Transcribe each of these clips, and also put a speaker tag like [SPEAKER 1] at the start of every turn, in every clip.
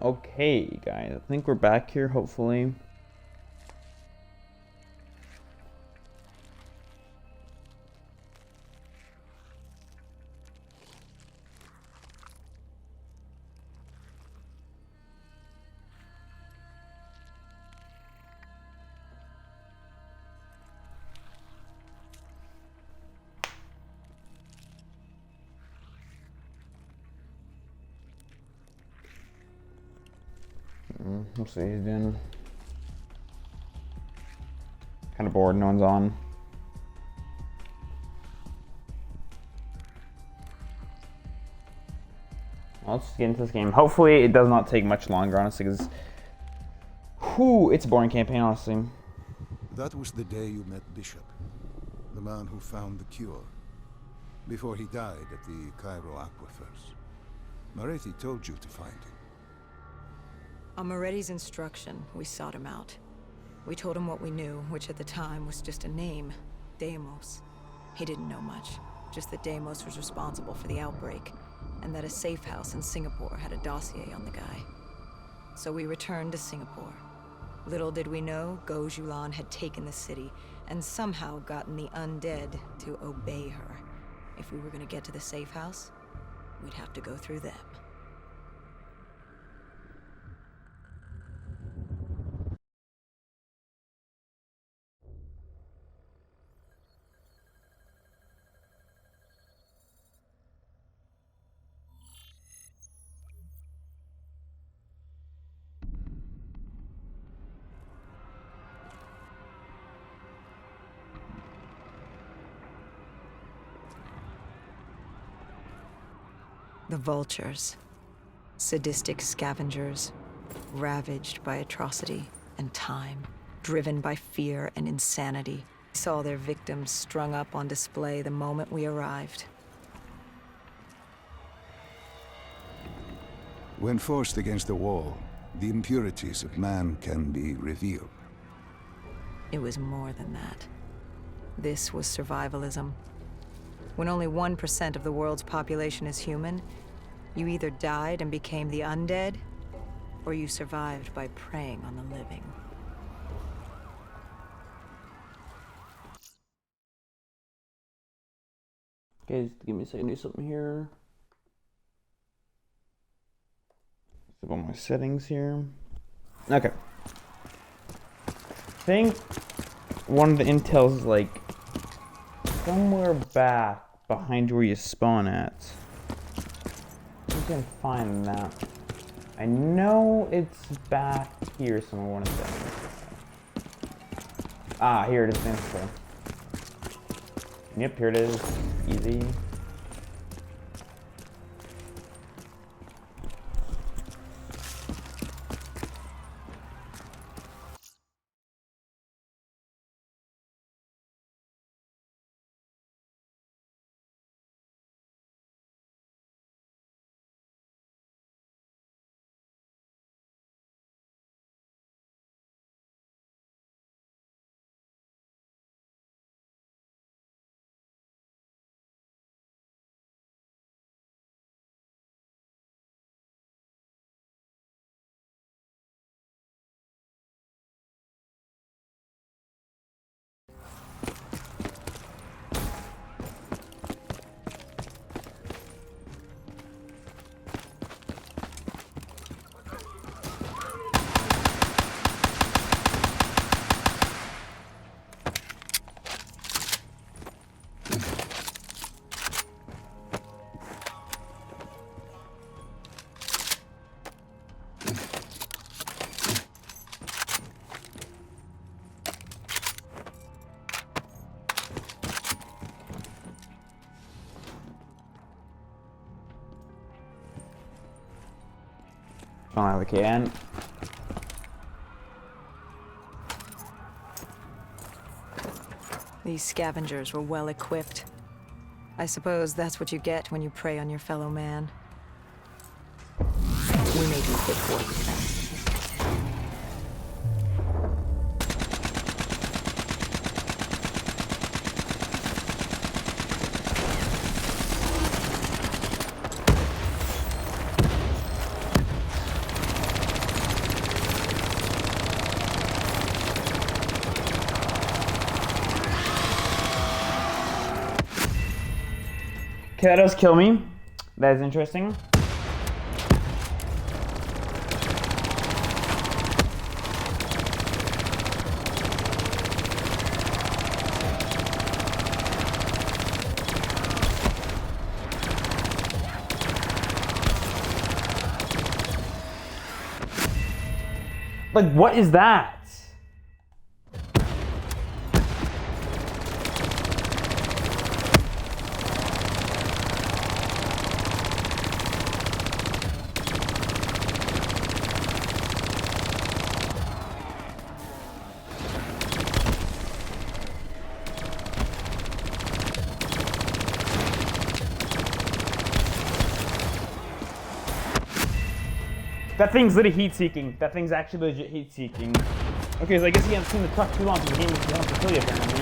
[SPEAKER 1] Okay, guys, I think we're back here, hopefully. We'll see what he's doing. Kind of bored, no one's on. Well, let's get into this game. Hopefully it does not take much longer, honestly, because it's a boring campaign, honestly.
[SPEAKER 2] That was the day you met Bishop, the man who found the cure, before he died at the Cairo aquifers. Moretti told you to find him.
[SPEAKER 3] On Moretti's instruction, we sought him out. We told him what we knew, which at the time was just a name, Deimos. He didn't know much, just that Deimos was responsible for the outbreak, and that a safe house in Singapore had a dossier on the guy. So we returned to Singapore. Little did we know, Gojulan had taken the city, and somehow gotten the undead to obey her. If we were gonna get to the safe house, we'd have to go through them. The vultures, sadistic scavengers, ravaged by atrocity and time, driven by fear and insanity, saw their victims strung up on display the moment we arrived.
[SPEAKER 2] When forced against the wall, the impurities of man can be revealed.
[SPEAKER 3] It was more than that. This was survivalism. When only 1% of the world's population is human, you either died and became the undead, or you survived by preying on the living.
[SPEAKER 1] Guys, give me a second to do something here. Set all my settings here. Okay. I think one of the intels is like somewhere back behind where you spawn at. You can find that. I know it's back here somewhere. One second. Ah, here it is. Okay. Yep, here it is. Easy. Oh, we can.
[SPEAKER 3] These scavengers were well equipped. I suppose that's what you get when you prey on your fellow man. We made quick work of them.
[SPEAKER 1] Okay, that does kill me. That is interesting. Like, what is that? That thing's literally heat-seeking. That thing's actually legit heat-seeking. Okay, so I guess you haven't seen the truck too long, so the game is going to kill you, apparently.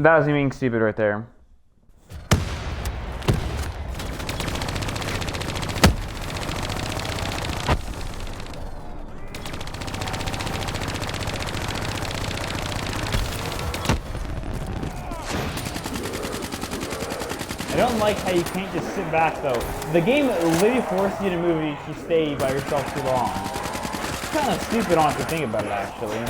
[SPEAKER 1] That was me being stupid right there. I don't like how you can't just sit back though. The game literally forces you to move if you stay by yourself too long. It's kind of stupid on if you think about it actually.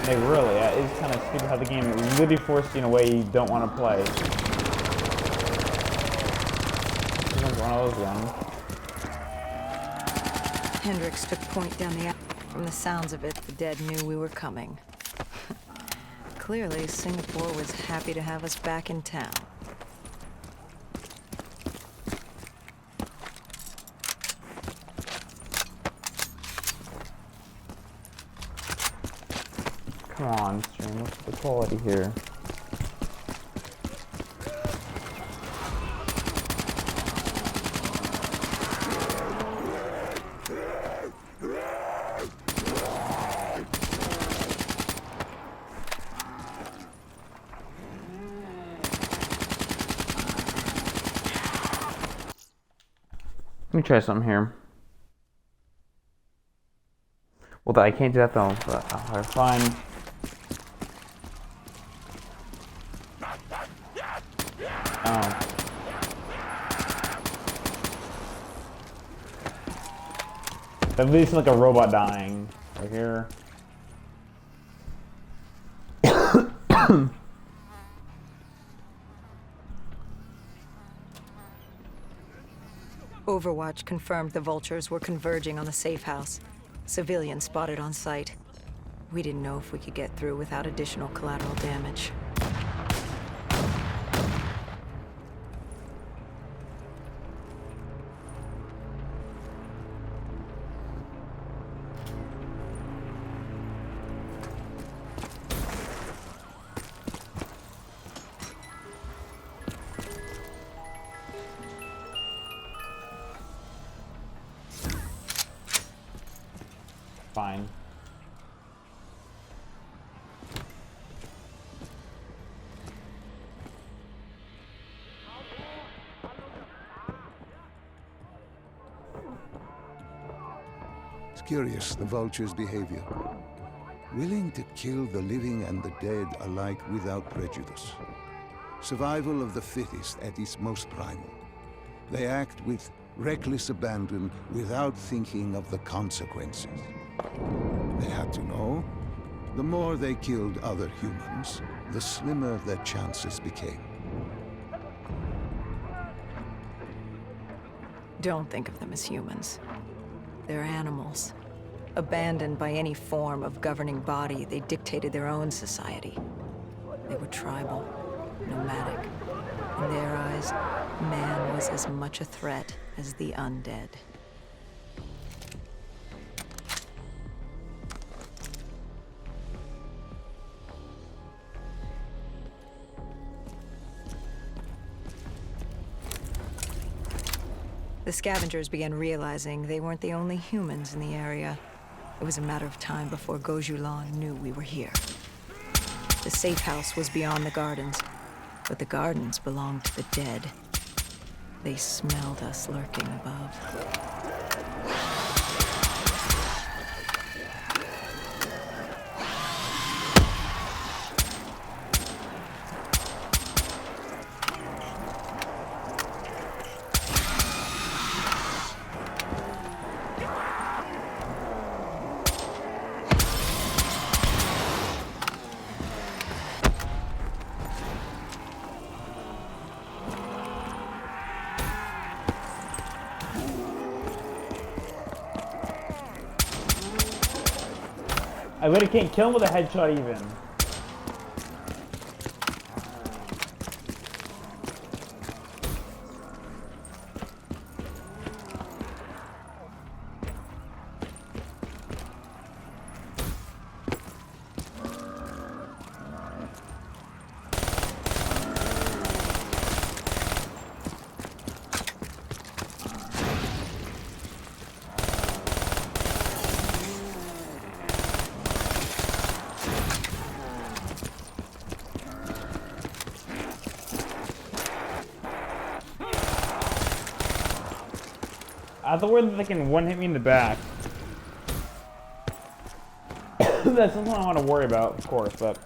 [SPEAKER 1] Like really, it's kind of stupid how the game literally forces you in a way you don't want to play. One of those ones.
[SPEAKER 3] Hendricks took point down the alley. From the sounds of it, the dead knew we were coming. Clearly, Singapore was happy to have us back in town.
[SPEAKER 1] Come on, stream. What's the quality here? Let me try something here. Well, I can't do that though, but I'll fine. Oh. That leaves like a robot dying right here.
[SPEAKER 3] Overwatch confirmed the vultures were converging on the safe house. Civilians spotted on site. We didn't know if we could get through without additional collateral damage.
[SPEAKER 1] Fine.
[SPEAKER 2] It's curious, the vulture's behavior. Willing to kill the living and the dead alike without prejudice. Survival of the fittest at its most primal. They act with reckless abandon without thinking of the consequences. They had to know, the more they killed other humans, the slimmer their chances became.
[SPEAKER 3] Don't think of them as humans. They're animals. Abandoned by any form of governing body, they dictated their own society. They were tribal, nomadic. In their eyes, man was as much a threat as the undead. The scavengers began realizing they weren't the only humans in the area. It was a matter of time before Gojulan knew we were here. The safe house was beyond the gardens, but the gardens belonged to the dead. They smelled us lurking above.
[SPEAKER 1] I literally can't kill him with a headshot even. I thought they can one hit me in the back. That's something I want to worry about, of course, but.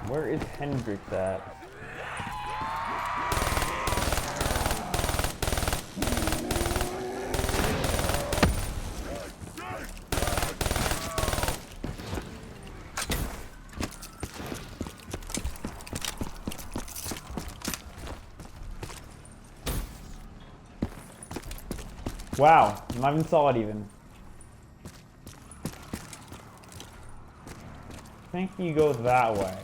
[SPEAKER 1] Where is Hendrix at? Wow, I'm not even saw it even. I think you go that way.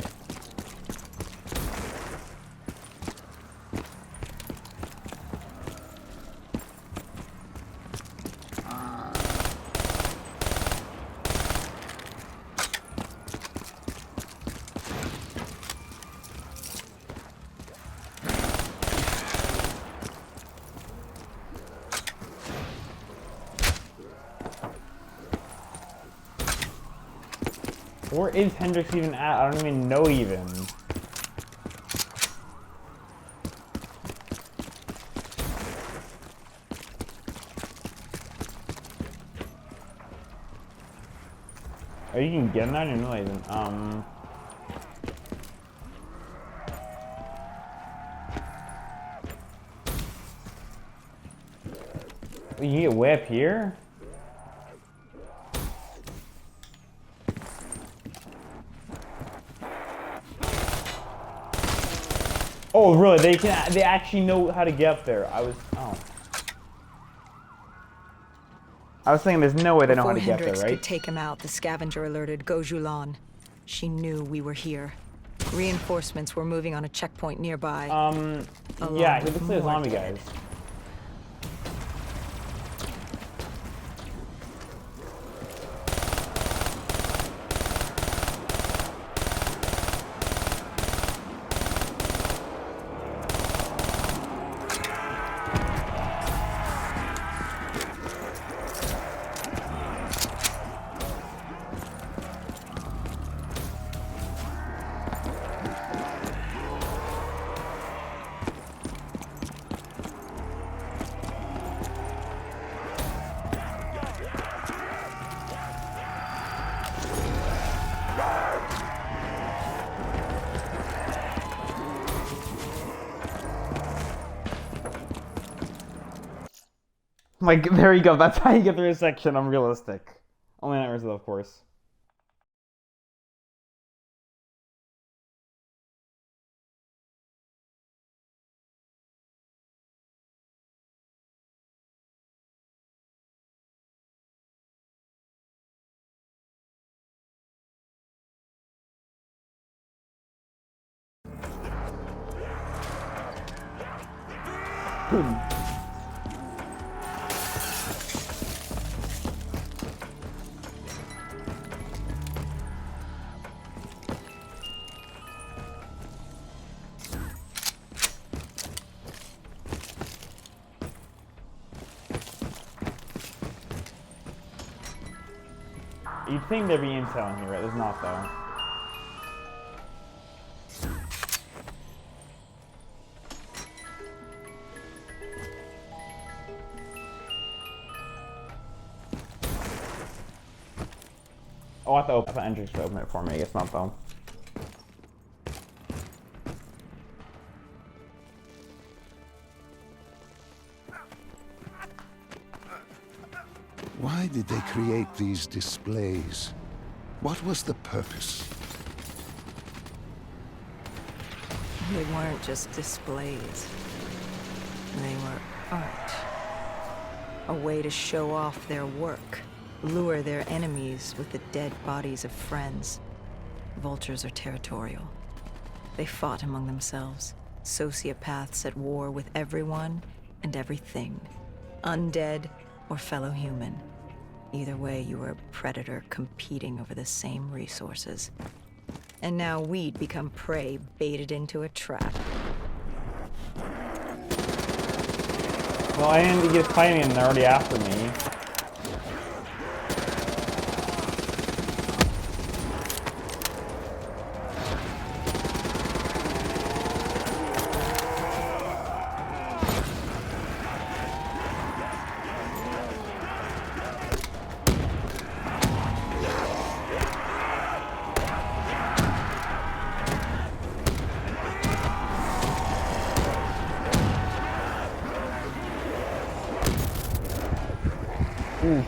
[SPEAKER 1] Where is Hendrix even at? I don't even know even. Oh, you can get him? I didn't know even. You can get way up here? Oh, really? They actually know how to get up there. I was thinking there's no way they know how to get there, right?
[SPEAKER 3] Before Hendrix could take him out, the scavenger alerted Gojulan. She knew we were here. Reinforcements were moving on a checkpoint nearby.
[SPEAKER 1] Yeah, he looks like a zombie guys. Like, there you go. That's how you get through a section. I'm realistic. Only Nightmares, though, of course. You'd think there'd be intel in here, right? There's not, though. Oh, I thought Hendrix would open it for me. I guess not, though.
[SPEAKER 2] Why did they create these displays? What was the purpose?
[SPEAKER 3] They weren't just displays. They were art. A way to show off their work. Lure their enemies with the dead bodies of friends. Vultures are territorial. They fought among themselves. Sociopaths at war with everyone and everything. Undead or fellow human. Either way, you were a predator competing over the same resources. And now we'd become prey baited into a trap.
[SPEAKER 1] Well, I didn't get fighting and they're already after me.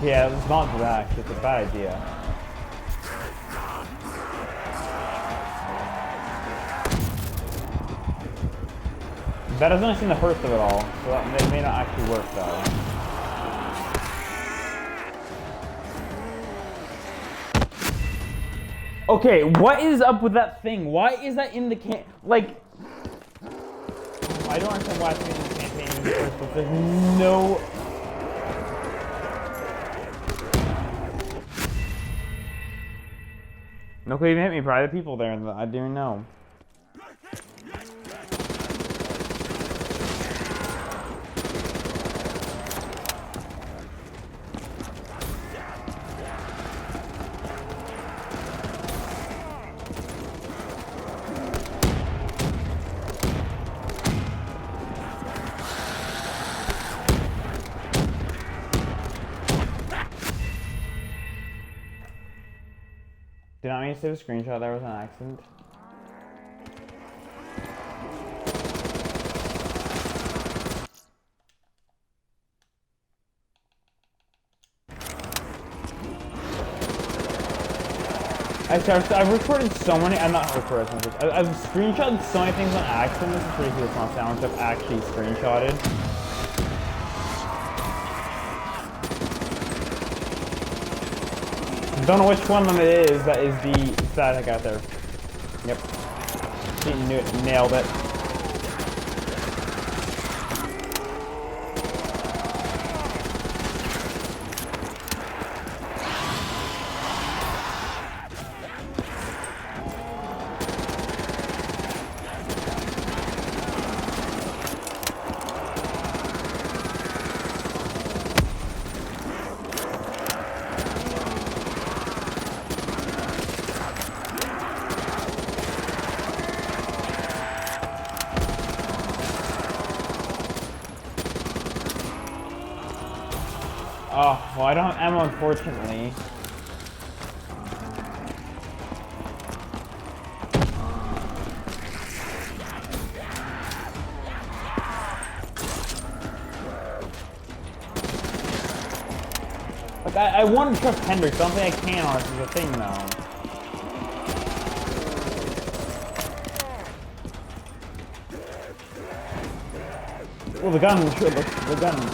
[SPEAKER 1] Yeah, let's not do that. It's a bad idea. That has only seen the first of it all, so that may not actually work though. Okay, what is up with that thing? Why is that in the like? I don't understand why it's in the campaign in the first place. There's no. No, could even hit me. Probably the people there that I didn't know. Did I mean to save a screenshot? That was an accident. I've recorded so many. I'm not recorded. I've screenshotted so many things on accident. This is ridiculous. Not sound I've actually screenshotted. Don't know which one of them it is that is the static out there. Yep. He knew it, nailed it. Oh, well, I don't have ammo, unfortunately. Like, I want to trust Hendrix. I don't think I can, honestly, is a thing, though. Well, the gun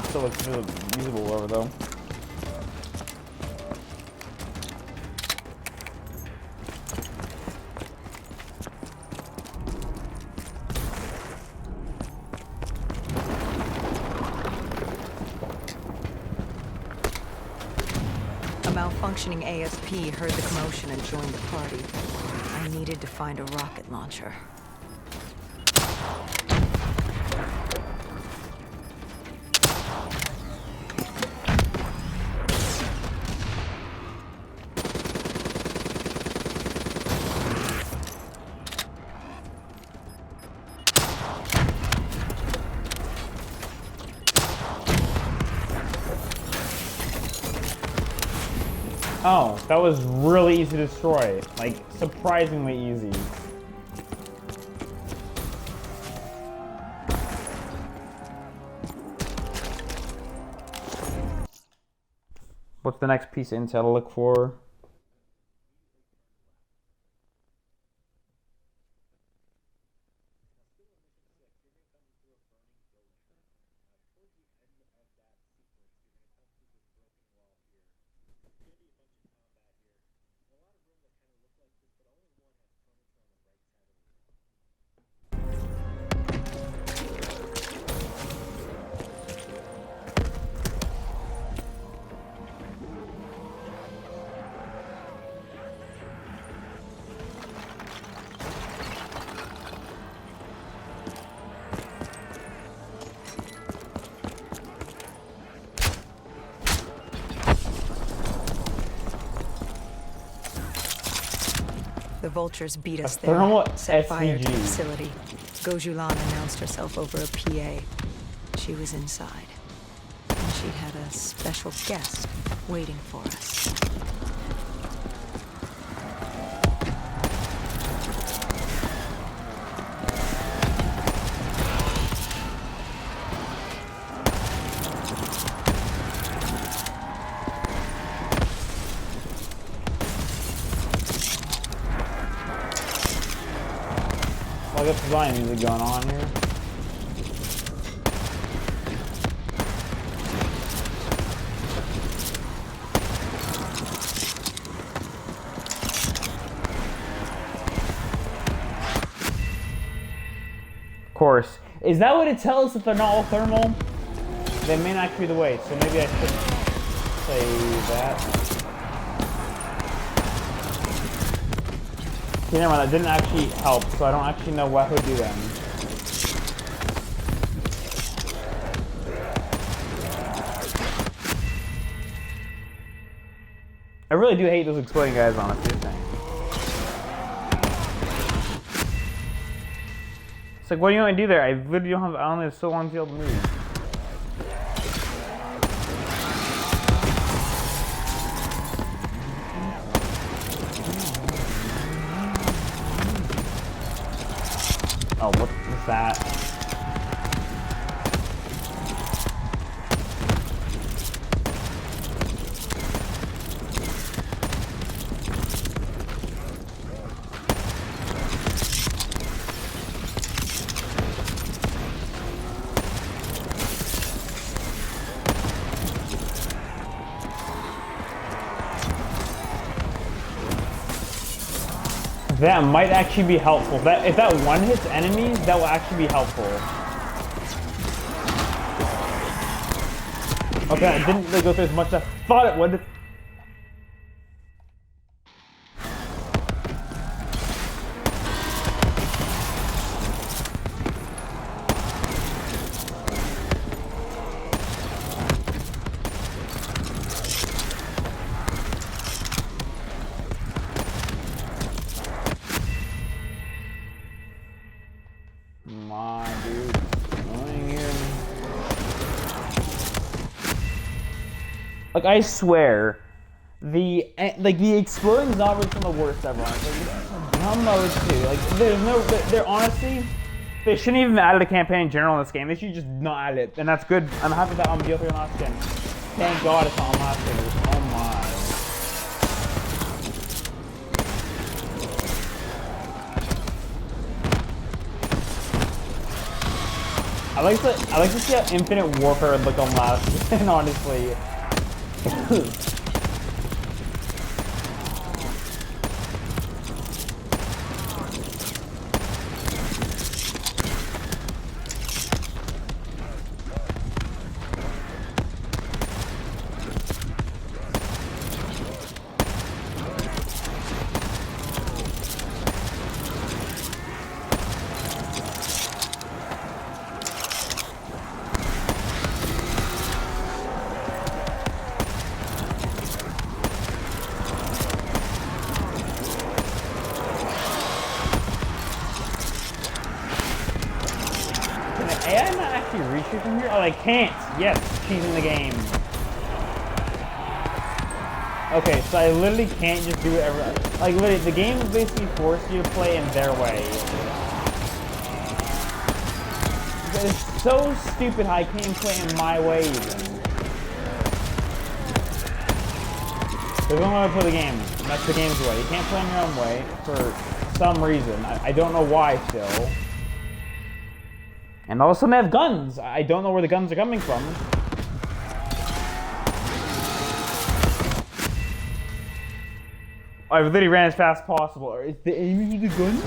[SPEAKER 1] still looks usable over, though.
[SPEAKER 3] malfunctioning ASP heard the commotion and joined the party. I needed to find a rocket launcher.
[SPEAKER 1] Oh, that was really easy to destroy. Like, surprisingly easy. What's the next piece of intel to look for?
[SPEAKER 3] The vultures beat us
[SPEAKER 1] A thermal
[SPEAKER 3] there, set fire to the
[SPEAKER 1] SVG.
[SPEAKER 3] facility. Gojulan announced herself over a PA. She was inside. And she had a special guest waiting for us.
[SPEAKER 1] Well, I guess design music going on here. Of course. Is that what it tells us if they're not all thermal? They may not be the way, so maybe I should say that. Okay, never mind, that didn't actually help, so I don't actually know what would do them. I really do hate those exploding guys, honestly. It's like, what do you want me to do there? I literally don't have, I only have so long to be able to move. Oh, what was that? That might actually be helpful. If that one hits enemies, that will actually be helpful. Okay, I didn't really go through as much as I thought it would. Come on, dude. Annoying here. Like, I swear, the exploding zombies from the worst ever. Like, dumb mode too. Like, there's no, they're honestly, they shouldn't even added a campaign in general in this game. They should just not add it, and that's good. I'm happy that on BO3 on last skin. Thank God it's not on last skin. Oh my. I like to see how Infinite Warfare would look on last, and honestly. Oh, I can't. Yes, cheating the game. Okay, so I literally can't just do whatever. Like, literally, the game basically forces you to play in their way. It's so stupid how I can't play in my way even. There's one way to play the game, and that's the game's way. You can't play in your own way for some reason. I don't know why still. And all of a sudden they have guns. I don't know where the guns are coming from. I literally ran as fast as possible. Is the aiming with the gun?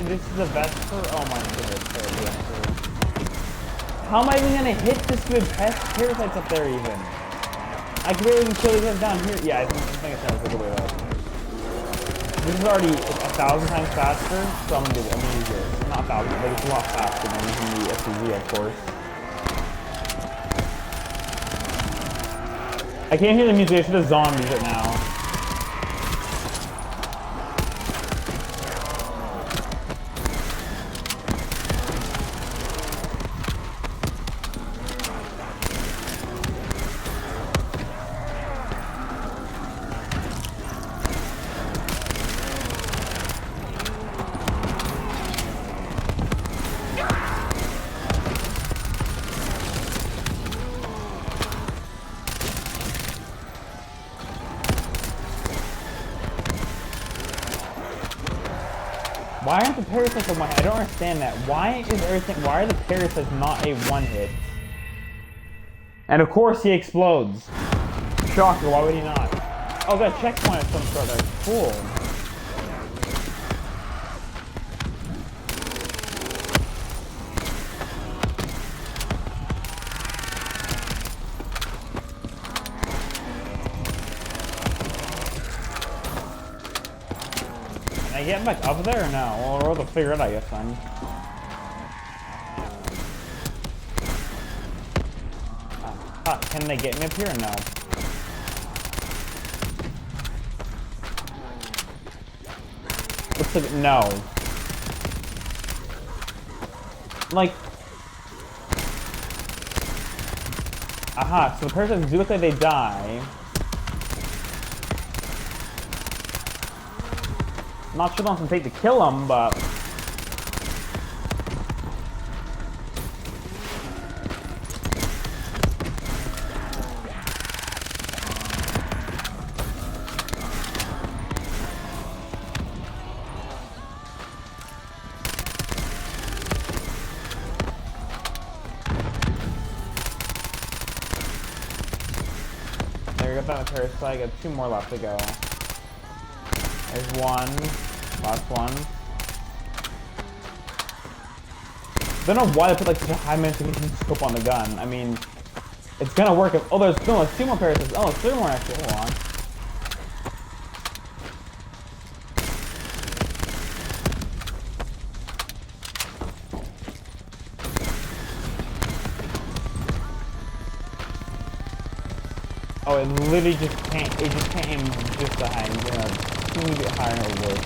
[SPEAKER 1] This is the best for. Oh my goodness. How am I even gonna hit this good parasites up there even? I can barely even kill these guys down here. Yeah, I think it's gonna take away that. This is already 1,000 times faster, so I'm gonna do it. I'm gonna use it. Not 1,000, but it's a lot faster than using the SUV, of course. I can't hear the music. I should have zombies right now. Why aren't the parasites a one hit? I don't understand that. Why are the parasites not a one hit? And of course he explodes. Shocker, why would he not? Oh, got a checkpoint of some sort. That's cool. Can I get back up there or no? Well, we'll have to figure it out, I guess, then. Can they get me up here or no? Looks like no. Like, aha, so the person do look like they die. Not sure how long it's gonna take to kill them, but there, got that parasite. I got 2 more left to go. There's one. Last one. Don't know why they put like such a high magnification scope on the gun. I mean, it's gonna work if. Oh, there's 2 more parasites. Oh, there's 3 more actually. Hold on. Oh, it literally just can't. It just can't aim just that high. It's gonna teeny bit higher and it'll work.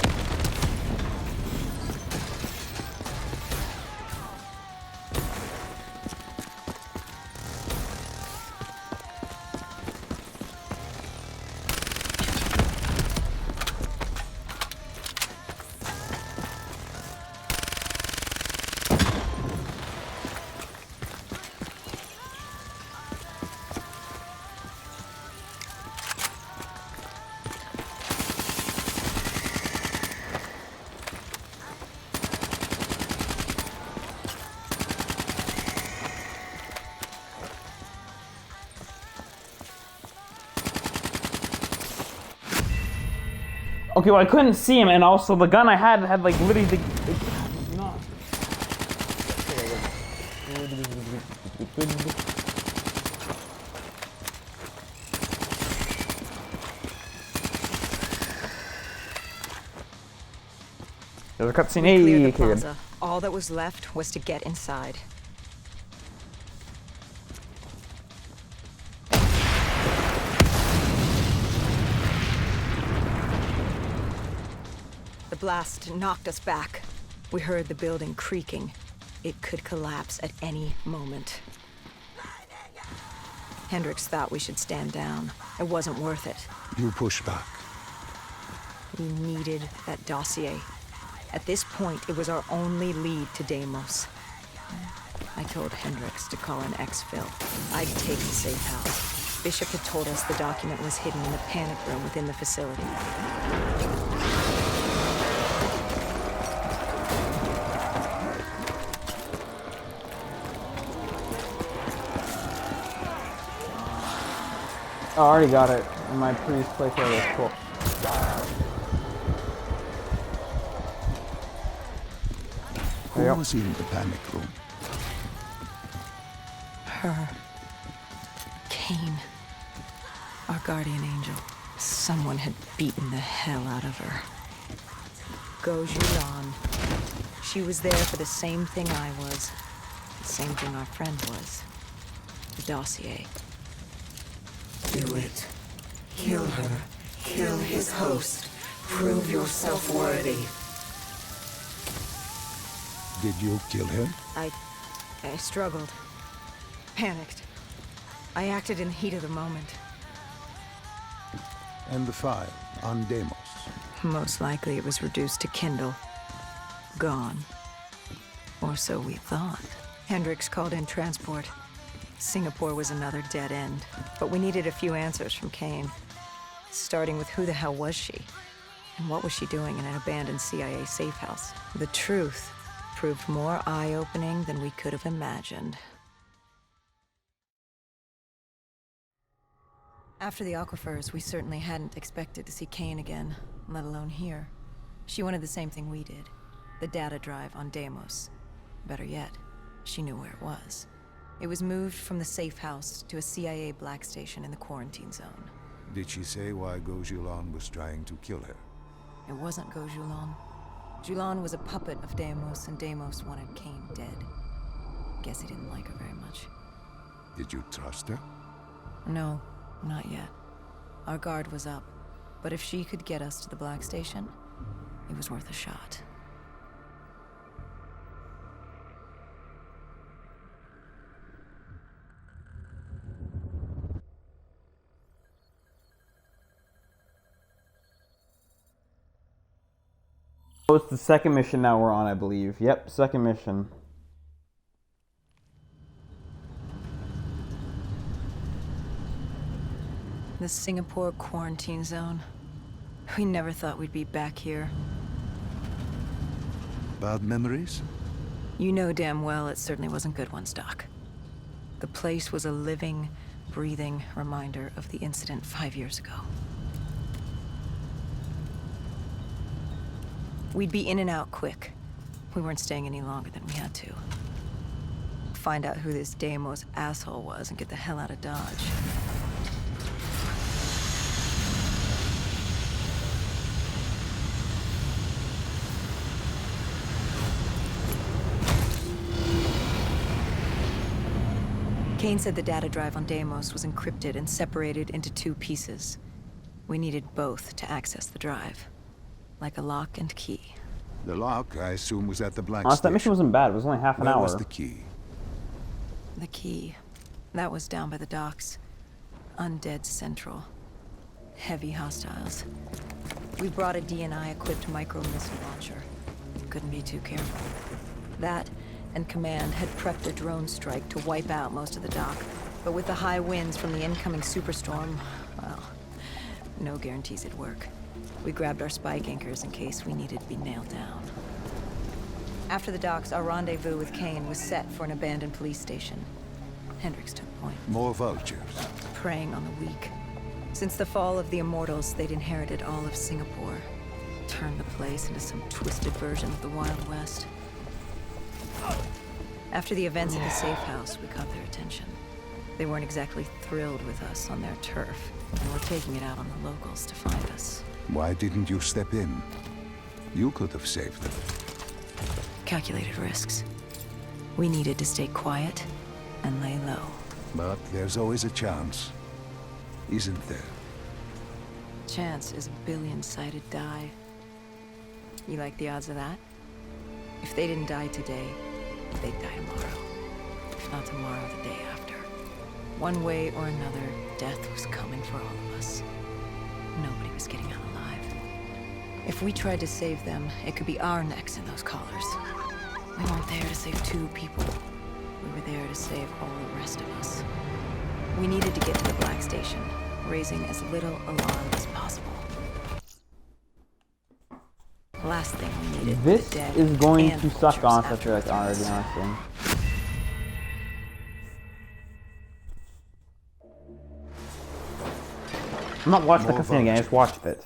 [SPEAKER 1] Okay, well I couldn't see him, and also the gun I had like literally the not. There's a cutscene.
[SPEAKER 3] We cleared
[SPEAKER 1] Hey,
[SPEAKER 3] the
[SPEAKER 1] kid.
[SPEAKER 3] plaza. All that was left was to get inside. The blast knocked us back. We heard the building creaking. It could collapse at any moment. Hendricks thought we should stand down. It wasn't worth it.
[SPEAKER 2] You push back.
[SPEAKER 3] We needed that dossier. At this point, it was our only lead to Deimos. I told Hendricks to call an exfil. I'd take the safe house. Bishop had told us the document was hidden in the panic room within the facility.
[SPEAKER 1] Oh, I already got it in my previous playthrough. That's cool.
[SPEAKER 2] Who was in the panic room?
[SPEAKER 3] Her. Kane. Our guardian angel. Someone had beaten the hell out of her. Gojulan. She was there for the same thing I was. The same thing our friend was. The dossier.
[SPEAKER 4] Do it. Kill her. Kill his host. Prove yourself worthy.
[SPEAKER 2] Did you kill him?
[SPEAKER 3] I struggled. Panicked. I acted in the heat of the moment.
[SPEAKER 2] And the file on Deimos?
[SPEAKER 3] Most likely it was reduced to Kindle. Gone. Or so we thought. Hendricks called in transport. Singapore was another dead end. But we needed a few answers from Kane. Starting with who the hell was she? And what was she doing in an abandoned CIA safe house? The truth proved more eye-opening than we could have imagined. After the aquifers, we certainly hadn't expected to see Kane again, let alone here. She wanted the same thing we did. The data drive on Deimos. Better yet, she knew where it was. It was moved from the safe house to a CIA black station in the quarantine zone.
[SPEAKER 2] Did she say why Gojulan was trying to kill her?
[SPEAKER 3] It wasn't Gojulan. Julan was a puppet of Deimos, and Deimos wanted Kane dead. Guess he didn't like her very much.
[SPEAKER 2] Did you trust her?
[SPEAKER 3] No, not yet. Our guard was up, but if she could get us to the black station, it was worth a shot.
[SPEAKER 1] Oh, it's the second mission now we're on, I believe. Yep, second mission.
[SPEAKER 3] The Singapore quarantine zone. We never thought we'd be back here.
[SPEAKER 2] Bad memories?
[SPEAKER 3] You know damn well it certainly wasn't good ones, Doc. The place was a living, breathing reminder of the incident 5 years ago. We'd be in and out quick. We weren't staying any longer than we had to. Find out who this Deimos asshole was and get the hell out of Dodge. Kane said the data drive on Deimos was encrypted and separated into 2 pieces. We needed both to access the drive. Like a lock and key.
[SPEAKER 2] The lock, I assume, was at the black
[SPEAKER 1] Honestly, that
[SPEAKER 2] station.
[SPEAKER 1] mission wasn't bad. It was only half an
[SPEAKER 2] Where
[SPEAKER 1] hour.
[SPEAKER 2] was the key?
[SPEAKER 3] The key. That was down by the docks. Undead Central. Heavy hostiles. We brought a DNI-equipped micro-missile launcher. Couldn't be too careful. That and Command had prepped a drone strike to wipe out most of the dock. But with the high winds from the incoming superstorm, well, no guarantees it'd work. We grabbed our spike anchors in case we needed to be nailed down. After the docks, our rendezvous with Kane was set for an abandoned police station. Hendricks took point.
[SPEAKER 2] More vultures.
[SPEAKER 3] Preying on the weak. Since the fall of the Immortals, they'd inherited all of Singapore. turned the place into some twisted version of the Wild West. After the events at the safe house, we caught their attention. They weren't exactly thrilled with us on their turf, and were taking it out on the locals to find us.
[SPEAKER 2] Why didn't you step in? You could have saved them.
[SPEAKER 3] Calculated risks. We needed to stay quiet and lay low.
[SPEAKER 2] But there's always a chance, isn't there?
[SPEAKER 3] Chance is a billion-sided die. You like the odds of that? If they didn't die today, they'd die tomorrow. If not tomorrow, the day after. One way or another, death was coming for all of us. Nobody was getting out alive. If we tried to save them, it could be our necks in those collars. We weren't there to save 2 people. We were there to save all the rest of us. We needed to get to the Black Station, raising as little alarm as possible. The last thing we needed was
[SPEAKER 1] This
[SPEAKER 3] dead
[SPEAKER 1] is going
[SPEAKER 3] and
[SPEAKER 1] to suck,
[SPEAKER 3] vultures
[SPEAKER 1] honestly, I
[SPEAKER 3] after
[SPEAKER 1] feel like,
[SPEAKER 3] us.
[SPEAKER 1] already, honestly. I'm not watching the cutscene again, I just watched it.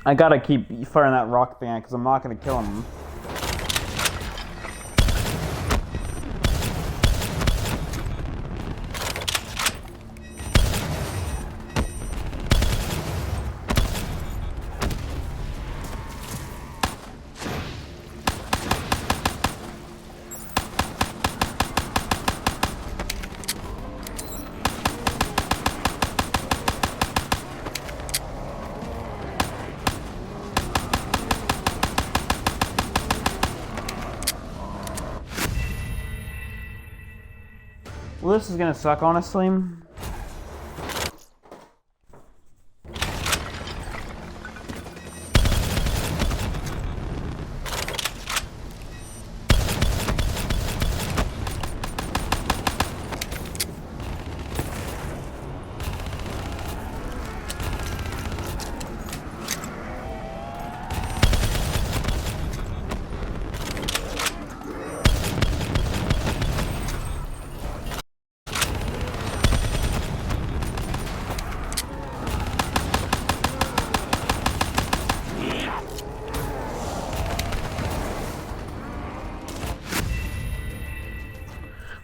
[SPEAKER 1] I gotta keep firing that rock thing because I'm not gonna kill him. Well, this is gonna suck, honestly.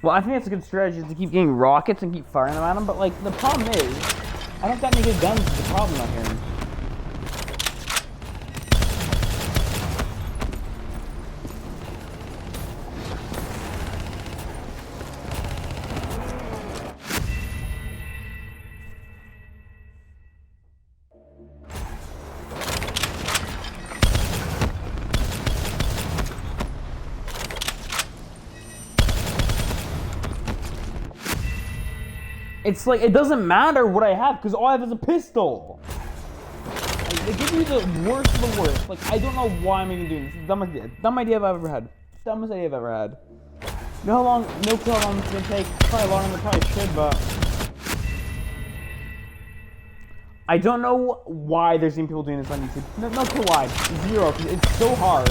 [SPEAKER 1] Well, I think it's a good strategy to keep getting rockets and keep firing them at them, but like, the problem is, I don't got any good guns is the problem out here. It's like, it doesn't matter what I have, because all I have is a pistol. Like, they give you the worst of the worst. Like, I don't know why I'm even doing this. It's the dumbest idea. Dumb idea I've ever had. Dumbest idea I've ever had. You know how long, no clue how long it's gonna take. Probably longer than it probably should, but... I don't know why there's even people doing this on YouTube. No clue why. Zero, because it's so hard.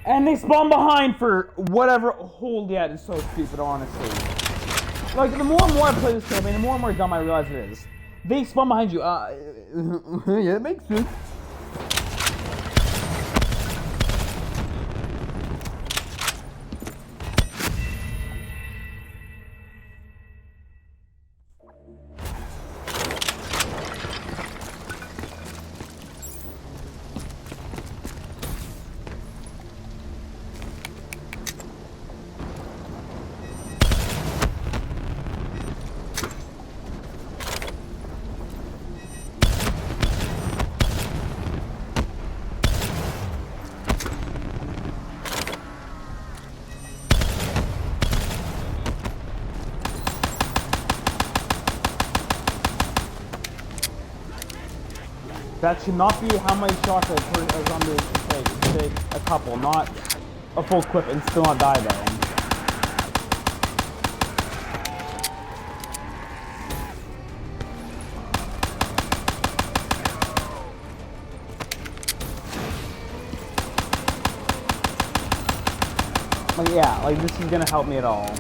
[SPEAKER 1] And they spawn behind for whatever. Holy, yeah, it's so stupid, honestly. Like, the more and more I play this campaign, the more and more dumb I realize it is. They spawn behind you. Yeah, it makes sense. That should not be how many shots a zombie should take. It should take a couple, not a full clip and still not die though. Like, yeah, like this is gonna help me at all.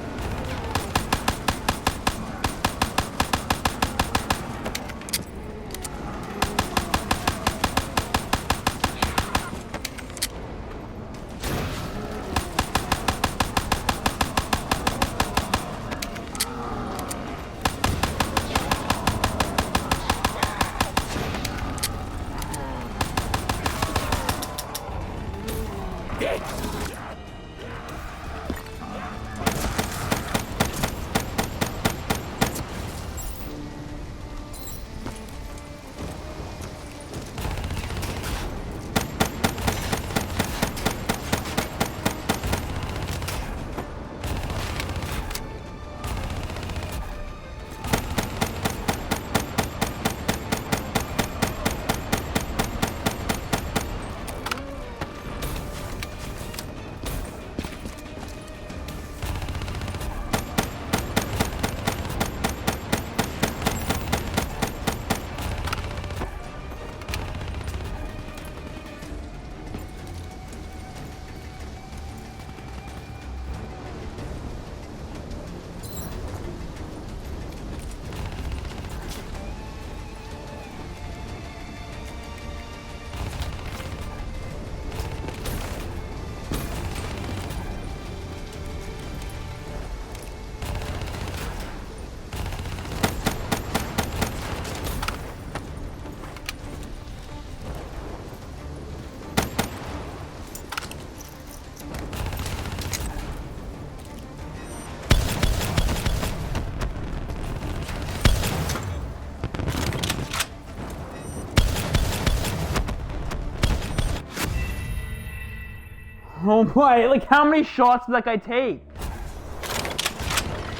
[SPEAKER 1] Oh my, like how many shots did that guy take?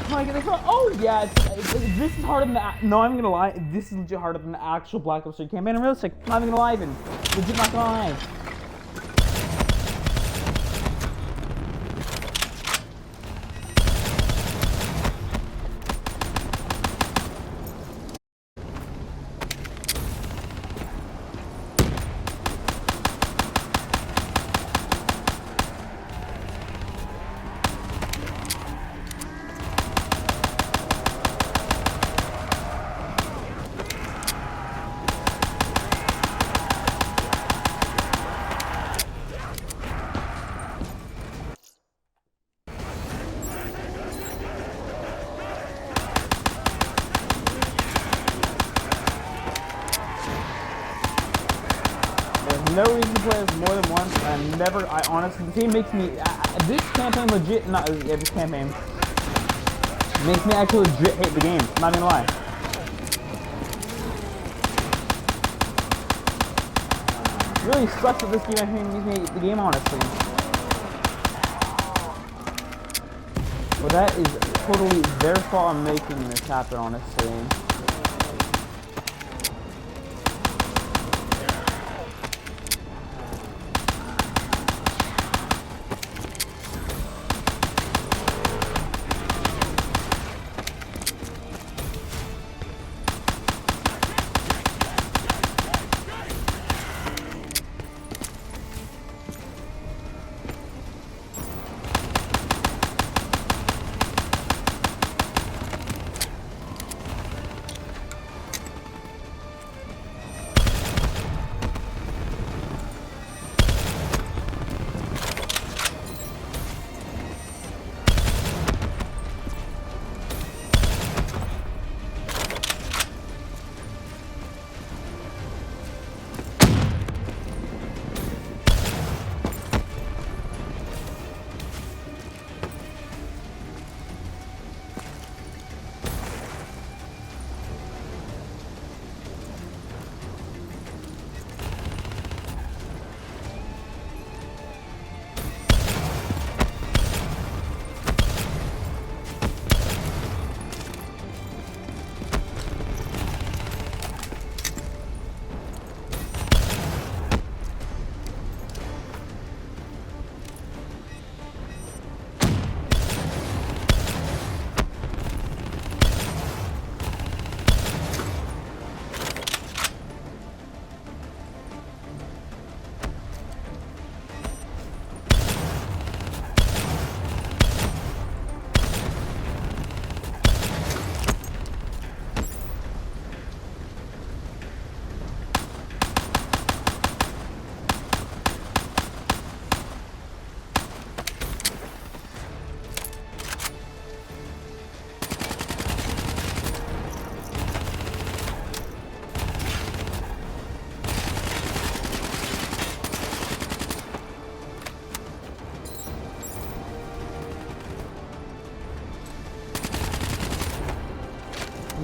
[SPEAKER 1] Oh my god, oh yeah, this is harder than the, no, I'm gonna lie, this is legit harder than the actual Black Ops 3 campaign. I'm realistic, I'm not even gonna lie even. Legit not gonna lie. No reason to play this more than once. I honestly, the game makes me, this campaign legit, not, yeah, this campaign makes me actually legit hate the game, I'm not gonna lie. It really sucks that this game actually makes me hate the game, honestly. But that is totally their fault on making this happen, honestly.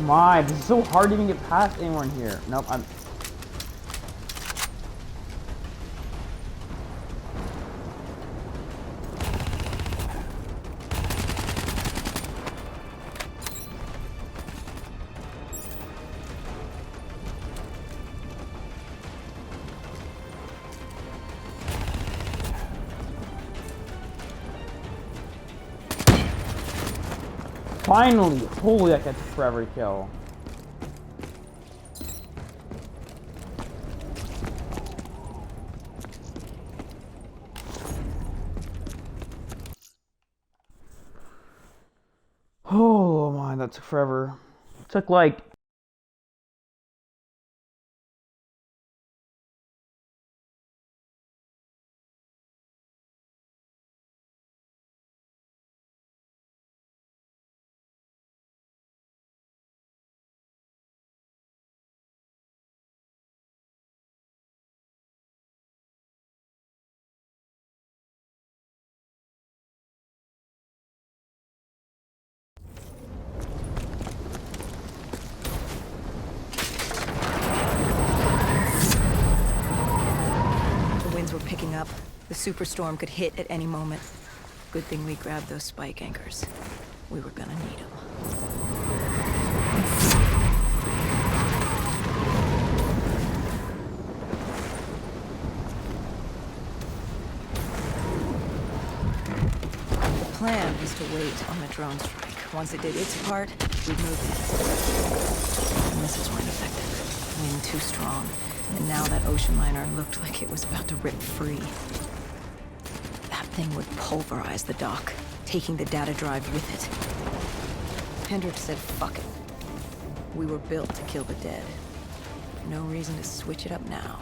[SPEAKER 1] My, this is so hard to even get past anyone here. Nope, I'm... Finally! Holy, that gets forever to kill. Oh my, that took forever. It took like...
[SPEAKER 3] Winds were picking up. The superstorm could hit at any moment. Good thing we grabbed those spike anchors. We were gonna need them. The plan was to wait on the drone strike. Once it did its part, we'd move in. The missiles weren't effective. Wind too strong. And now that ocean liner looked like it was about to rip free. That thing would pulverize the dock, taking the data drive with it. Hendricks said, fuck it. We were built to kill the dead. No reason to switch it up now.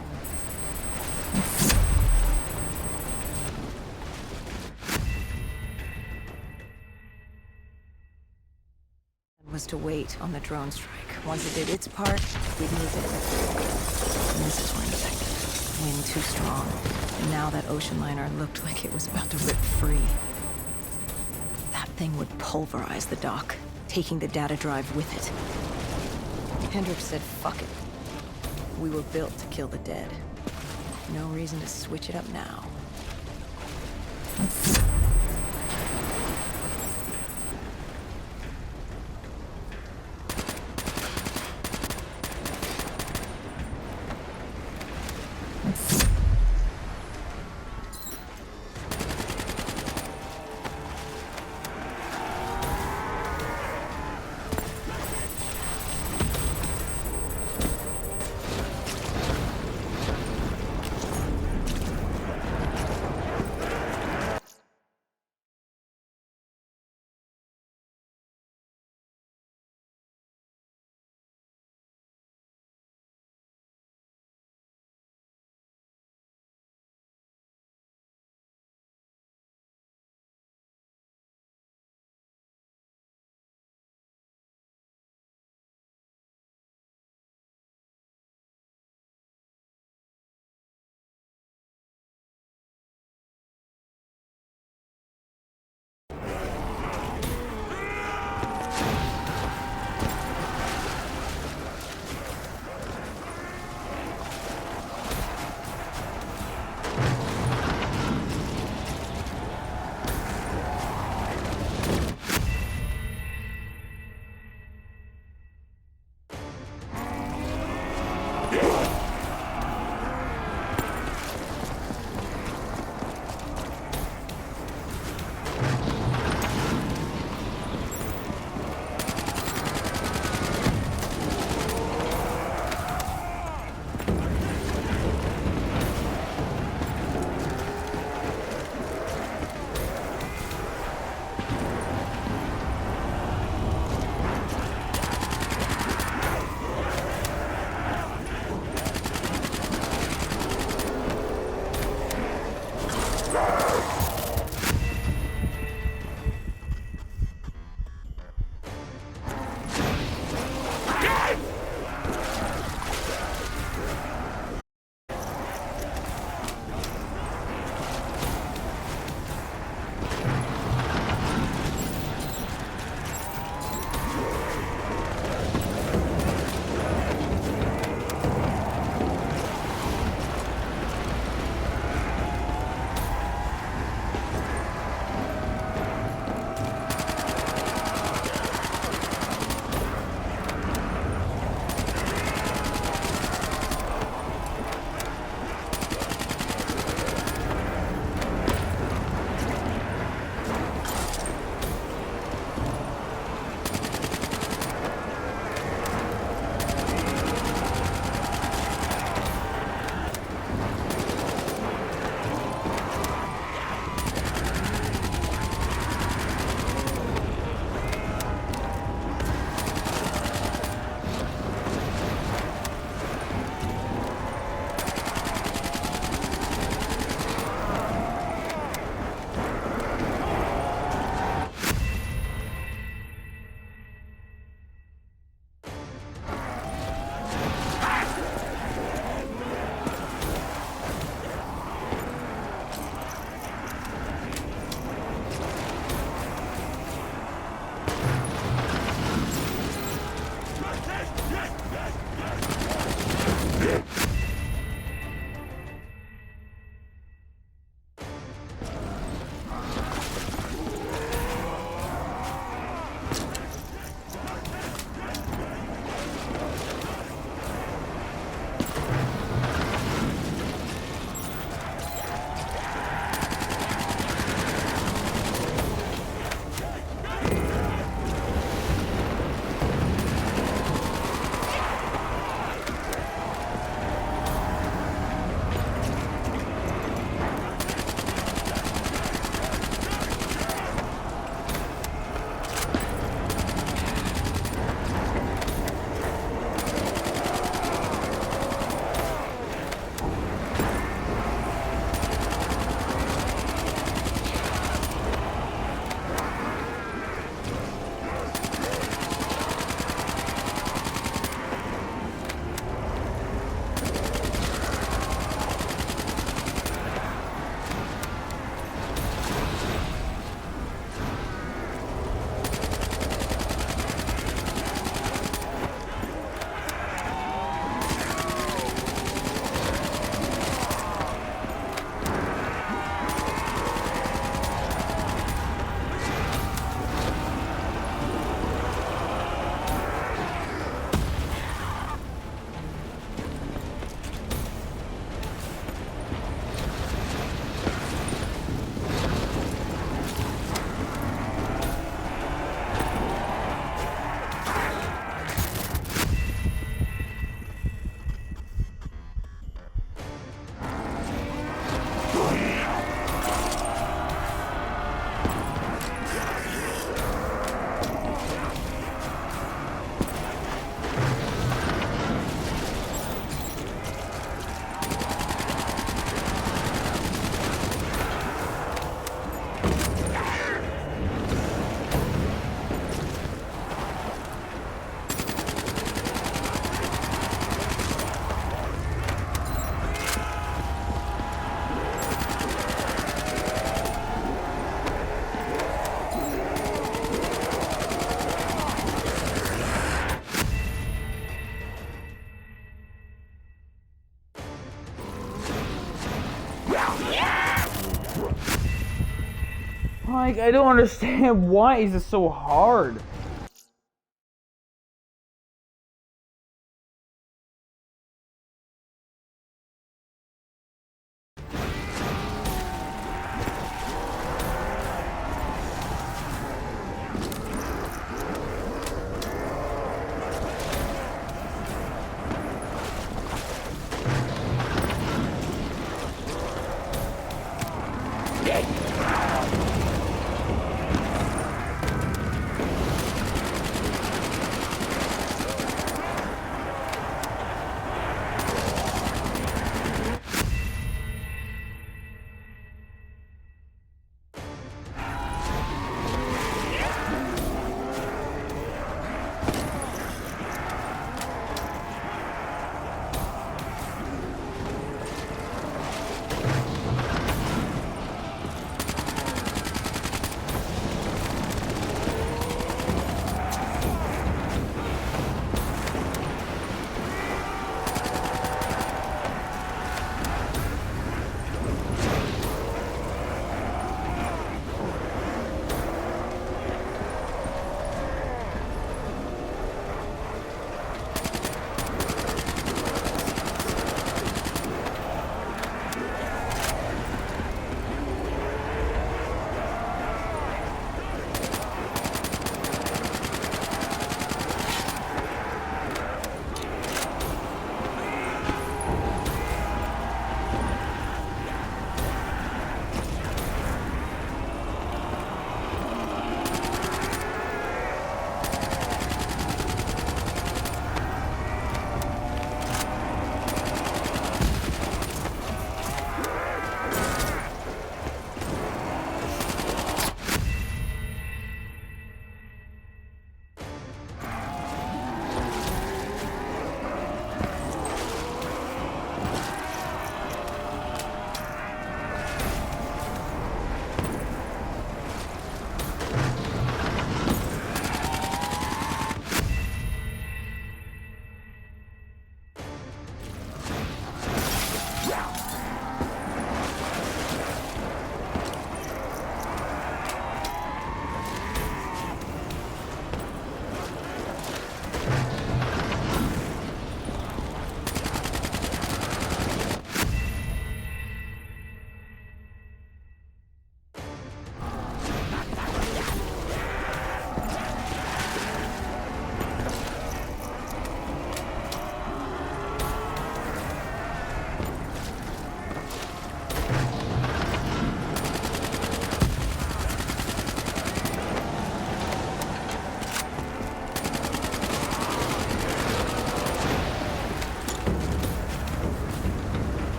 [SPEAKER 3] Was to wait on the drone strike. Once it did its part, we'd move in. The missiles weren't effective. Wind too strong. And now that ocean liner looked like it was about to rip free. That thing would pulverize the dock, taking the data drive with it. Hendricks said, fuck it. We were built to kill the dead. No reason to switch it up now.
[SPEAKER 1] Like, I don't understand why is this so hard.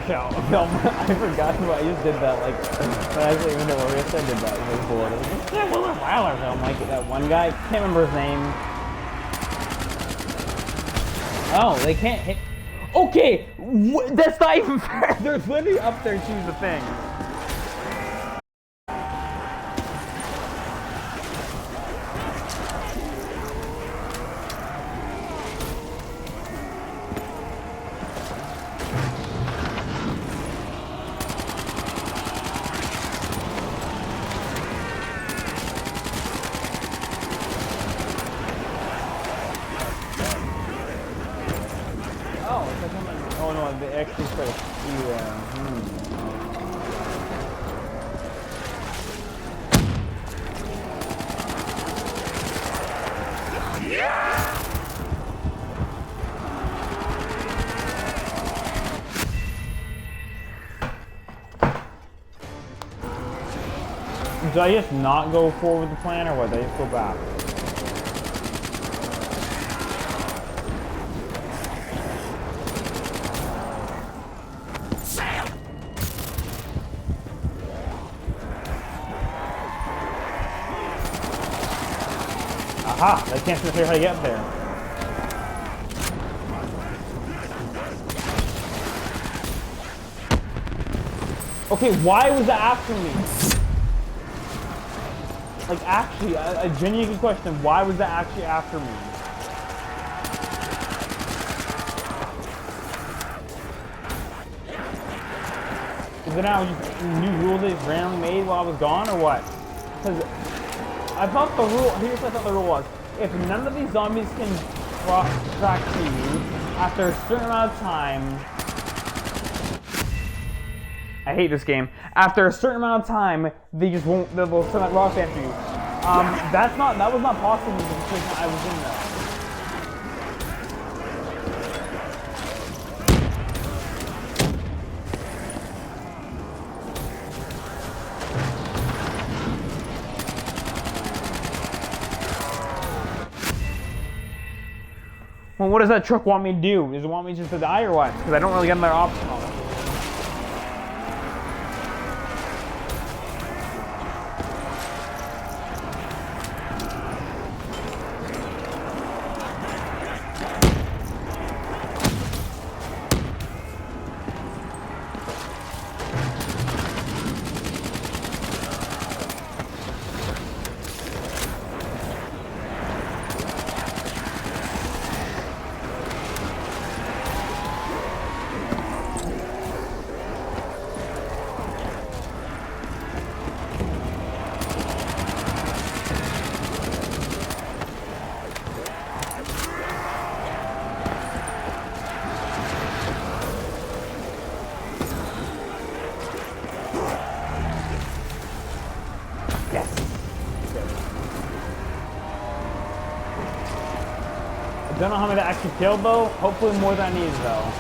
[SPEAKER 1] Show. No, I forgot about. I just did that. Like, but actually, even though Maria said did that, it was bored. It was just a Wilder film. Like that one guy, can't remember his name. Oh, they can't hit. Okay, that's not even fair. They're literally up there choose the thing. Oh no, the extra credits. Did I just not go forward with the plan, or what? Did I just go back? Aha! I can't figure out how to get there. Okay, why was that after me? Like, actually, a genuine question. Why was that actually after me? Is it now just new rule they just randomly made while I was gone, or what? Because I thought the rule, here's what I thought the rule was. If none of these zombies can track to you after a certain amount of time, I hate this game. After a certain amount of time, they just won't, they'll send that rock after you. That was not possible in the situation I was in though. Well, what does that truck want me to do? Does it want me just to die or what? Because I don't really get another option on it. I don't know how many that actually killed though. Hopefully more than I needed though.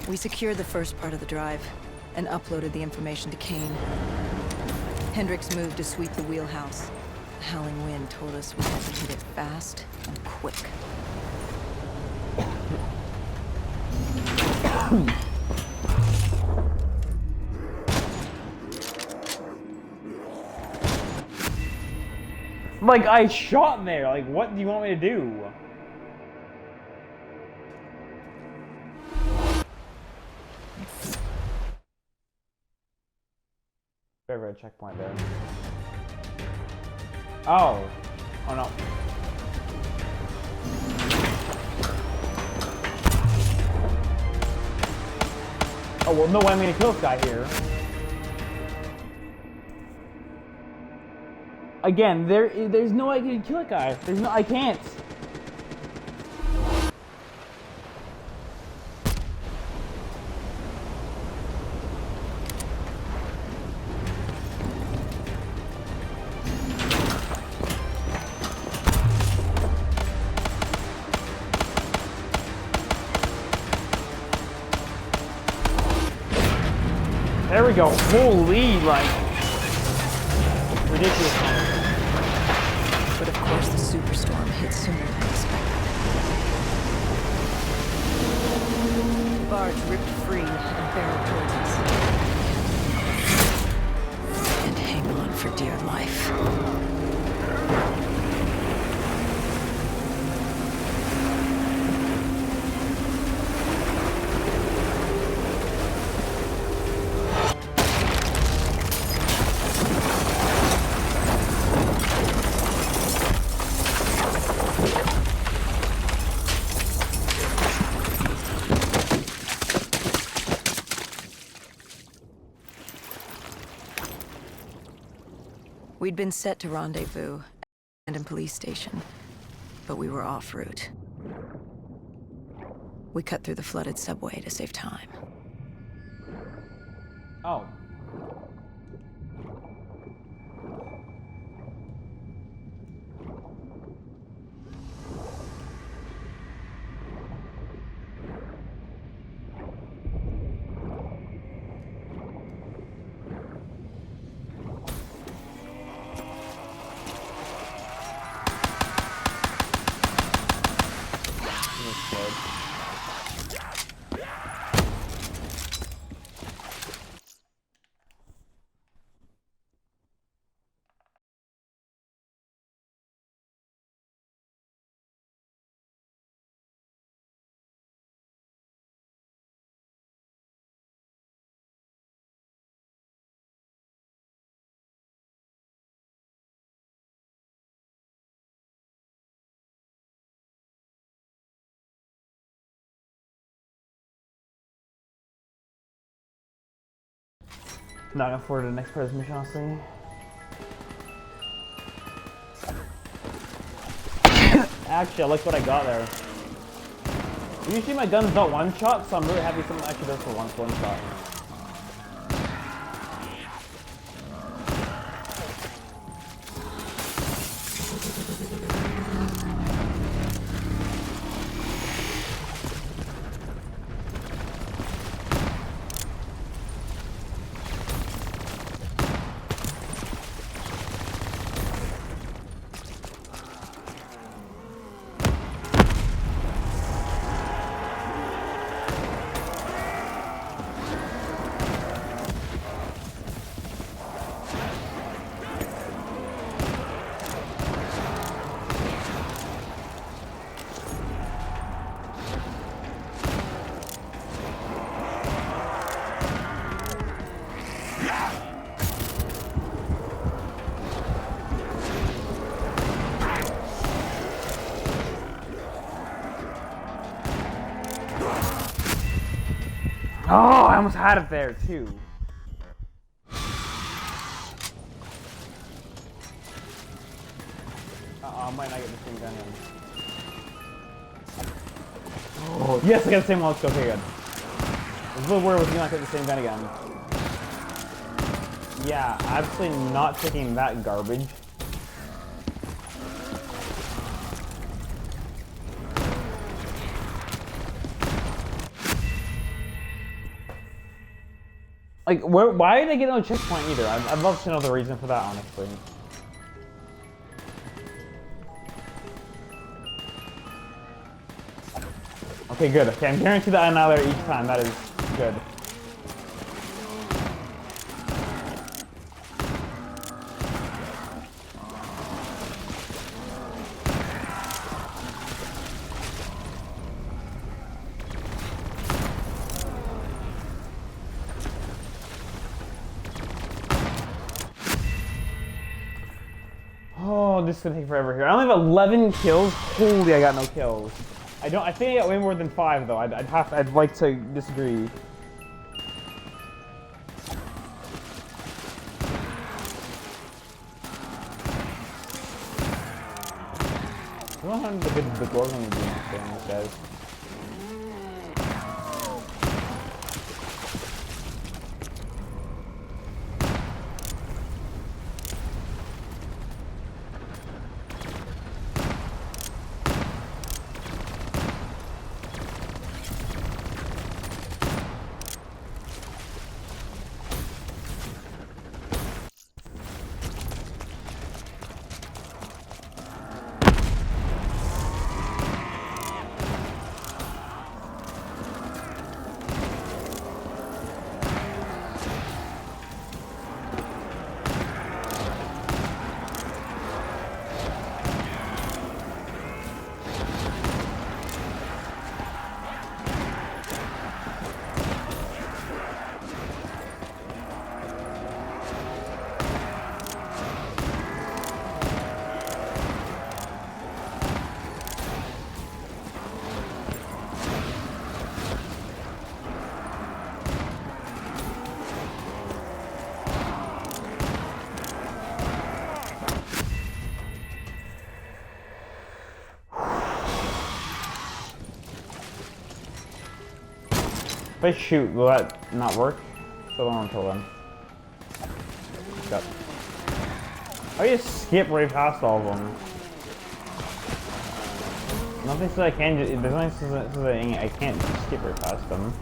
[SPEAKER 3] We secured the first part of the drive and uploaded the information to Kane. Hendricks moved to sweep the wheelhouse. The howling wind told us we had to hit it fast and quick.
[SPEAKER 1] Like, I shot there. Like, what do you want me to do? Very red checkpoint there. Oh. Oh no. Oh well, no way I'm gonna kill this guy here. Again, there's no way I can kill a guy. There's no, I can't. There we go. Holy, like, ridiculous.
[SPEAKER 3] But of course the superstorm hit sooner than expected. The barge ripped free and barreled towards us. And hang on for dear life. We'd been set to rendezvous at a police station, but we were off route. We cut through the flooded subway to save time.
[SPEAKER 1] Oh. Not gonna forward to the next part of this mission, honestly. Actually, I like what I got there. Usually my gun's not one shot, so I'm really happy someone actually does for one shot. Oh, I almost had it there too. I might not get the same gun in. Oh, yes, I got the same one. Let's go. Okay, good. I was a little worried with you not getting the same gun again. Yeah, absolutely not taking that garbage. Like, why did I get no checkpoint either? I'd love to know the reason for that, honestly. Okay, good. Okay, I'm guaranteed that I annihilate each time. That is good. this is gonna take forever here. I only have 11 kills. Holy, I got no kills. I think I got way more than 5 though. I'd like to disagree. I don't know how the Gorgon would do things, guys. If I shoot, will that not work? So long until then. Got. I just skip right past all of them. Nothing says I can. There's nothing says I can't skip right past them.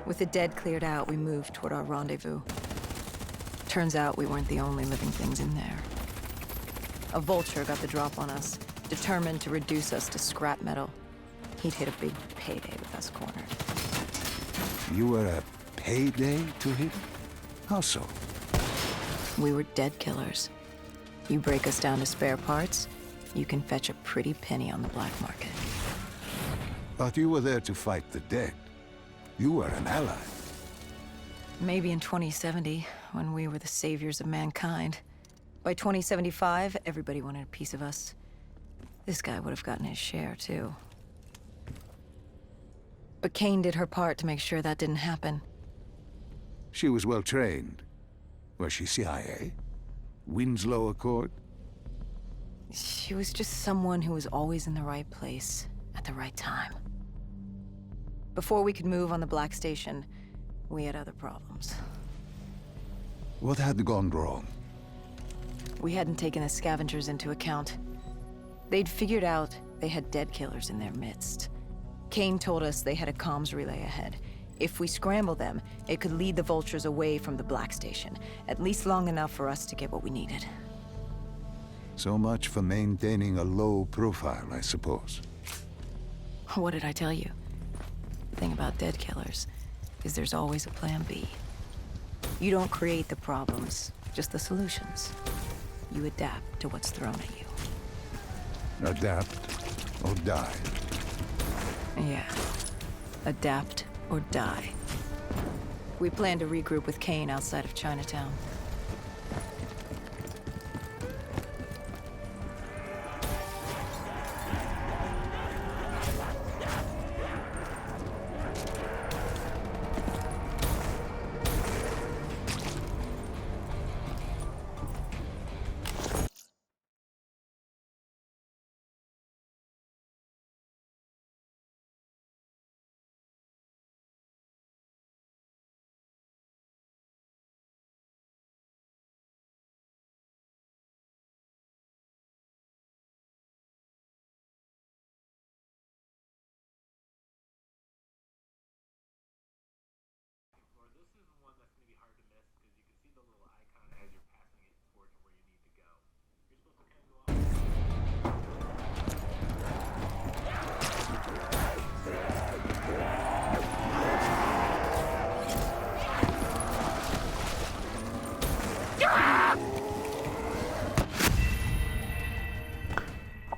[SPEAKER 3] With the dead cleared out, we moved toward our rendezvous. Turns out we weren't the only living things in there. A vulture got the drop on us, determined to reduce us to scrap metal. He'd hit a big payday with us cornered.
[SPEAKER 2] You were a payday to him? How so?
[SPEAKER 3] We were dead killers. You break us down to spare parts, you can fetch a pretty penny on the black market.
[SPEAKER 2] But you were there to fight the dead. You were an ally.
[SPEAKER 3] Maybe in 2070, when we were the saviors of mankind. By 2075, everybody wanted a piece of us. This guy would have gotten his share, too. But Kane did her part to make sure that didn't happen.
[SPEAKER 2] She was well trained. Was she CIA? Winslow Accord?
[SPEAKER 3] She was just someone who was always in the right place, at the right time. Before we could move on the Black Station, we had other problems.
[SPEAKER 2] What had gone wrong?
[SPEAKER 3] We hadn't taken the scavengers into account. They'd figured out they had dead killers in their midst. Kane told us they had a comms relay ahead. If we scrambled them, it could lead the vultures away from the Black Station, at least long enough for us to get what we needed.
[SPEAKER 2] So much for maintaining a low profile, I suppose.
[SPEAKER 3] What did I tell you? The thing about dead killers is there's always a plan B. You don't create the problems, just the solutions. You adapt to what's thrown at you.
[SPEAKER 2] Adapt or die.
[SPEAKER 3] Yeah. Adapt or die. We plan to regroup with Kane outside of Chinatown.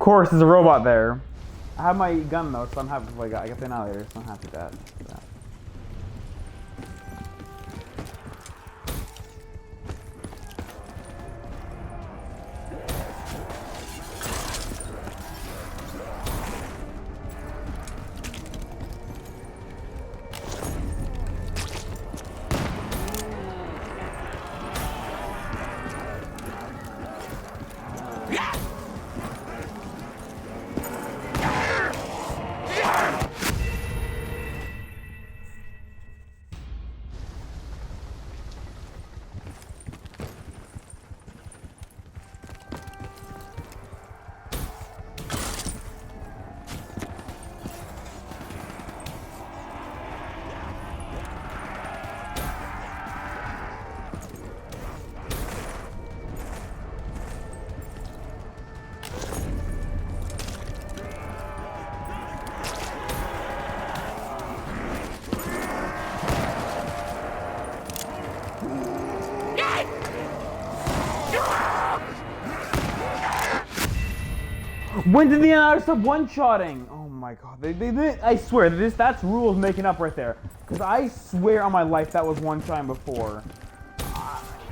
[SPEAKER 1] course, there's a robot there. I have my gun though, so I'm happy. Like, I got the annihilator, so I'm happy with that. When did the annihilator stop one-shotting? Oh my god. I swear, that's rules making up right there. Because I swear on my life that was one-shotting before.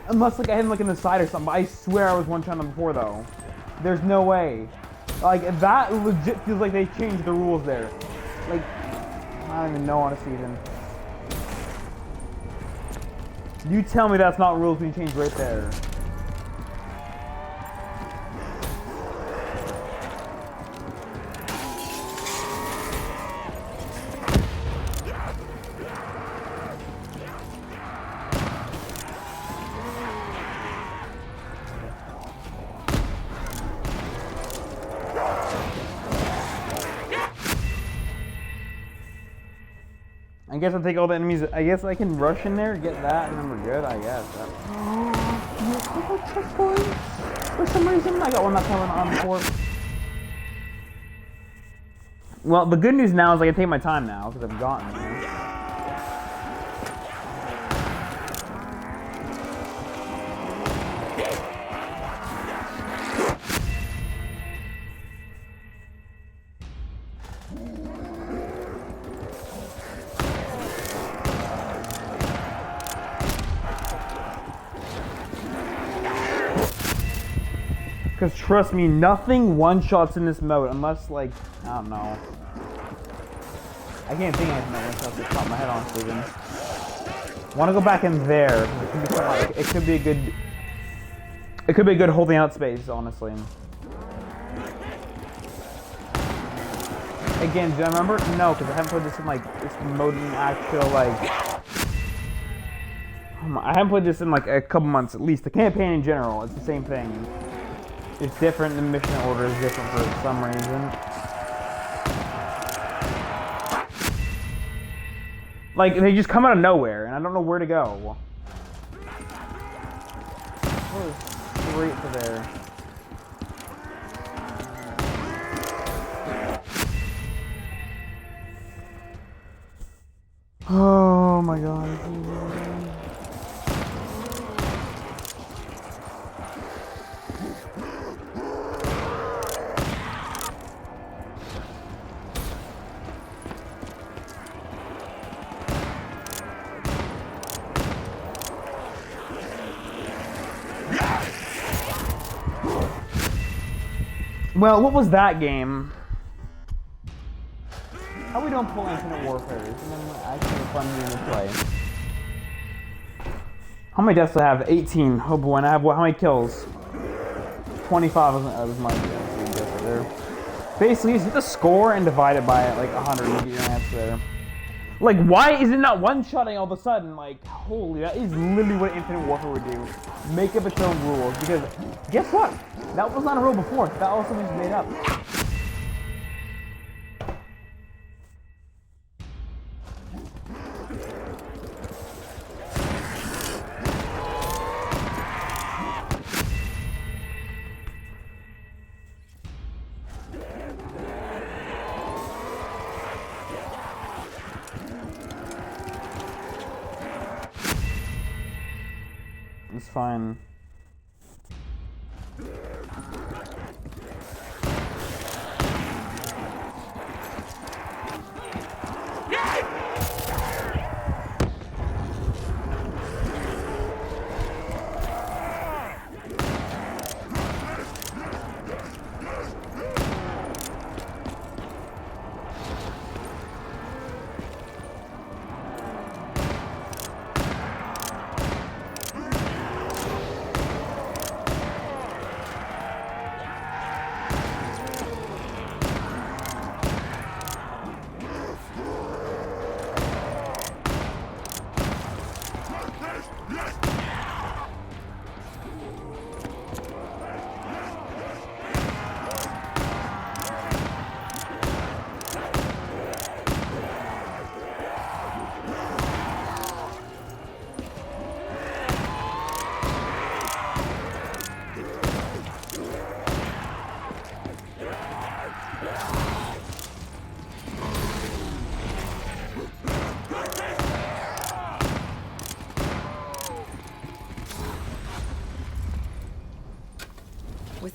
[SPEAKER 1] Unless like I hit him like in the side or something, but I swear I was one-shotting before though. There's no way. Like, that legit feels like they changed the rules there. Like, I don't even know honestly even. You tell me that's not rules being changed right there. I guess I'll take all the enemies. I guess I can rush in there, get that, and then we're good, I guess. For some reason, I got one that's coming on port. Well, the good news now is I can take my time now, because I've gotten there. Because trust me, nothing one-shots in this mode unless, like, I don't know. I can't think of anything that one-shots off the top of my head, honestly. Then. I want to go back in there. It could be like, it could be a good. It could be a good holding out space, honestly. Again, do I remember? No, because I haven't played this in like this mode in actual like. I haven't played this in like a couple months at least. The campaign in general, it's the same thing. It's different, the mission order is different for some reason. Like, they just come out of nowhere, and I don't know where to go. Oh, straight to there. Oh my god. Well, what was that game? How we don't pull Infinite Warfare? Isn't that actually a fun game to play? How many deaths do I have? 18. Oh boy, and I have what? How many kills? 25 was my guess there. Basically, you hit the score and divide it by like 100 and get your answer there. Like, why is it not one-shotting all of a sudden? Like, holy, that is literally what Infinite Warfare would do. Make up its own rules. Because, guess what? That was not a rule before. That also was made up. It's fine.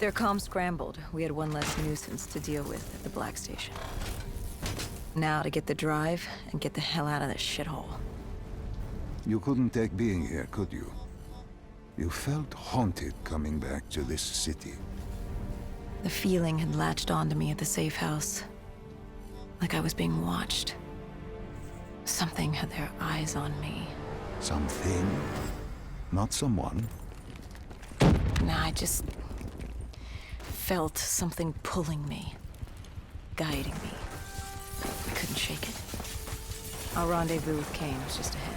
[SPEAKER 3] Their comm scrambled. We had one less nuisance to deal with at the Black Station. Now to get the drive and get the hell out of this shithole.
[SPEAKER 2] You couldn't take being here, could you? You felt haunted coming back to this city.
[SPEAKER 3] The feeling had latched onto me at the safe house. Like I was being watched. Something had their eyes on me.
[SPEAKER 2] Something? Not someone?
[SPEAKER 3] Nah, I just felt something pulling me, guiding me. I couldn't shake it. Our rendezvous with Kane was just ahead.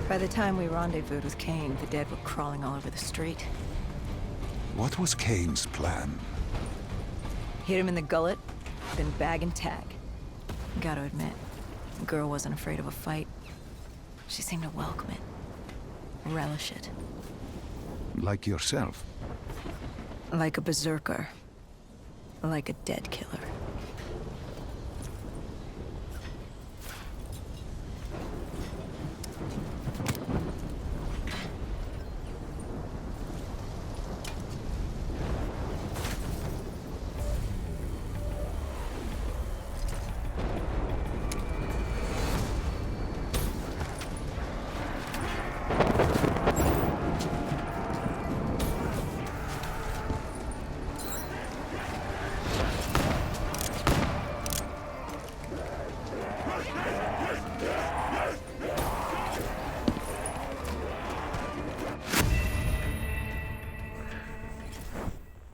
[SPEAKER 3] By the time we rendezvoused with Kane, the dead were crawling all over the street.
[SPEAKER 2] What was Kane's plan?
[SPEAKER 3] Hit him in the gullet, then bag and tag. Gotta admit, the girl wasn't afraid of a fight. She seemed to welcome it, relish it.
[SPEAKER 2] Like yourself?
[SPEAKER 3] Like a berserker. Like a dead killer.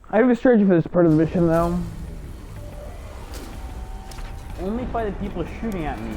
[SPEAKER 1] I have a strategy for this part of the mission, though. Only fight the people shooting at me.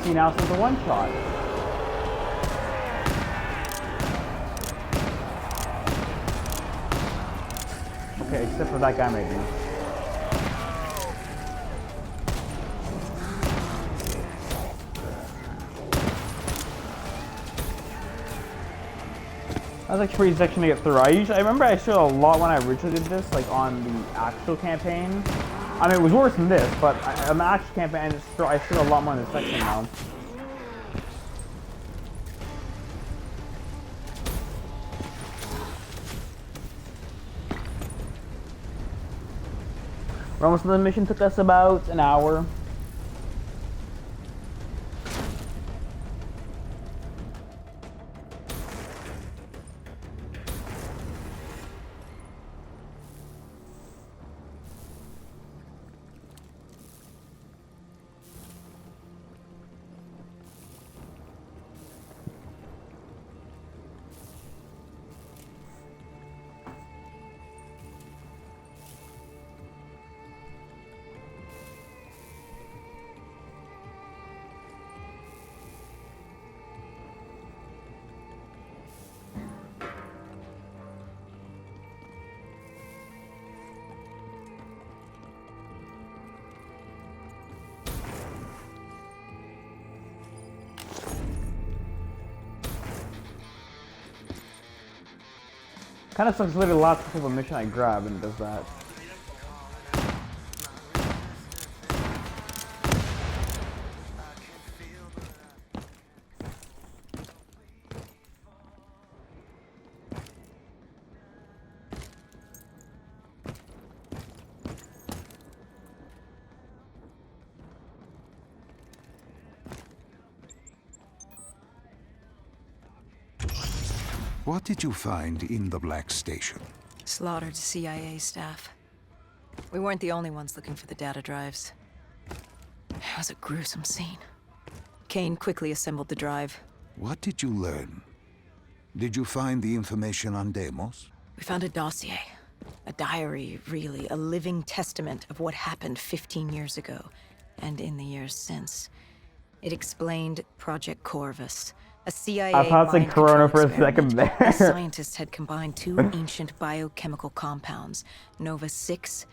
[SPEAKER 1] See, now it's a one shot. Okay, except for that guy maybe. That was like pretty easy to get through. I remember I showed a lot when I originally did this, like on the actual campaign. I mean, it was worse than this, but on the actual campaign, I showed a lot more in this section now. We're almost done. The mission took us about an hour. Kind of sucks. Literally, the last couple of a mission I grab and it does that.
[SPEAKER 2] What did you find in the Black Station?
[SPEAKER 3] Slaughtered CIA staff. We weren't the only ones looking for the data drives. It was a gruesome scene. Kane quickly assembled the drive.
[SPEAKER 2] What did you learn? Did you find the information on Deimos?
[SPEAKER 3] We found a dossier. A diary, really. A living testament of what happened 15 years ago, and in the years since. It explained Project Corvus, a CIA
[SPEAKER 1] I thought it said Corona for a second there.
[SPEAKER 3] The scientists had combined two ancient biochemical compounds, Nova-6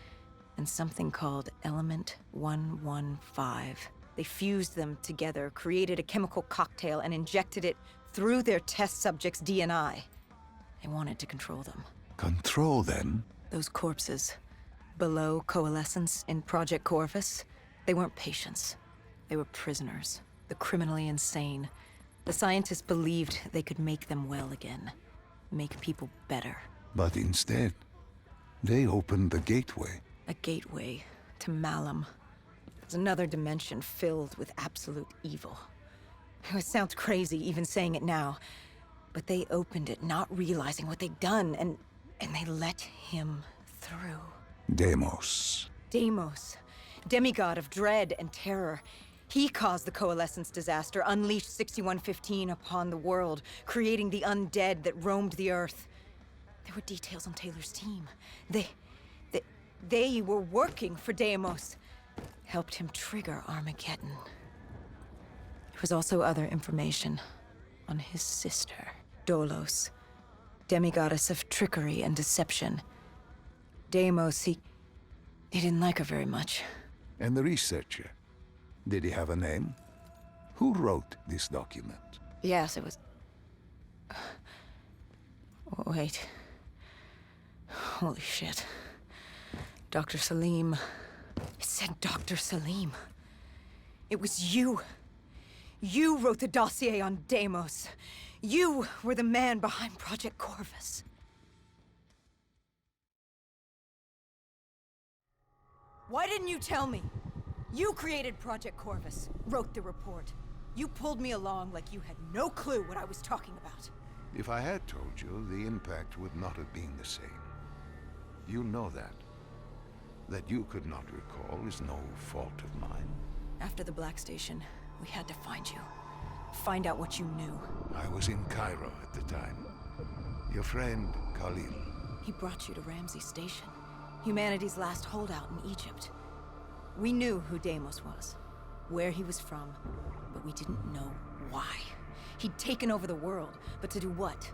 [SPEAKER 3] and something called Element 115. They fused them together, created a chemical cocktail, and injected it through their test subjects' DNI. They wanted to control them.
[SPEAKER 2] Control them?
[SPEAKER 3] Those corpses, below coalescence in Project Corvus, they weren't patients. They were prisoners, the criminally insane. The scientists believed they could make them well again, make people better.
[SPEAKER 2] But instead, they opened the gateway.
[SPEAKER 3] A gateway to Malum. It's another dimension filled with absolute evil. It sounds crazy even saying it now, but they opened it not realizing what they'd done, and they let him through.
[SPEAKER 2] Deimos.
[SPEAKER 3] Deimos, demigod of dread and terror. He caused the Coalescence disaster, unleashed 6115 upon the world, creating the undead that roamed the earth. There were details on Taylor's team. They were working for Deimos. Helped him trigger Armageddon. There was also other information on his sister, Dolos, demigoddess of trickery and deception. Deimos, he didn't like her very much.
[SPEAKER 2] And the researcher? Did he have a name? Who wrote this document?
[SPEAKER 3] Yes, it was... Wait. Holy shit. Dr. Salim. It said Dr. Salim. It was you. You wrote the dossier on Deimos. You were the man behind Project Corvus. Why didn't you tell me? You created Project Corvus, wrote the report. You pulled me along like you had no clue what I was talking about.
[SPEAKER 2] If I had told you, the impact would not have been the same. You know that. That you could not recall is no fault of mine.
[SPEAKER 3] After the Black Station, we had to find you. Find out what you knew.
[SPEAKER 2] I was in Cairo at the time. Your friend, Khalil.
[SPEAKER 3] He brought you to Ramsey Station, humanity's last holdout in Egypt. We knew who Deimos was, where he was from, but we didn't know why. He'd taken over the world, but to do what?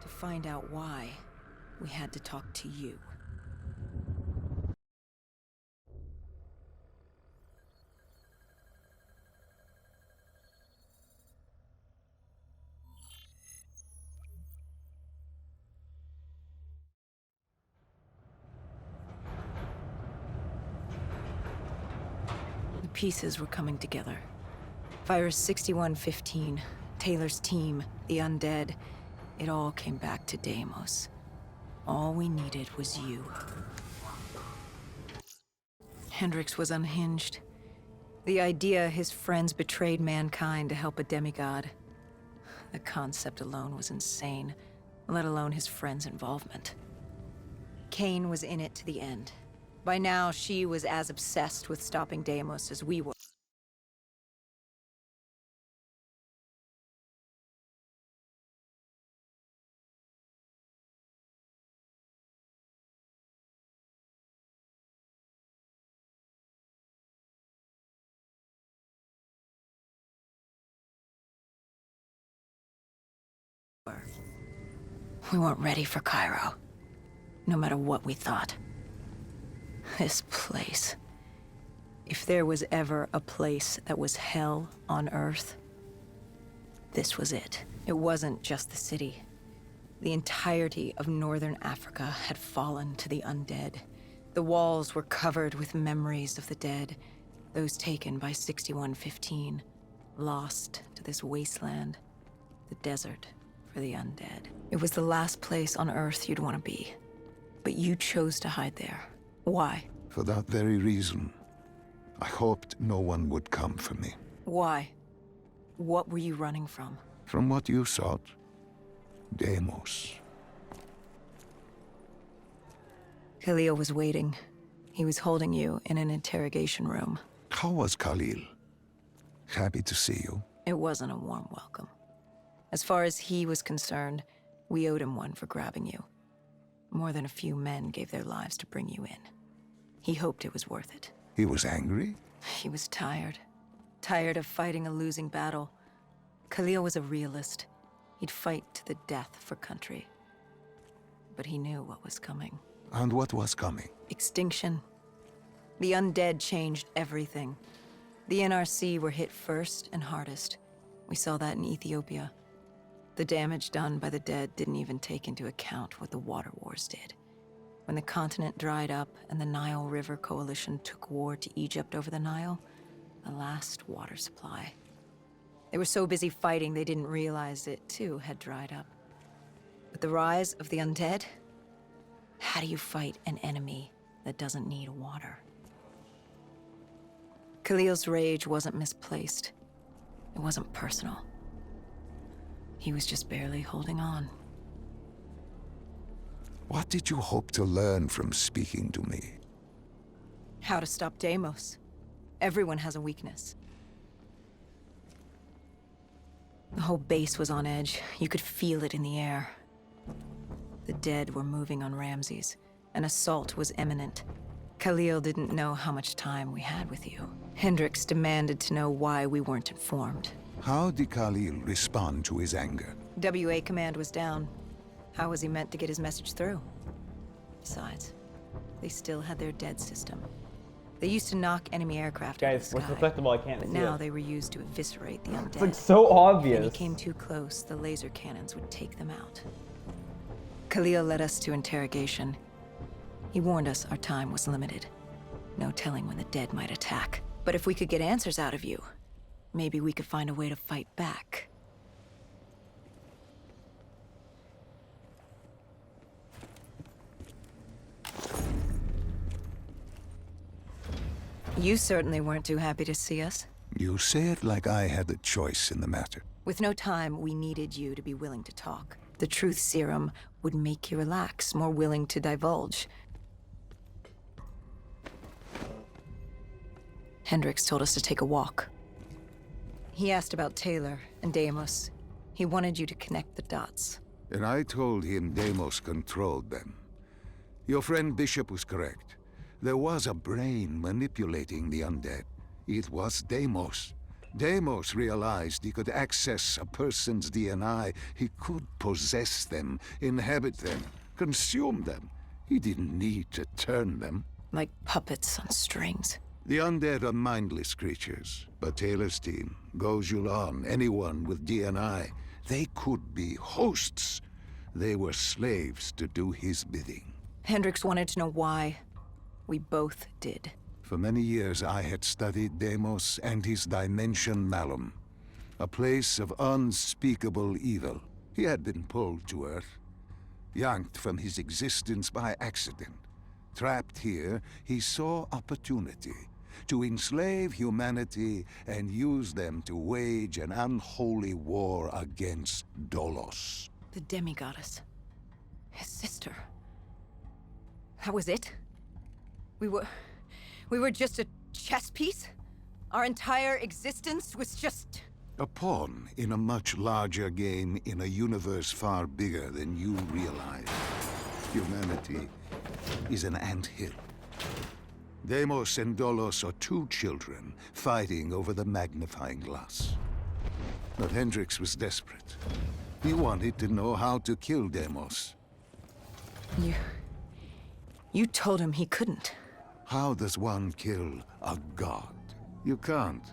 [SPEAKER 3] To find out why, we had to talk to you. Pieces were coming together. Virus 6115, Taylor's team, the undead. It all came back to Deimos. All we needed was you. Hendricks was unhinged. The idea his friends betrayed mankind to help a demigod. The concept alone was insane, let alone his friends' involvement. Kane was in it to the end. By now, she was as obsessed with stopping Deimos as we were. We weren't ready for Cairo, no matter what we thought. This place. If there was ever a place that was hell on Earth, this was it. It wasn't just the city. The entirety of northern Africa had fallen to the undead. The walls were covered with memories of the dead, those taken by 6115, lost to this wasteland, the desert for the undead. It was the last place on Earth you'd want to be, but you chose to hide there. Why?
[SPEAKER 2] For that very reason, I hoped no one would come for me.
[SPEAKER 3] Why? What were you running from?
[SPEAKER 2] From what you sought, Deimos.
[SPEAKER 3] Khalil was waiting. He was holding you in an interrogation room.
[SPEAKER 2] How was Khalil? Happy to see you.
[SPEAKER 3] It wasn't a warm welcome. As far as he was concerned, we owed him one for grabbing you. More than a few men gave their lives to bring you in. He hoped it was worth it.
[SPEAKER 2] He was angry?
[SPEAKER 3] He was tired. Tired of fighting a losing battle. Khalil was a realist. He'd fight to the death for country. But he knew what was coming.
[SPEAKER 2] And what was coming?
[SPEAKER 3] Extinction. The undead changed everything. The NRC were hit first and hardest. We saw that in Ethiopia. The damage done by the dead didn't even take into account what the water wars did. When the continent dried up and the Nile River Coalition took war to Egypt over the Nile, the last water supply. They were so busy fighting they didn't realize it too had dried up. With the rise of the undead, how do you fight an enemy that doesn't need water? Khalil's rage wasn't misplaced. It wasn't personal. He was just barely holding on.
[SPEAKER 2] What did you hope to learn from speaking to me?
[SPEAKER 3] How to stop Deimos. Everyone has a weakness. The whole base was on edge. You could feel it in the air. The dead were moving on Ramses. An assault was imminent. Khalil didn't know how much time we had with you. Hendricks demanded to know why we weren't informed.
[SPEAKER 2] How did Khalil respond to his anger?
[SPEAKER 3] WA command was down. How was he meant to get his message through? Besides, they still had their dead system. They used to knock enemy aircraft out of
[SPEAKER 1] Guys,
[SPEAKER 3] the
[SPEAKER 1] what's
[SPEAKER 3] sky,
[SPEAKER 1] reflectable? I can't
[SPEAKER 3] but
[SPEAKER 1] see
[SPEAKER 3] now
[SPEAKER 1] it.
[SPEAKER 3] they were used to eviscerate the undead.
[SPEAKER 1] It's like so
[SPEAKER 3] When
[SPEAKER 1] obvious.
[SPEAKER 3] he came too close, the laser cannons would take them out. Khalil led us to interrogation. He warned us our time was limited. No telling when the dead might attack. But if we could get answers out of you, maybe we could find a way to fight back. You certainly weren't too happy to see us.
[SPEAKER 2] You say it like I had a choice in the matter.
[SPEAKER 3] With no time, we needed you to be willing to talk. The truth serum would make you relax, more willing to divulge. Hendricks told us to take a walk. He asked about Taylor and Deimos. He wanted you to connect the dots.
[SPEAKER 2] And I told him Deimos controlled them. Your friend Bishop was correct. There was a brain manipulating the undead. It was Deimos. Deimos realized he could access a person's DNA. He could possess them, inhabit them, consume them. He didn't need to turn them.
[SPEAKER 3] Like puppets on strings.
[SPEAKER 2] The undead are mindless creatures, but Taylor's team, Gojulan, anyone with DNI, they could be hosts. They were slaves to do his bidding.
[SPEAKER 3] Hendricks wanted to know why. We both did.
[SPEAKER 2] For many years I had studied Deimos and his dimension Malum, a place of unspeakable evil. He had been pulled to Earth, yanked from his existence by accident. Trapped here, he saw opportunity to enslave humanity and use them to wage an unholy war against Dolos.
[SPEAKER 3] The demigoddess. His sister. That was it? We were just a chess piece? Our entire existence was just...
[SPEAKER 2] A pawn in a much larger game in a universe far bigger than you realize. Humanity is an anthill. Deimos and Dolos are two children fighting over the magnifying glass. But Hendricks was desperate. He wanted to know how to kill Deimos.
[SPEAKER 3] You told him he couldn't.
[SPEAKER 2] How does one kill a god? You can't.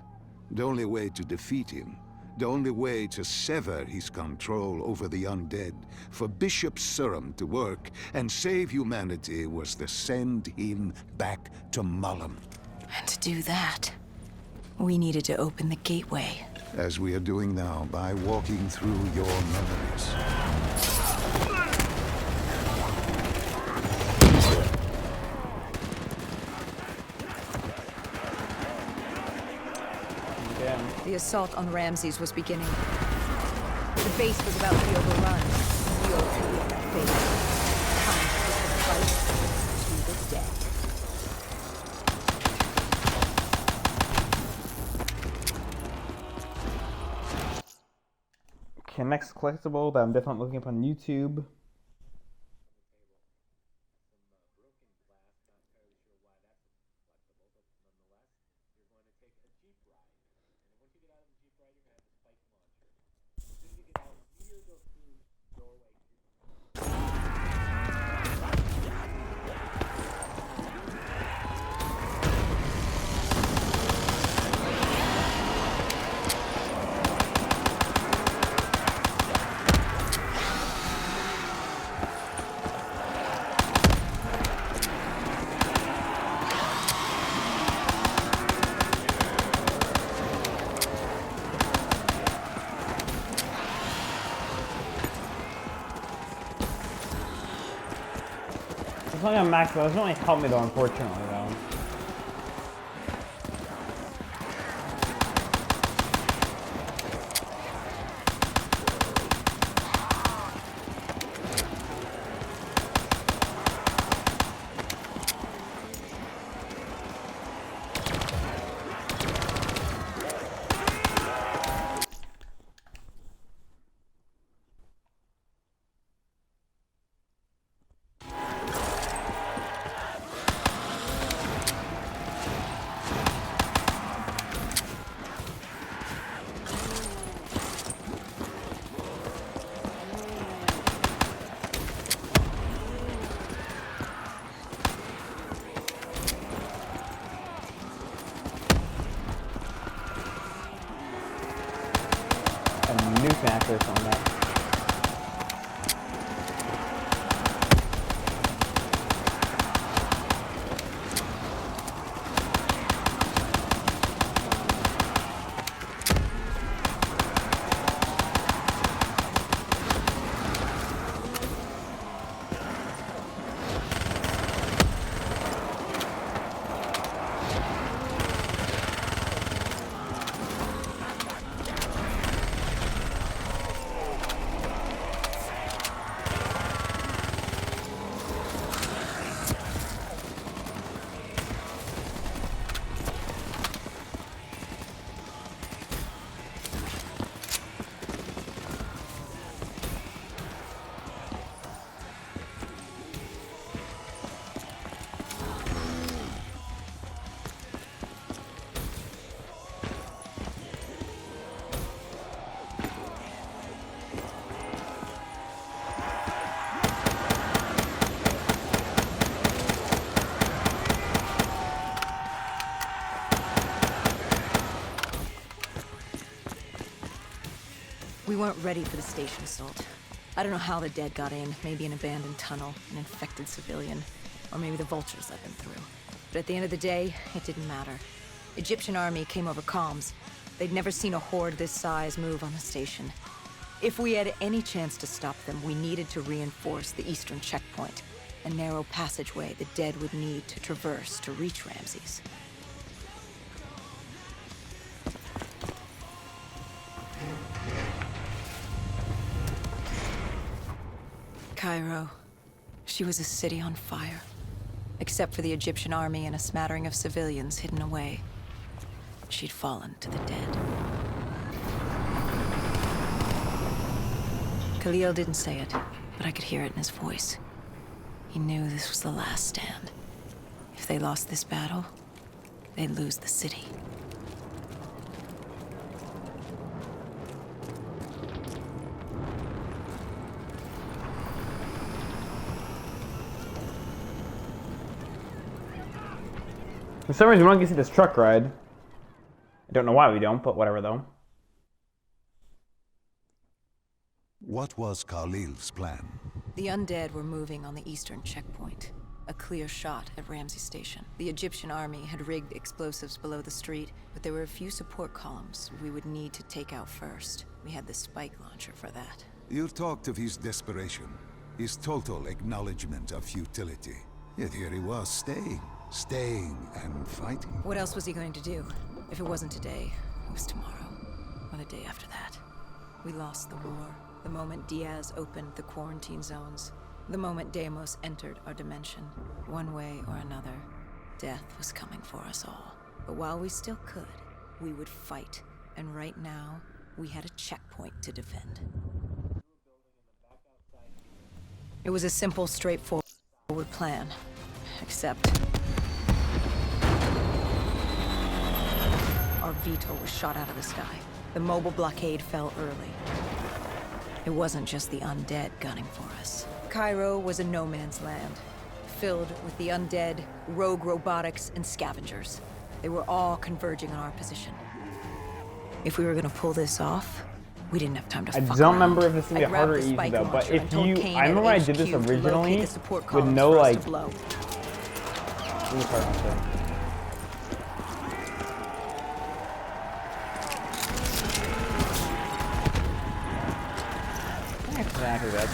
[SPEAKER 2] The only way to defeat him, The only way to sever his control over the undead, for Bishop Surum to work and save humanity, was to send him back to Mullum.
[SPEAKER 3] And to do that, we needed to open the gateway.
[SPEAKER 2] As we are doing now by walking through your memories.
[SPEAKER 3] The assault on Ramses was beginning. The base was about to be overrun. BO3 in that phase. Time to put the fight to the death.
[SPEAKER 1] Okay, next collectible that I'm definitely looking up on YouTube. It's only on max, but it doesn't really help me though, unfortunately though. Nuke access on that.
[SPEAKER 3] We weren't ready for the station assault. I don't know how the dead got in. Maybe an abandoned tunnel, an infected civilian, or maybe the vultures let them through. But at the end of the day, it didn't matter. Egyptian army came over comms. They'd never seen a horde this size move on the station. If we had any chance to stop them, we needed to reinforce the eastern checkpoint, a narrow passageway the dead would need to traverse to reach Ramses. Cairo. She was a city on fire. Except for the Egyptian army and a smattering of civilians hidden away. She'd fallen to the dead. Khalil didn't say it, but I could hear it in his voice. He knew this was the last stand. If they lost this battle, they'd lose the city.
[SPEAKER 1] For some reason, we don't get to see this truck ride. I don't know why we don't, but whatever though.
[SPEAKER 2] What was Khalil's plan?
[SPEAKER 3] The undead were moving on the eastern checkpoint. A clear shot at Ramsey Station. The Egyptian army had rigged explosives below the street, but there were a few support columns we would need to take out first. We had the spike launcher for that.
[SPEAKER 2] You talked of his desperation, his total acknowledgement of futility. Yet here he was, staying and fighting.
[SPEAKER 3] What else was he going to do? If it wasn't today, it was tomorrow. Or the day after that. We lost the war. The moment Diaz opened the quarantine zones. The moment Deimos entered our dimension. One way or another, death was coming for us all. But while we still could, we would fight. And right now, we had a checkpoint to defend. It was a simple, straightforward plan. Except... our veto was shot out of the sky. The mobile blockade fell early. It wasn't just the undead gunning for us. Cairo was a no-man's land, filled with the undead, rogue robotics, and scavengers. They were all converging on our position. If we were gonna pull this off, we didn't have time to fuck around.
[SPEAKER 1] I don't remember if this is gonna be hard or easy though, but if you... I remember when I did this originally, with no like... Exactly that.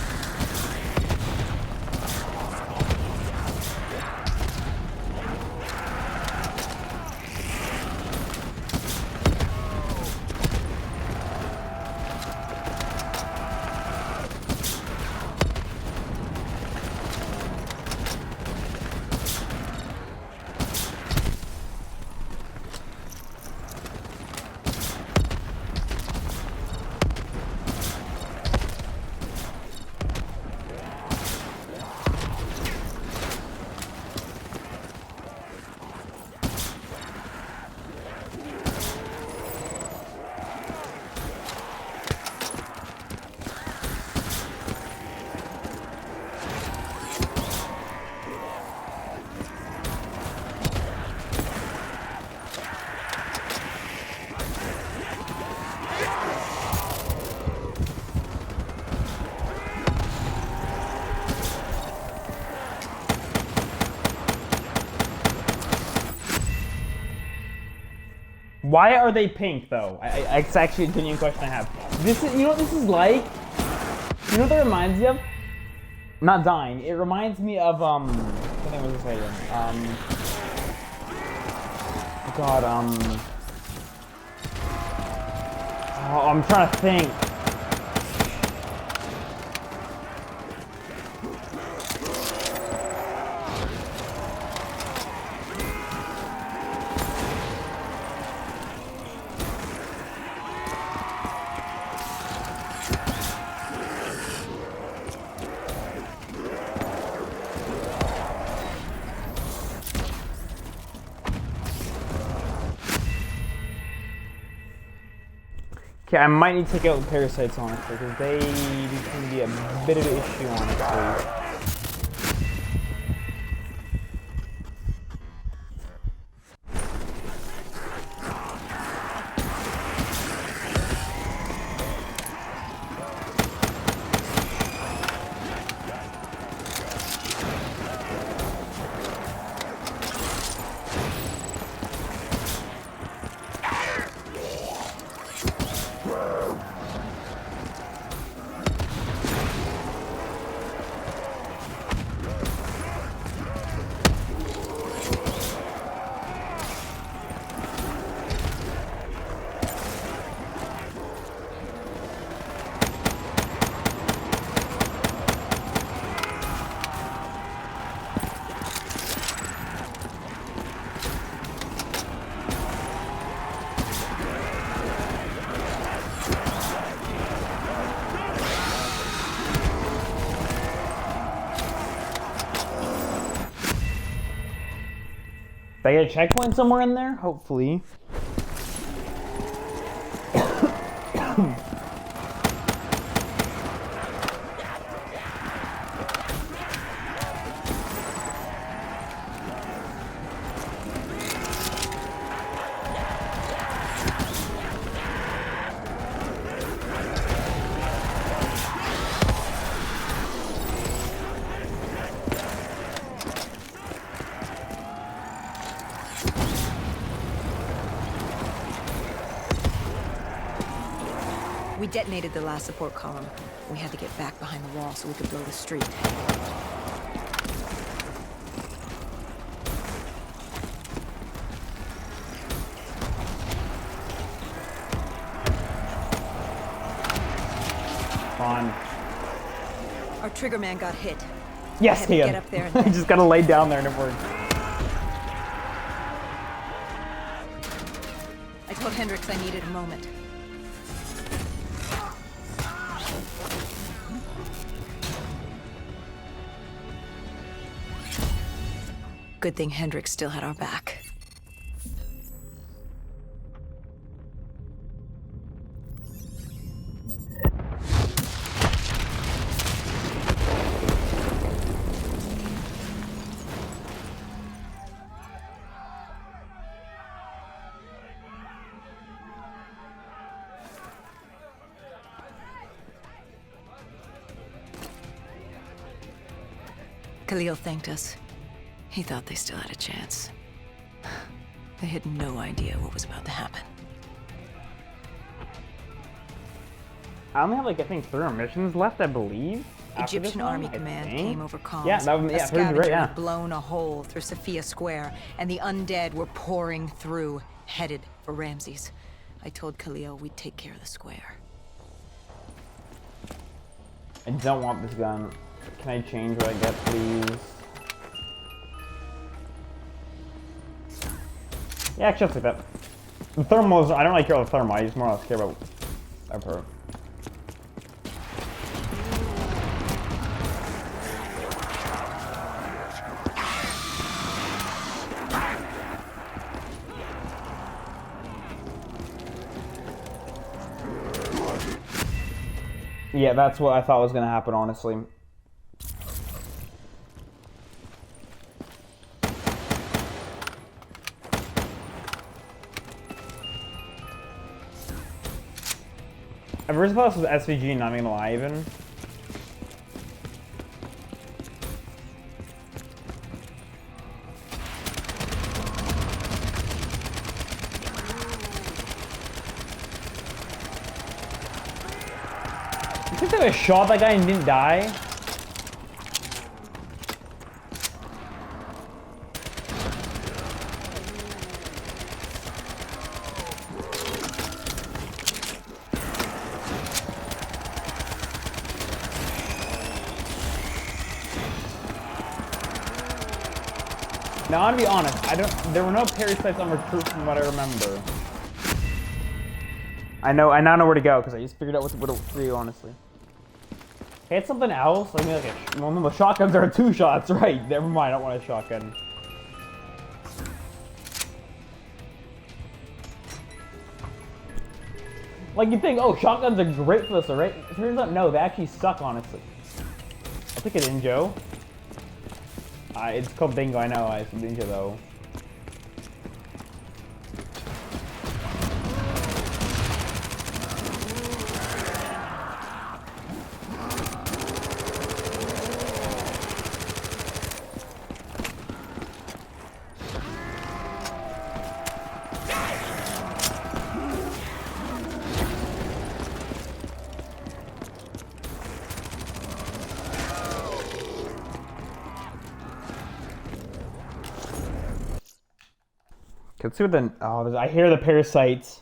[SPEAKER 1] Why are they pink though? It's actually a genuine question I have. This is, you know what this is like? You know what that reminds me of? Not dying. It reminds me of what thing was this again? Oh, I'm trying to think. Okay, I might need to take out the parasites honestly, because they can be a bit of an issue honestly. Did I get a checkpoint somewhere in there? Hopefully.
[SPEAKER 3] We detonated the last support column. We had to get back behind the wall so we could blow the street.
[SPEAKER 1] On.
[SPEAKER 3] Our trigger man got hit.
[SPEAKER 1] Yes,
[SPEAKER 3] I had to
[SPEAKER 1] Ian.
[SPEAKER 3] get up there and
[SPEAKER 1] I just gotta lay down there and it worked.
[SPEAKER 3] I told Hendricks I needed a moment. Good thing Hendricks still had our back. Khalil thanked us. He thought they still had a chance. They had no idea what was about to happen.
[SPEAKER 1] I only have like, I think 3 missions left, I believe.
[SPEAKER 3] Egyptian Army Command came over comms.
[SPEAKER 1] Yeah, that was, yeah,
[SPEAKER 3] a scavenger
[SPEAKER 1] right, yeah.
[SPEAKER 3] had blown a hole through Sophia Square, and the undead were pouring through, headed for Ramses. I told Khalil we'd take care of the square.
[SPEAKER 1] I don't want this gun. Can I change what I get, please? Yeah, actually, I'll take that. The thermals, I don't really care about the thermal, I just more or less care about Emperor. Yeah, that's what I thought was gonna happen, honestly. I first thought this was SVG, not even gonna lie, even. You think they shot that guy and didn't die? Now, I want to be honest, there were no parasites on recruit from what I remember. I now know where to go, because I just figured out what to do, honestly. Hey, it's something else? Like, well, no, the shotguns are 2 shots, right? Never mind, I don't want a shotgun. Like, you think, oh, shotguns are great for this, right? It turns out, no, they actually suck, honestly. I'll take it in, Joe. It's called Dingo, I know. It's Ninja, though. Let's see what the... Oh, I hear the parasites.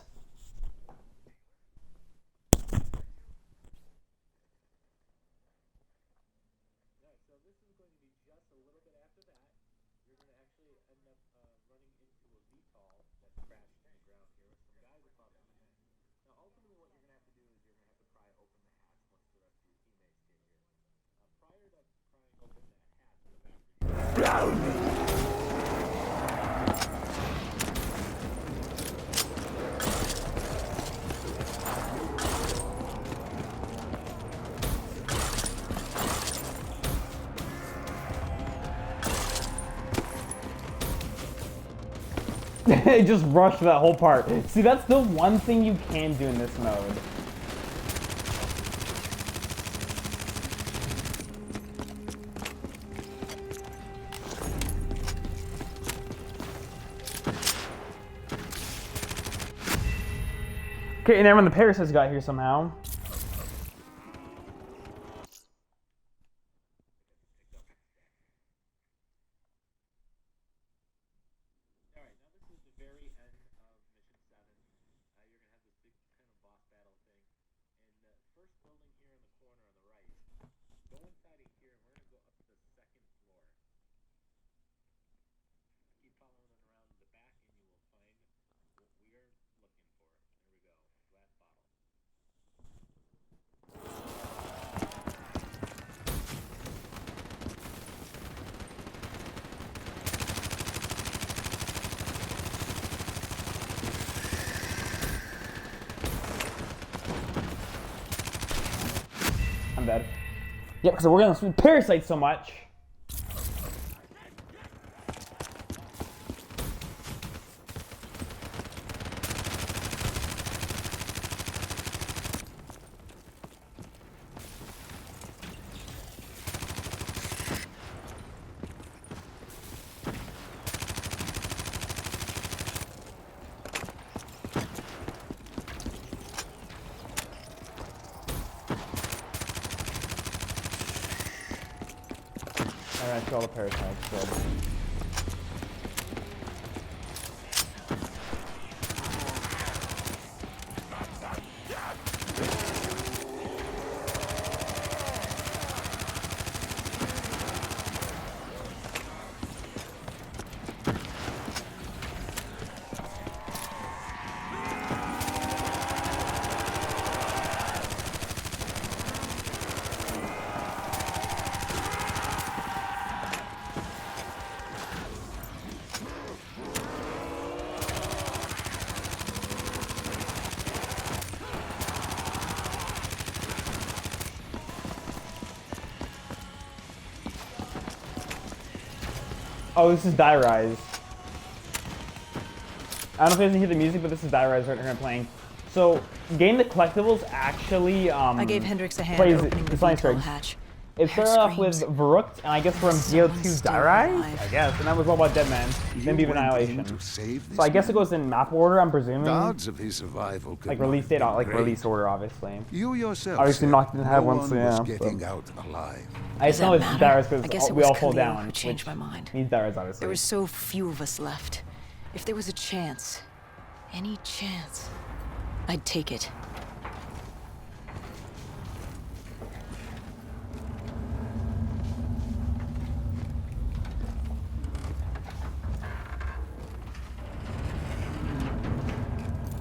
[SPEAKER 1] Just rush that whole part. See, that's the one thing you can do in this mode. Okay, and then when the parasites got here somehow. I'm dead. Yep, because we're working on parasites so much. Alright, kill all the parasites, good. Oh, this is Die Rise. I don't know if you guys can hear the music, but this is Die Rise right here playing. So, Gain the Collectibles actually
[SPEAKER 3] I gave Hendrix a hand
[SPEAKER 1] plays
[SPEAKER 3] opening the
[SPEAKER 1] Science
[SPEAKER 3] VTOL
[SPEAKER 1] Strikes.
[SPEAKER 3] hatch.
[SPEAKER 1] It started off with Verrucht, and I guess from BO2's Die Rise, I guess, and that was all about Dead Man, then Beat Annihilation. So I guess it goes in map order, I'm presuming.
[SPEAKER 2] Odds of his survival could
[SPEAKER 1] Like
[SPEAKER 2] not
[SPEAKER 1] release
[SPEAKER 2] have
[SPEAKER 1] date,
[SPEAKER 2] been
[SPEAKER 1] like
[SPEAKER 2] great.
[SPEAKER 1] release order, obviously.
[SPEAKER 2] You yourself
[SPEAKER 1] Obviously
[SPEAKER 2] said
[SPEAKER 1] not didn't have
[SPEAKER 2] no
[SPEAKER 1] one, so
[SPEAKER 2] one was
[SPEAKER 1] yeah,
[SPEAKER 2] getting out alive.
[SPEAKER 1] I just
[SPEAKER 3] Does
[SPEAKER 1] know
[SPEAKER 3] that
[SPEAKER 1] it's
[SPEAKER 3] matter?
[SPEAKER 1] Die Rise
[SPEAKER 3] I guess
[SPEAKER 1] because
[SPEAKER 3] it
[SPEAKER 1] we
[SPEAKER 3] was
[SPEAKER 1] all fall
[SPEAKER 3] Khalil
[SPEAKER 1] down,
[SPEAKER 3] who changed
[SPEAKER 1] which
[SPEAKER 3] my mind.
[SPEAKER 1] means Die Rise, obviously.
[SPEAKER 3] There were so few of us left. If there was a chance, any chance, I'd take it.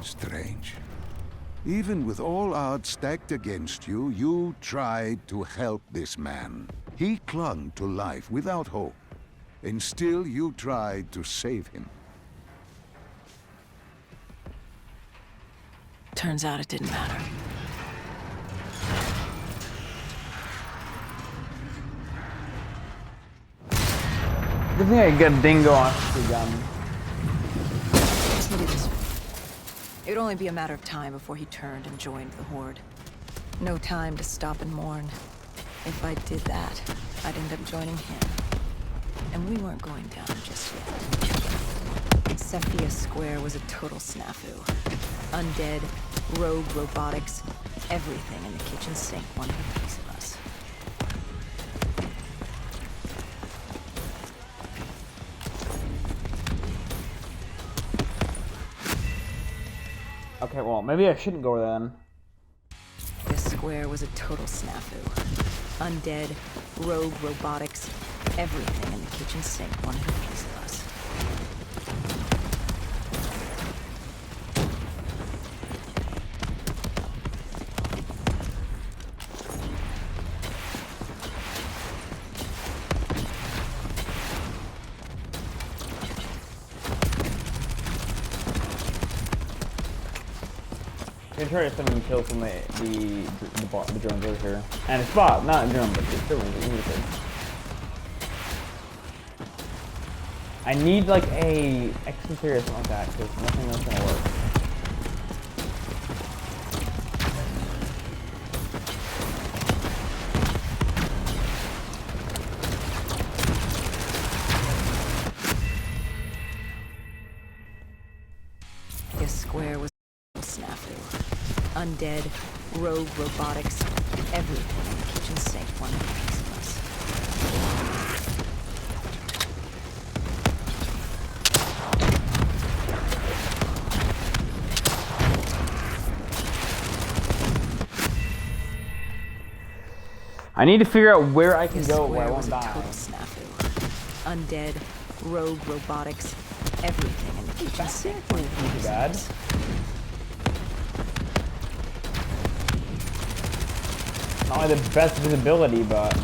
[SPEAKER 2] Strange. Even with all odds stacked against you, you tried to help this man. He clung to life without hope, and still you tried to save him.
[SPEAKER 3] Turns out it didn't matter.
[SPEAKER 1] Good thing I got a dingo on the gun.
[SPEAKER 3] Put it this way. It'd only be a matter of time before he turned and joined the Horde. No time to stop and mourn. If I did that, I'd end up joining him. And we weren't going down just yet. Cephia Square was a total snafu. Undead, rogue robotics, everything in the kitchen sink wanted a piece of us.
[SPEAKER 1] Okay, well, maybe I shouldn't go there then.
[SPEAKER 3] This square was a total snafu. Undead, rogue robotics, everything in the kitchen sink wanted a piece of us.
[SPEAKER 1] I'm trying to send him kills from the drones over here. And it's bot, not a drone, but it's still I need like a exterior or something like that, because nothing else is gonna work.
[SPEAKER 3] This square was a snafu. Undead, rogue robotics, everything in the kitchen sink wanted a piece of us.
[SPEAKER 1] I need to figure out where I can
[SPEAKER 3] This
[SPEAKER 1] go where I
[SPEAKER 3] square
[SPEAKER 1] won't
[SPEAKER 3] was a
[SPEAKER 1] die.
[SPEAKER 3] total snafu. Undead, rogue robotics, everything in the kitchen sink wanted a
[SPEAKER 1] Too
[SPEAKER 3] piece of
[SPEAKER 1] bad.
[SPEAKER 3] us.
[SPEAKER 1] Not only the best visibility, but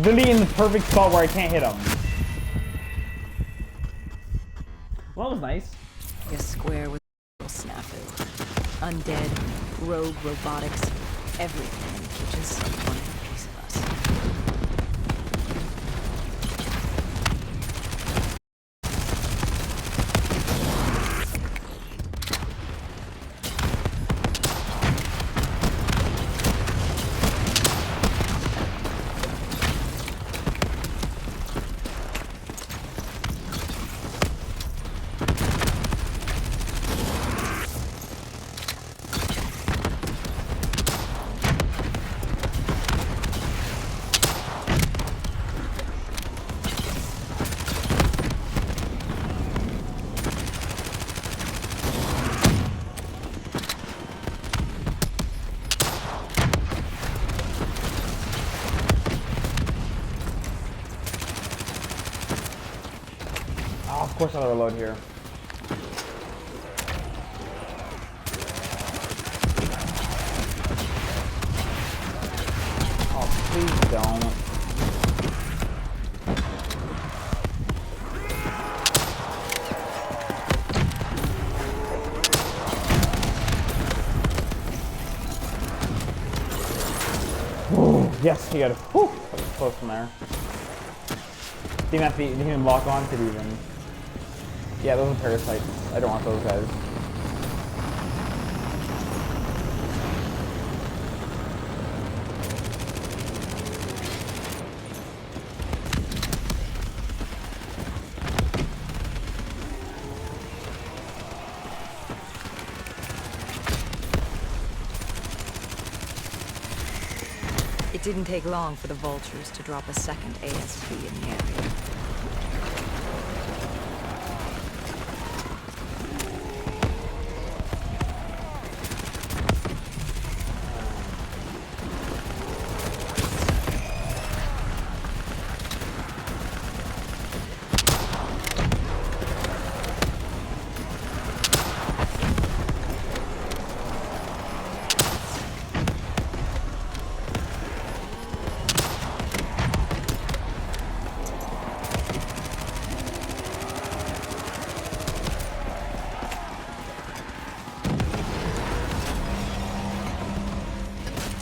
[SPEAKER 1] literally in the perfect spot where I can't hit him. Well, that was nice.
[SPEAKER 3] A square with a snafu. Undead, rogue robotics, everything in the kitchen still wanted a piece of us.
[SPEAKER 1] Oh, of course I'll reload here. Oh, please don't. Ooh, yes, he got it. Whew, that was close from there. Didn't even lock on to it even. Yeah, those are parasites. I don't want those guys.
[SPEAKER 3] It didn't take long for the vultures to drop a second ASP in the area.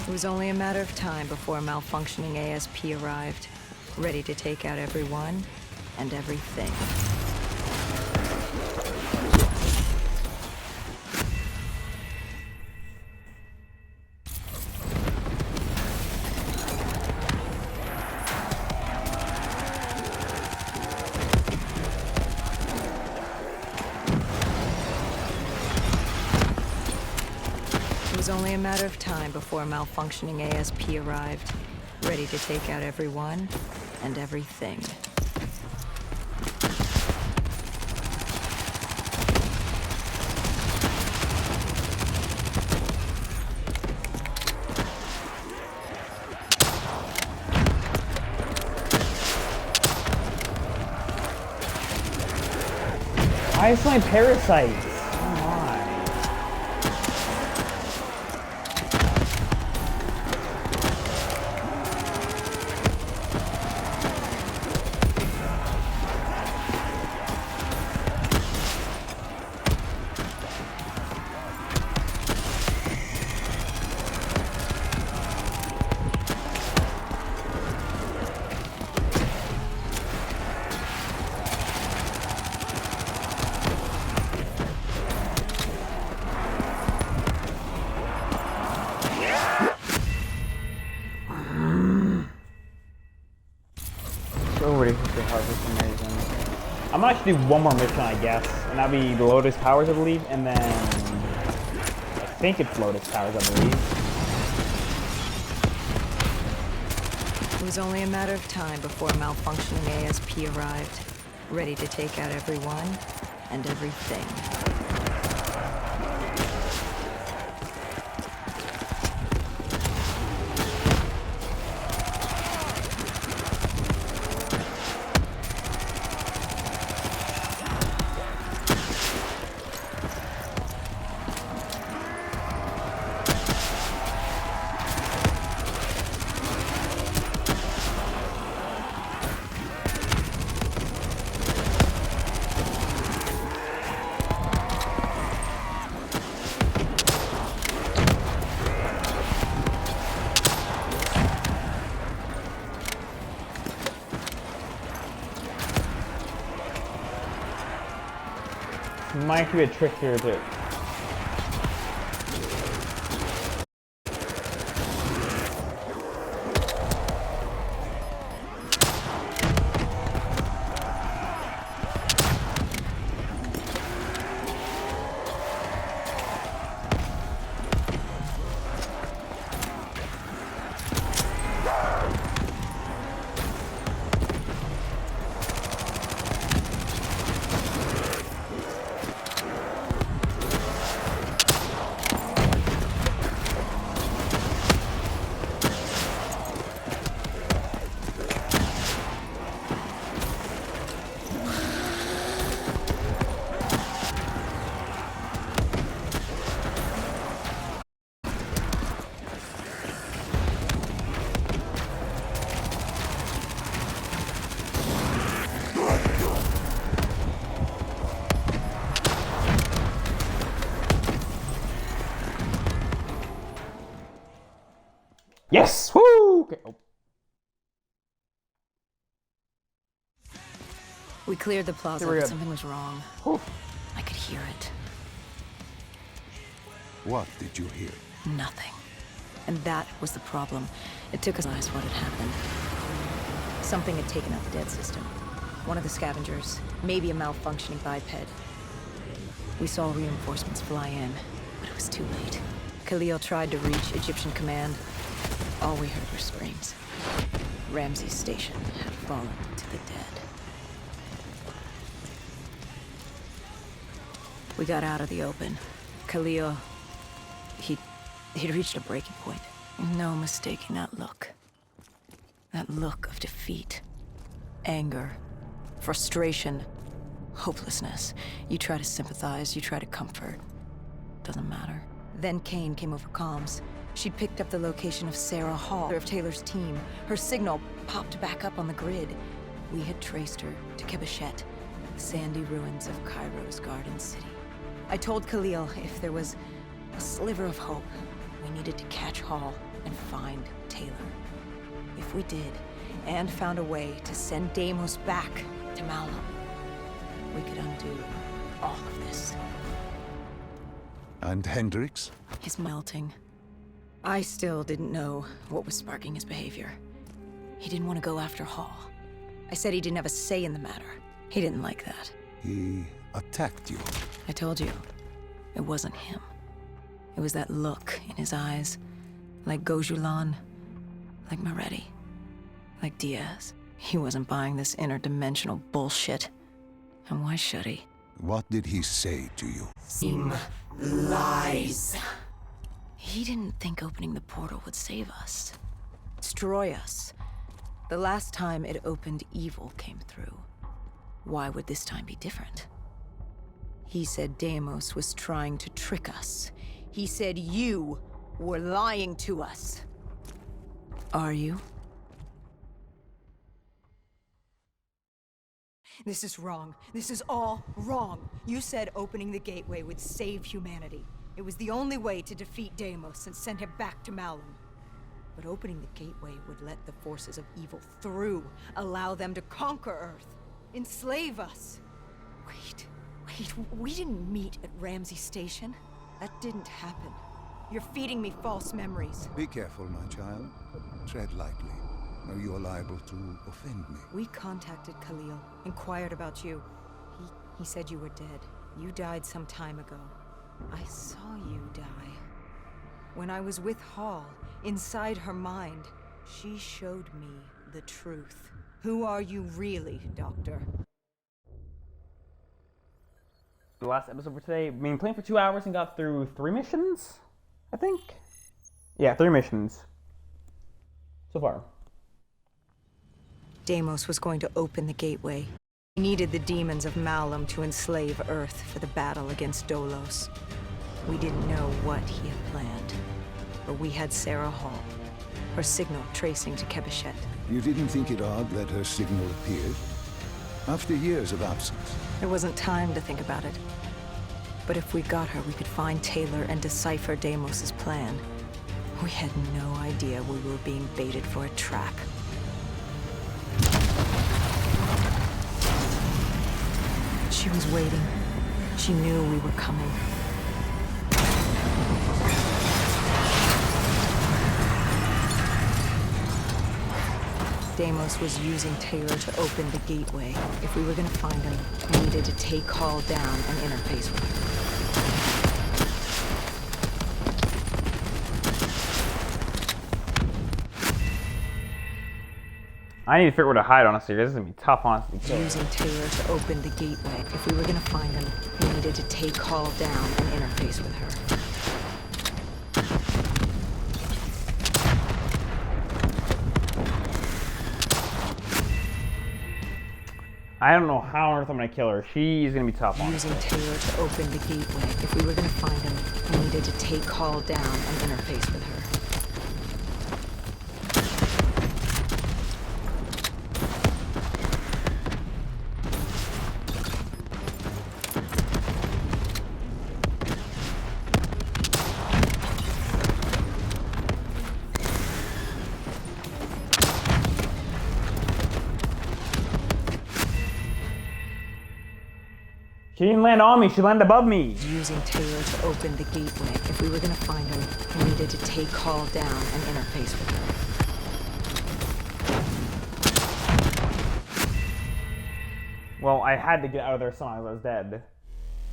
[SPEAKER 3] It was only a matter of time before a malfunctioning ASP arrived, ready to take out everyone and everything. It was only a matter of time before a malfunctioning ASP arrived, ready to take out everyone and everything.
[SPEAKER 1] Why is my parasites? Come on. So ridiculously hard for some reason. I'm gonna actually do one more mission, I guess, and that'll be Lotus Towers, I believe, and then I think it's Lotus Towers, I believe.
[SPEAKER 3] It was only a matter of time before a malfunctioning ASP arrived, ready to take out everyone and everything.
[SPEAKER 1] might actually be a trick here too. Yes! Woo! Okay. Oh.
[SPEAKER 3] We cleared the plaza,
[SPEAKER 1] Here we
[SPEAKER 3] but
[SPEAKER 1] go.
[SPEAKER 3] something was wrong.
[SPEAKER 1] Whew.
[SPEAKER 3] I could hear it.
[SPEAKER 2] What did you hear?
[SPEAKER 3] Nothing. And that was the problem. It took us to realize what had happened. Something had taken out the dead system. One of the scavengers, maybe a malfunctioning biped. We saw reinforcements fly in, but it was too late. Khalil tried to reach Egyptian command. All we heard were screams. Ramsey's station had fallen to the dead. We got out of the open. Khalil, he'd reached a breaking point. No mistaking that look. That look of defeat, anger, frustration, hopelessness. You try to sympathize, you try to comfort. Doesn't matter. Then Kane came over comms. She'd picked up the location of Sarah Hall, of Taylor's team. Her signal popped back up on the grid. We had traced her to Kebeshet, the sandy ruins of Cairo's Garden City. I told Khalil if there was a sliver of hope, we needed to catch Hall and find Taylor. If we did, and found a way to send Deimos back to Malum, we could undo all of this.
[SPEAKER 2] And Hendrix?
[SPEAKER 3] His melting. I still didn't know what was sparking his behavior. He didn't want to go after Hall. I said he didn't have a say in the matter. He didn't like that.
[SPEAKER 2] He attacked you.
[SPEAKER 3] I told you, it wasn't him. It was that look in his eyes, like Gojulan, like Moretti, like Diaz. He wasn't buying this interdimensional bullshit. And why should he?
[SPEAKER 2] What did he say to you?
[SPEAKER 4] Seem lies.
[SPEAKER 3] He didn't think opening the portal would save us. Destroy us. The last time it opened, evil came through. Why would this time be different? He said Deimos was trying to trick us. He said you were lying to us. Are you? This is wrong. This is all wrong. You said opening the gateway would save humanity. It was the only way to defeat Deimos and send him back to Malum. But opening the gateway would let the forces of evil through, allow them to conquer Earth, enslave us. Wait, we didn't meet at Ramsey Station. That didn't happen. You're feeding me false memories.
[SPEAKER 2] Be careful, my child. Tread lightly, or you are liable to offend me.
[SPEAKER 3] We contacted Khalil, inquired about you. He said you were dead. You died some time ago. I saw you die. When I was with Hall, inside her mind, she showed me the truth. Who are you really, Doctor?
[SPEAKER 1] The last episode for today. I mean, playing for 2 hours and got through 3 missions, I think. Yeah, 3 missions so far.
[SPEAKER 3] Deimos was going to open the gateway. He needed the demons of Malum to enslave Earth for the battle against Dolos. We didn't know what he had planned, but we had Sarah Hall, her signal tracing to Kebeshet.
[SPEAKER 2] You didn't think it odd that her signal appeared? After years of absence.
[SPEAKER 3] There wasn't time to think about it. But if we got her, we could find Taylor and decipher Deimos' plan. We had no idea we were being baited for a trap. She was waiting, She knew we were coming. Deimos was using Taylor to open the gateway. If we were gonna find him, we needed to take Hall down and interface with her.
[SPEAKER 1] I need to figure out where to hide, honestly. This is gonna be tough, honestly.
[SPEAKER 3] Using Taylor to open the gateway. If we were gonna find him, we needed to take Hall down and interface with her.
[SPEAKER 1] I don't know how on earth I'm gonna kill her. She's gonna be tough on.
[SPEAKER 3] Using Taylor to open the gateway. If we were gonna find him, we needed to take Hall down and interface with her.
[SPEAKER 1] She didn't land on me, she landed above me.
[SPEAKER 3] Using Taylor to open the gateway. If we were gonna find him, we needed to take Hall down and interface with her.
[SPEAKER 1] Well, I had to get out of there somehow, I was dead.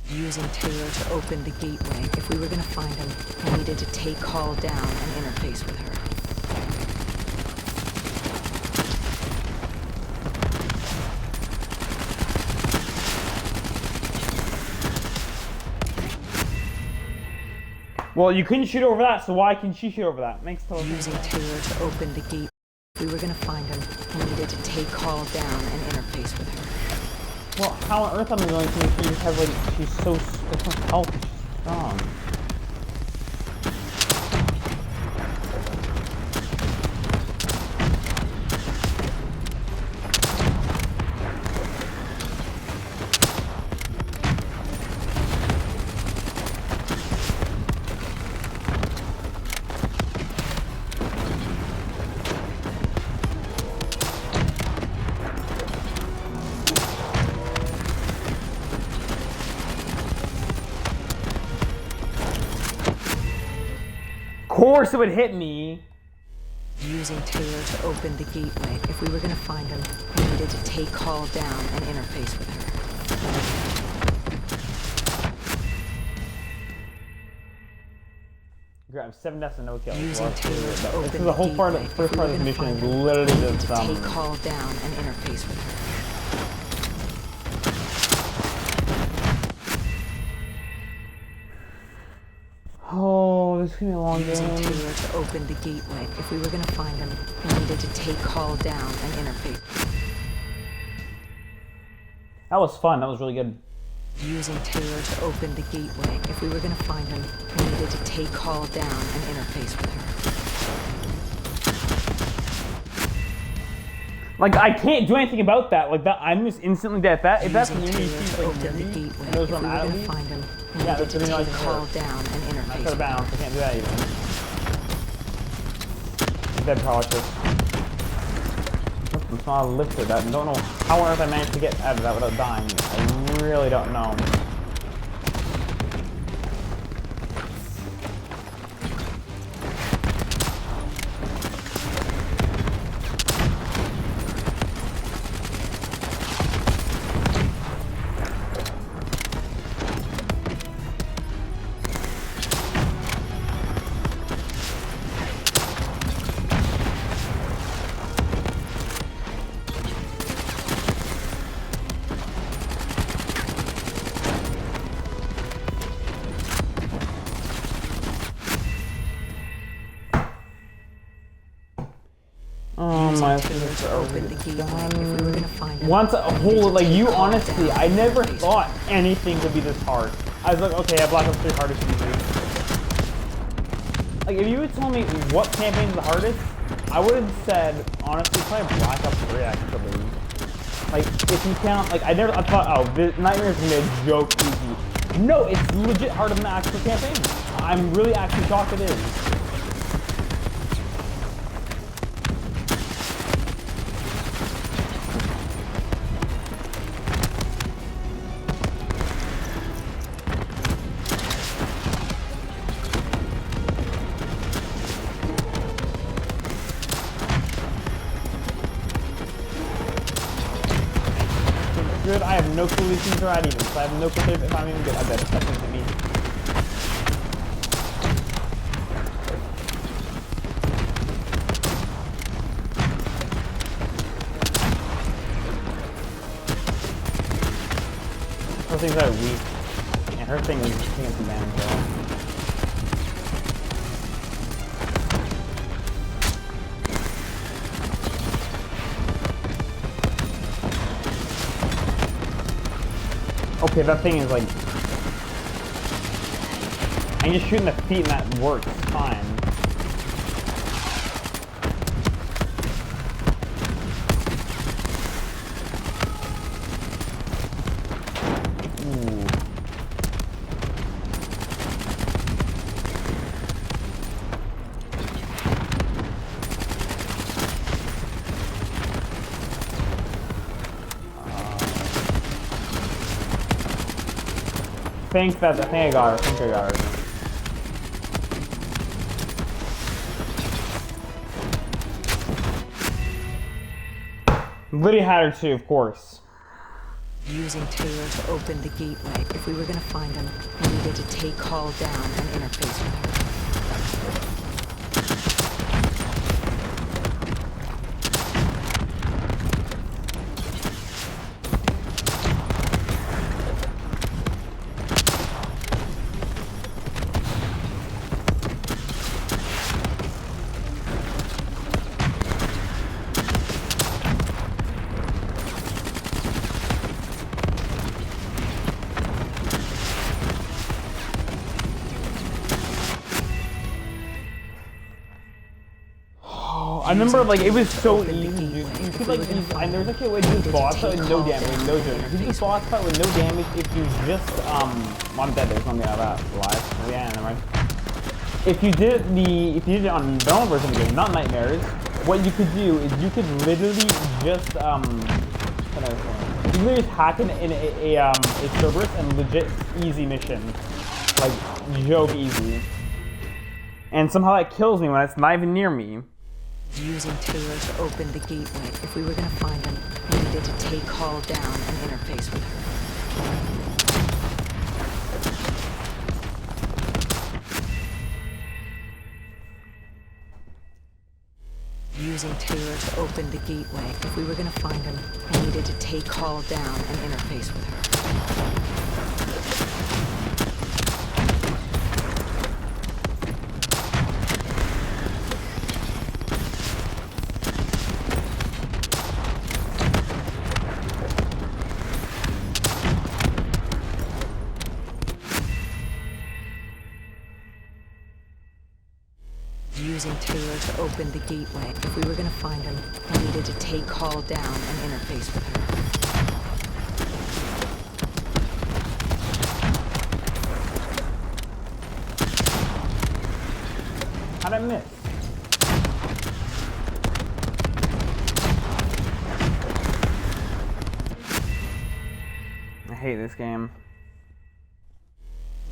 [SPEAKER 3] Using Taylor to open the gateway. If we were gonna find him, we needed to take Hall down and interface with her.
[SPEAKER 1] Well, you couldn't shoot over that, so why can she shoot over that? Makes total sense.
[SPEAKER 3] Using Taylor to open the gate. If we were gonna find him, we needed to take Hall down and interface with her.
[SPEAKER 1] Well, how on earth am I going to if she just has like, she's so health, she's strong. Of course it would hit me.
[SPEAKER 3] Using Taylor to open the gateway. If we were gonna find him, we needed to take Hall down and interface with her.
[SPEAKER 1] Grab 7 deaths and no kills.
[SPEAKER 3] Using Taylor to open
[SPEAKER 1] this is the whole part of the first part of this mission is literally just
[SPEAKER 3] take Hall down and interface with her.
[SPEAKER 1] Oh, this is gonna be a long
[SPEAKER 3] Using
[SPEAKER 1] game.
[SPEAKER 3] Taylor to open the gateway. If we were gonna find him, we needed to take Hall down and interface.
[SPEAKER 1] That was fun. That was really good.
[SPEAKER 3] Using Taylor to open the gateway. If we were gonna find him, we needed to take Hall down and interface with her.
[SPEAKER 1] Like, I can't do anything about that. Like, that, I'm just instantly dead. If that's the
[SPEAKER 3] Using
[SPEAKER 1] enemy,
[SPEAKER 3] Taylor
[SPEAKER 1] she's
[SPEAKER 3] to
[SPEAKER 1] like
[SPEAKER 3] open the
[SPEAKER 1] near me,
[SPEAKER 3] gateway.
[SPEAKER 1] and knows
[SPEAKER 3] If
[SPEAKER 1] where
[SPEAKER 3] we
[SPEAKER 1] I'm
[SPEAKER 3] were
[SPEAKER 1] at
[SPEAKER 3] gonna
[SPEAKER 1] least.
[SPEAKER 3] find him, we
[SPEAKER 1] Yeah,
[SPEAKER 3] needed
[SPEAKER 1] that's
[SPEAKER 3] to
[SPEAKER 1] the reason
[SPEAKER 3] take
[SPEAKER 1] I
[SPEAKER 3] Hall down and
[SPEAKER 1] I
[SPEAKER 3] interface
[SPEAKER 1] could
[SPEAKER 3] with
[SPEAKER 1] have
[SPEAKER 3] her.
[SPEAKER 1] bounced. I can't do that even. Dead cautious. Something small lifted. I don't know how on earth I managed to get out of that without dying. I really don't know. Oh my goodness, are we done? Once a whole, like, you honestly, I never thought anything could be this hard. I was like, okay, I Black Ops 3 hardest easy. Like, if you had told me what campaign is the hardest, I would have said, honestly, probably Black Ops 3 actually. Like, if you count, like, I thought, oh, this Nightmare is gonna be a joke easy. No, it's legit harder than the actual campaign. I'm really actually shocked it is. good. I have no clue these things are at even, so I have no clue if I'm even good. I bet it's something to me. Those things are weak. And her thing is taking some damage though. Okay, that thing is like... I'm just shooting the feet and that works fine. Ooh. I think I got her. Liddy had her too, of course.
[SPEAKER 3] Using Taylor to open the gateway. If we were gonna find him, we needed to take Hall down and interface with her.
[SPEAKER 1] I remember, like, it was so easy, dude. You could, like, and there's actually a way to do this boss fight with no damage, no joke. You could do this boss fight with no damage if you just, well, I'm dead, there's something out of that live. Yeah, never mind. If you did it on the normal version of the game, not Nightmares, what you could do is you could literally just, you literally just hack in a Cerberus and legit easy mission. Like, joke easy. And somehow that kills me when it's not even near me.
[SPEAKER 3] Using Taylor to open the gateway. If we were gonna find him, we needed to take Hall down and interface with her. Using Taylor to open the gateway. If we were gonna find him, we needed to take Hall down and interface with her. Using Taylor to open the gateway. If we were gonna find him, we needed to take Hall down and interface with her.
[SPEAKER 1] How'd I miss? I hate this game.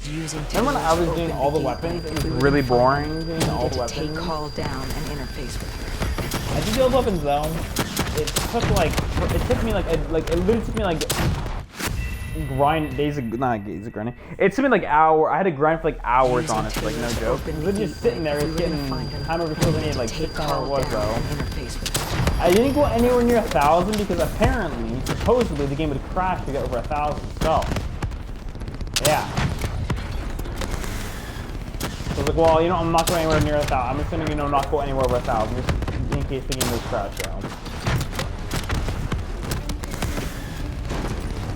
[SPEAKER 1] Remember when I was doing all the weapons? It was really boring doing all the weapons.
[SPEAKER 3] Take Hall down and interface with her.
[SPEAKER 1] I did all the weapons though. It took like, it literally took me like days of grinding. It took me like I had to grind for like hours on it, like no joke. Literally just sitting there, getting time over kills. I needed like 600 was though. I didn't go anywhere near 1,000 because apparently, supposedly, the game would crash to get over 1,000. So, yeah. So I was like, well, you know, I'm not going anywhere near 1,000. I'm just gonna, you know, not go anywhere over 1,000, just in case the game does crash, so.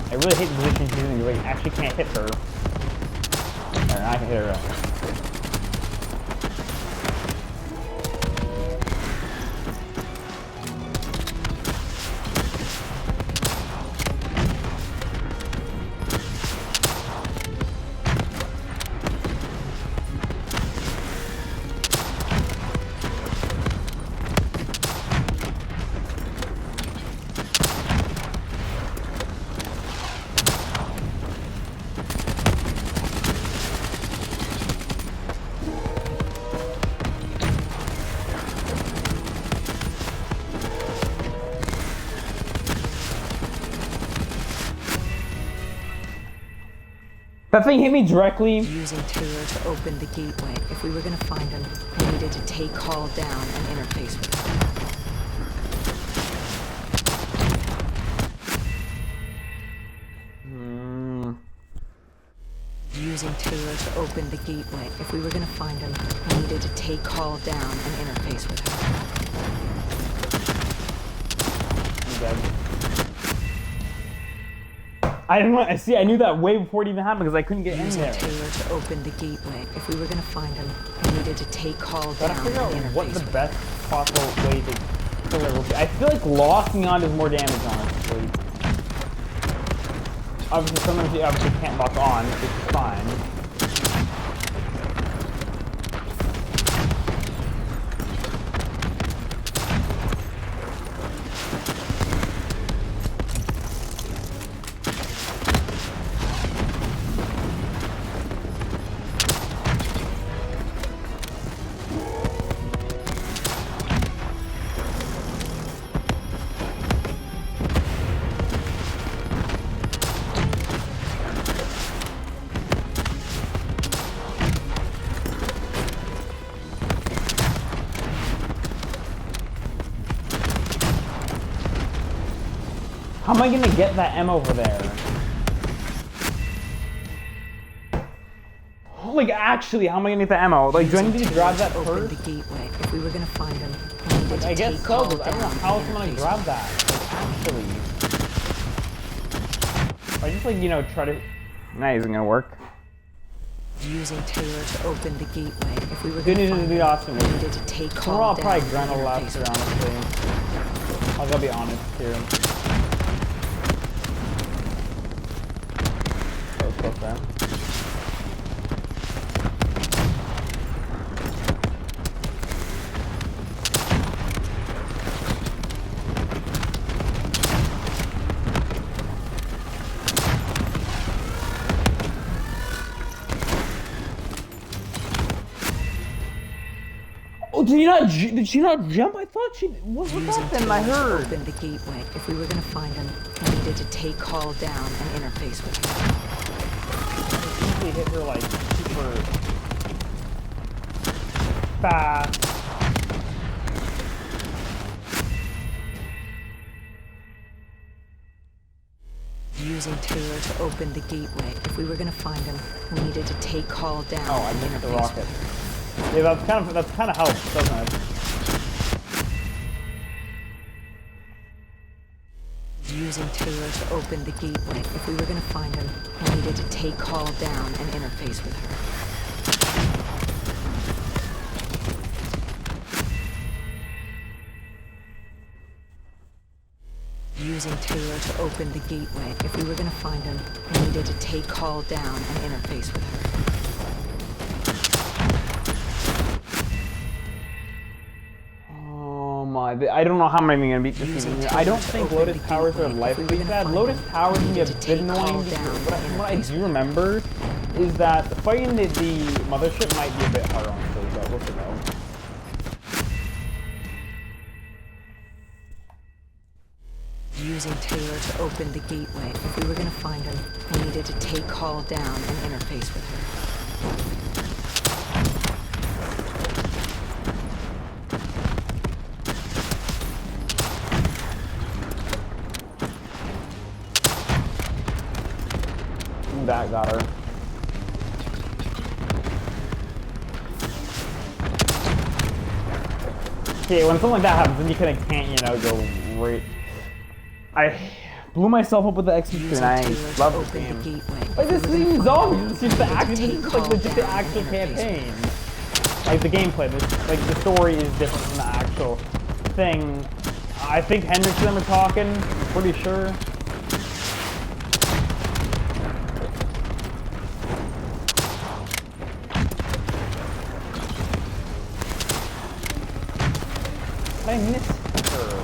[SPEAKER 1] I really hate the position she's in, you like, actually can't hit her. Alright, I can hit her. That thing hit me directly.
[SPEAKER 3] Using Taylor to open the gateway. If we were gonna find him, we needed to take Hall down and interface with him. Using Taylor to open the gateway. If we were gonna find him, we needed to take Hall down and interface with him.
[SPEAKER 1] I'm dead. I didn't want. See, I knew that way before it even happened because I couldn't get in there.
[SPEAKER 3] Using Taylor to open the gateway. If we were gonna find him, we needed to take Hall down
[SPEAKER 1] Gotta figure out
[SPEAKER 3] and interface
[SPEAKER 1] what the
[SPEAKER 3] with
[SPEAKER 1] best possible way to kill it will be. I feel like locking on does more damage, honestly. Obviously, sometimes you obviously can't lock on, which is fine. How am I gonna get that M over there? Like, actually, how am I gonna get the ammo? Like, do I need to grab that
[SPEAKER 3] open
[SPEAKER 1] first?
[SPEAKER 3] the gateway. If we were gonna find him, we needed to
[SPEAKER 1] I guess
[SPEAKER 3] take
[SPEAKER 1] so,
[SPEAKER 3] Hall
[SPEAKER 1] but I don't know
[SPEAKER 3] down
[SPEAKER 1] how
[SPEAKER 3] and
[SPEAKER 1] else I'm gonna
[SPEAKER 3] interface
[SPEAKER 1] grab
[SPEAKER 3] with
[SPEAKER 1] that. Like, actually. I just, like, you know, try to... Nah, isn't gonna work.
[SPEAKER 3] Using Taylor to open the gateway. If we were
[SPEAKER 1] Good
[SPEAKER 3] gonna
[SPEAKER 1] news is
[SPEAKER 3] find
[SPEAKER 1] the
[SPEAKER 3] him,
[SPEAKER 1] awesome
[SPEAKER 3] we needed to take
[SPEAKER 1] We're
[SPEAKER 3] Hall
[SPEAKER 1] all
[SPEAKER 3] down
[SPEAKER 1] probably
[SPEAKER 3] and
[SPEAKER 1] grind a lot
[SPEAKER 3] interface
[SPEAKER 1] here,
[SPEAKER 3] with him.
[SPEAKER 1] honestly. I gotta be honest here. That was close there. Oh, did she not jump? I thought she... What
[SPEAKER 3] Using
[SPEAKER 1] happened? I
[SPEAKER 3] Taylor to
[SPEAKER 1] heard.
[SPEAKER 3] open the gateway. If we were gonna find him, we needed to take Hall down and interface with him.
[SPEAKER 1] I usually hit her, like, super... fast.
[SPEAKER 3] Using Taylor to open the gateway. If we were gonna find him, we needed to take Hall down
[SPEAKER 1] Oh, I
[SPEAKER 3] and
[SPEAKER 1] missed the
[SPEAKER 3] interface
[SPEAKER 1] rocket.
[SPEAKER 3] with him.
[SPEAKER 1] Yeah, that's kind of helps, doesn't it?
[SPEAKER 3] Using Taylor to open the gateway. If we were gonna find him, we needed to take Hall down and interface with her. Using Taylor to open the gateway. If we were gonna find him, we needed to take Hall down and interface with her.
[SPEAKER 1] Oh my, I don't know how I'm even gonna beat this
[SPEAKER 3] Using
[SPEAKER 1] season.
[SPEAKER 3] Taylor
[SPEAKER 1] I don't
[SPEAKER 3] to
[SPEAKER 1] think
[SPEAKER 3] open
[SPEAKER 1] Lotus
[SPEAKER 3] the
[SPEAKER 1] Towers are
[SPEAKER 3] gateway.
[SPEAKER 1] life
[SPEAKER 3] If we were
[SPEAKER 1] pretty
[SPEAKER 3] gonna
[SPEAKER 1] bad.
[SPEAKER 3] find
[SPEAKER 1] Lotus
[SPEAKER 3] him,
[SPEAKER 1] Towers
[SPEAKER 3] we
[SPEAKER 1] can be a
[SPEAKER 3] needed to
[SPEAKER 1] bit
[SPEAKER 3] take
[SPEAKER 1] annoying
[SPEAKER 3] Hall
[SPEAKER 1] because
[SPEAKER 3] down
[SPEAKER 1] what I
[SPEAKER 3] and interface
[SPEAKER 1] do
[SPEAKER 3] with
[SPEAKER 1] remember is that fighting the mothership might be a bit hard honestly, but we'll figure it out.
[SPEAKER 3] Using Taylor to open the gateway. If we were gonna find him, we needed to take Hall down and interface with her.
[SPEAKER 1] Ooh, that got her. Okay, when something like that happens, then you kind of can't, you know, go right. I blew myself up with the XP3 and I love this game. Like, this isn't zombies, it's just the action, this is like legit the actual campaign. Like, the gameplay, like, the story is different from the actual thing. I think Hendrix and them are talking, I'm pretty sure. I missed her.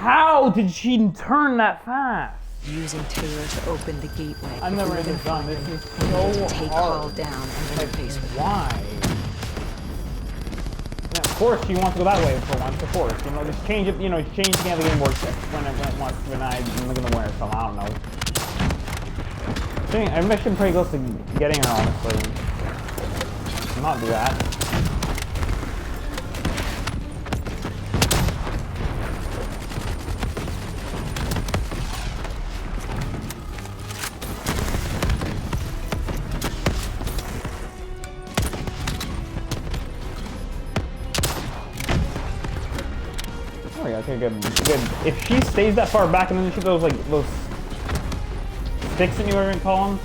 [SPEAKER 1] How did she turn that fast?
[SPEAKER 3] Using Taylor to open the gateway.
[SPEAKER 1] I've never even done this. This is so
[SPEAKER 3] to take
[SPEAKER 1] hard.
[SPEAKER 3] Hall down and
[SPEAKER 1] Like,
[SPEAKER 3] interface with him.
[SPEAKER 1] why? And of course, she wants to go that way for once. Of course, you know, just change it. You know, change the game works when it wants. When I'm gonna wear some. I don't know. I'm actually pretty close to getting her, honestly. Not do that. Oh yeah, okay, good. Good. If she stays that far back and then she goes like those sticks that you were gonna call them.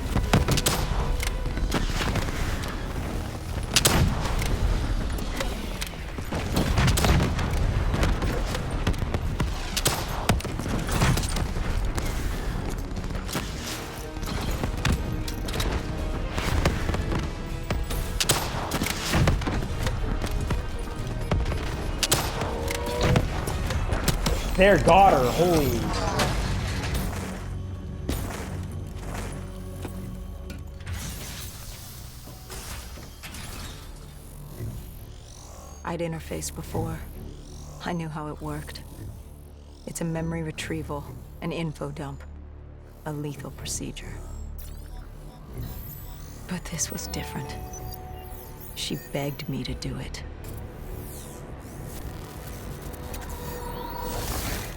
[SPEAKER 1] There, got her. Holy.
[SPEAKER 3] I'd interfaced before. I knew how it worked. It's a memory retrieval, an info dump, a lethal procedure. But this was different. She begged me to do it.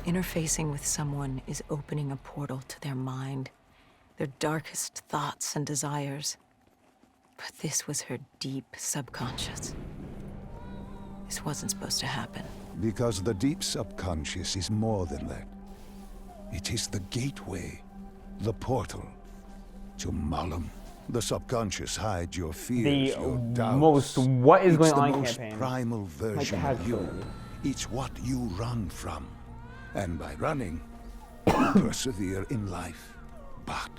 [SPEAKER 3] Interfacing with someone is opening a portal to their mind, their darkest thoughts and desires. But this was her deep subconscious. This wasn't supposed to happen.
[SPEAKER 2] Because the deep subconscious is more than that. It is the gateway, the portal to Malum. The subconscious hides your fears,
[SPEAKER 1] The
[SPEAKER 2] your doubts.
[SPEAKER 1] most what is going on
[SPEAKER 2] the most
[SPEAKER 1] campaign.
[SPEAKER 2] primal version
[SPEAKER 1] Like,
[SPEAKER 2] of you.
[SPEAKER 1] actually.
[SPEAKER 2] It's what you run from. And by running, you persevere in life. But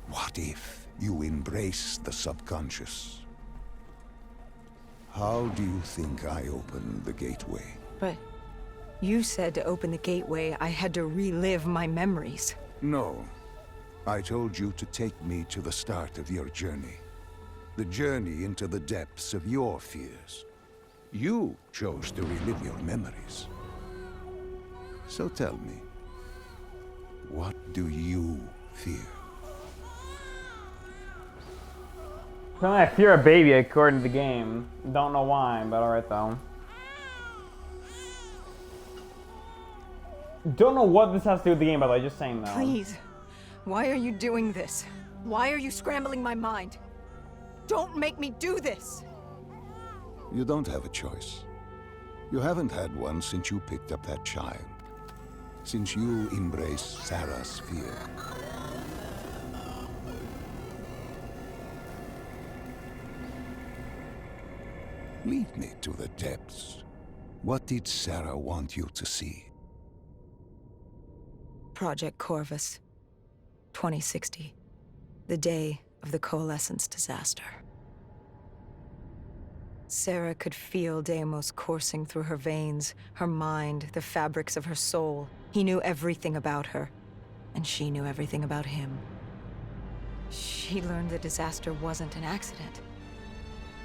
[SPEAKER 2] what if you embrace the subconscious? How do you think I opened the gateway?
[SPEAKER 3] But you said to open the gateway, I had to relive my memories.
[SPEAKER 2] No. I told you to take me to the start of your journey. The journey into the depths of your fears. You chose to relive your memories. So tell me, what do you fear?
[SPEAKER 1] Apparently I fear a baby according to the game. Don't know why, but alright though. Don't know what this has to do with the game, by the way, just saying though.
[SPEAKER 3] Please, why are you doing this? Why are you scrambling my mind? Don't make me do this!
[SPEAKER 2] You don't have a choice. You haven't had one since you picked up that child. Since you embraced Sarah's fear. Lead me to the depths. What did Sarah want you to see?
[SPEAKER 3] Project Corvus, 2060. The day of the Coalescence disaster. Sarah could feel Deimos coursing through her veins, her mind, the fabrics of her soul. He knew everything about her, and she knew everything about him. She learned the disaster wasn't an accident.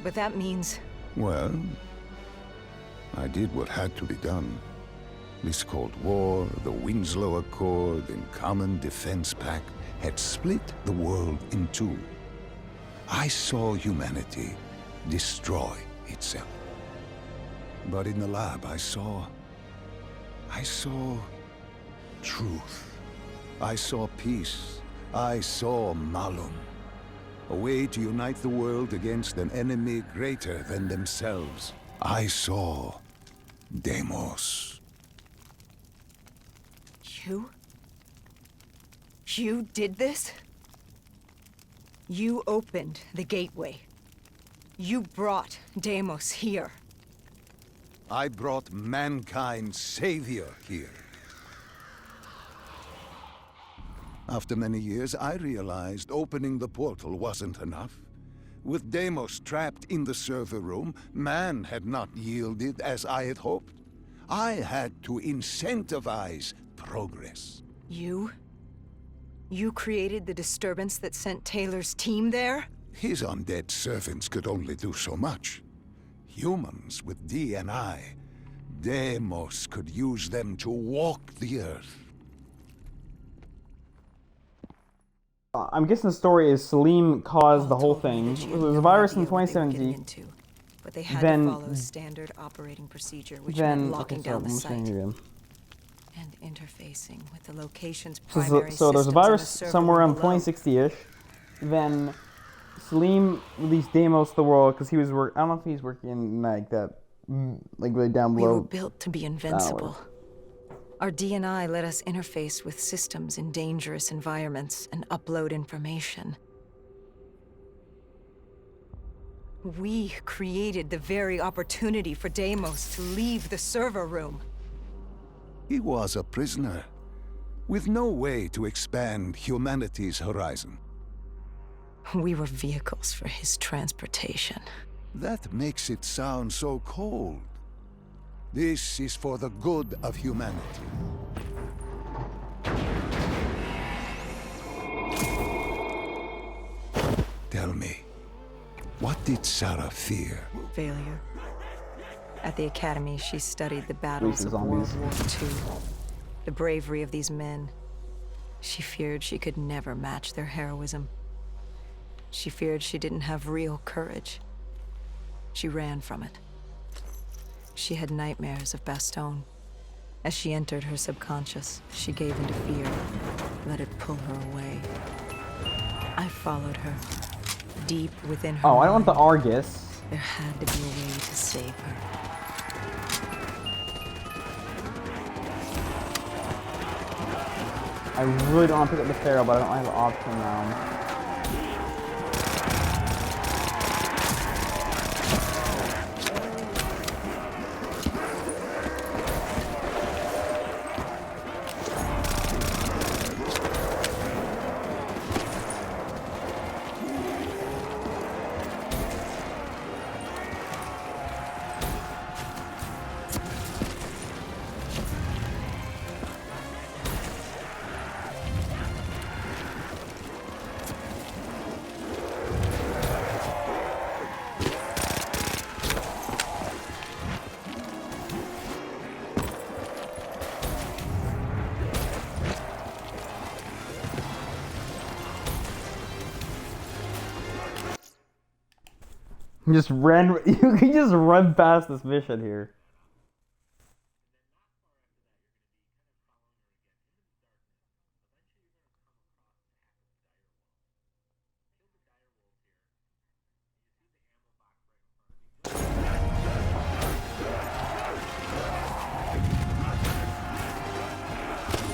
[SPEAKER 3] But that means...
[SPEAKER 2] Well, I did what had to be done. This Cold War, the Winslow Accord, and Common Defense Pact had split the world in two. I saw humanity destroy itself. But in the lab, I saw truth. I saw peace. I saw Malum. A way to unite the world against an enemy greater than themselves. I saw Deimos.
[SPEAKER 3] You did this? You opened the gateway. You brought Deimos here.
[SPEAKER 2] I brought mankind's savior here. After many years, I realized opening the portal wasn't enough. With Deimos trapped in the server room, man had not yielded as I had hoped. I had to incentivize progress.
[SPEAKER 3] You? You created the disturbance that sent Taylor's team there?
[SPEAKER 2] His undead servants could only do so much. Humans with D&I, Deimos could use them to walk the earth.
[SPEAKER 1] I'm guessing the story is Salim caused the whole
[SPEAKER 3] Paul told me
[SPEAKER 1] thing.
[SPEAKER 3] that she
[SPEAKER 1] It
[SPEAKER 3] had
[SPEAKER 1] was a
[SPEAKER 3] no
[SPEAKER 1] virus in
[SPEAKER 3] idea what they were getting
[SPEAKER 1] 2017.
[SPEAKER 3] into, but they had
[SPEAKER 1] Then-
[SPEAKER 3] to follow standard operating procedure, which
[SPEAKER 1] Then
[SPEAKER 3] meant locking down the
[SPEAKER 1] I'm
[SPEAKER 3] site
[SPEAKER 1] showing you.
[SPEAKER 3] and interfacing with the location's
[SPEAKER 1] So,
[SPEAKER 3] primary
[SPEAKER 1] so there's a
[SPEAKER 3] systems on
[SPEAKER 1] virus
[SPEAKER 3] the server
[SPEAKER 1] somewhere
[SPEAKER 3] room
[SPEAKER 1] around
[SPEAKER 3] below.
[SPEAKER 1] 2060-ish. Then Salim released Deimos to the world because he was I don't know if he's working like that, like really down
[SPEAKER 3] We were
[SPEAKER 1] below.
[SPEAKER 3] built to be invincible. Our D&I let us interface with systems in dangerous environments and upload information. We created the very opportunity for Deimos to leave the server room.
[SPEAKER 2] He was a prisoner, with no way to expand humanity's horizon.
[SPEAKER 3] We were vehicles for his transportation.
[SPEAKER 2] That makes it sound so cold. This is for the good of humanity. Tell me, what did Sarah fear?
[SPEAKER 3] Failure. At the academy, she studied the battles of
[SPEAKER 1] zombies.
[SPEAKER 3] World War II. The bravery of these men. She feared she could never match their heroism. She feared she didn't have real courage. She ran from it. She had nightmares of Bastogne. As she entered her subconscious, she gave into fear, let it pull her away. I followed her, deep within her
[SPEAKER 1] Oh, I don't want the
[SPEAKER 3] mind.
[SPEAKER 1] Argus.
[SPEAKER 3] There had to be a way to save her.
[SPEAKER 1] I really don't want to pick up the Pharaoh, but I don't have an option now. You just ran. You can just run past this mission here.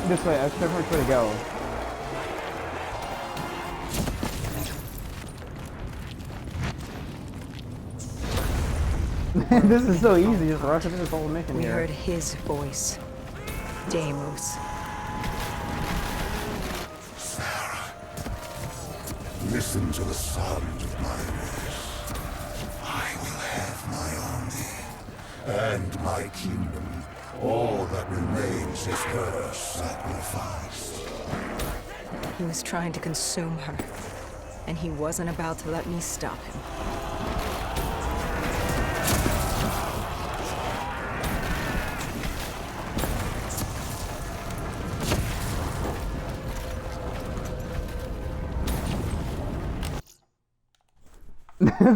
[SPEAKER 1] This way. I was trying which way to go. This is so easy, just rush into this whole mission
[SPEAKER 3] We
[SPEAKER 1] here.
[SPEAKER 3] heard his voice. Deimos.
[SPEAKER 2] Listen to the sound of my voice. I will have my army and my kingdom. All that remains is her sacrifice.
[SPEAKER 3] He was trying to consume her, and he wasn't about to let me stop him.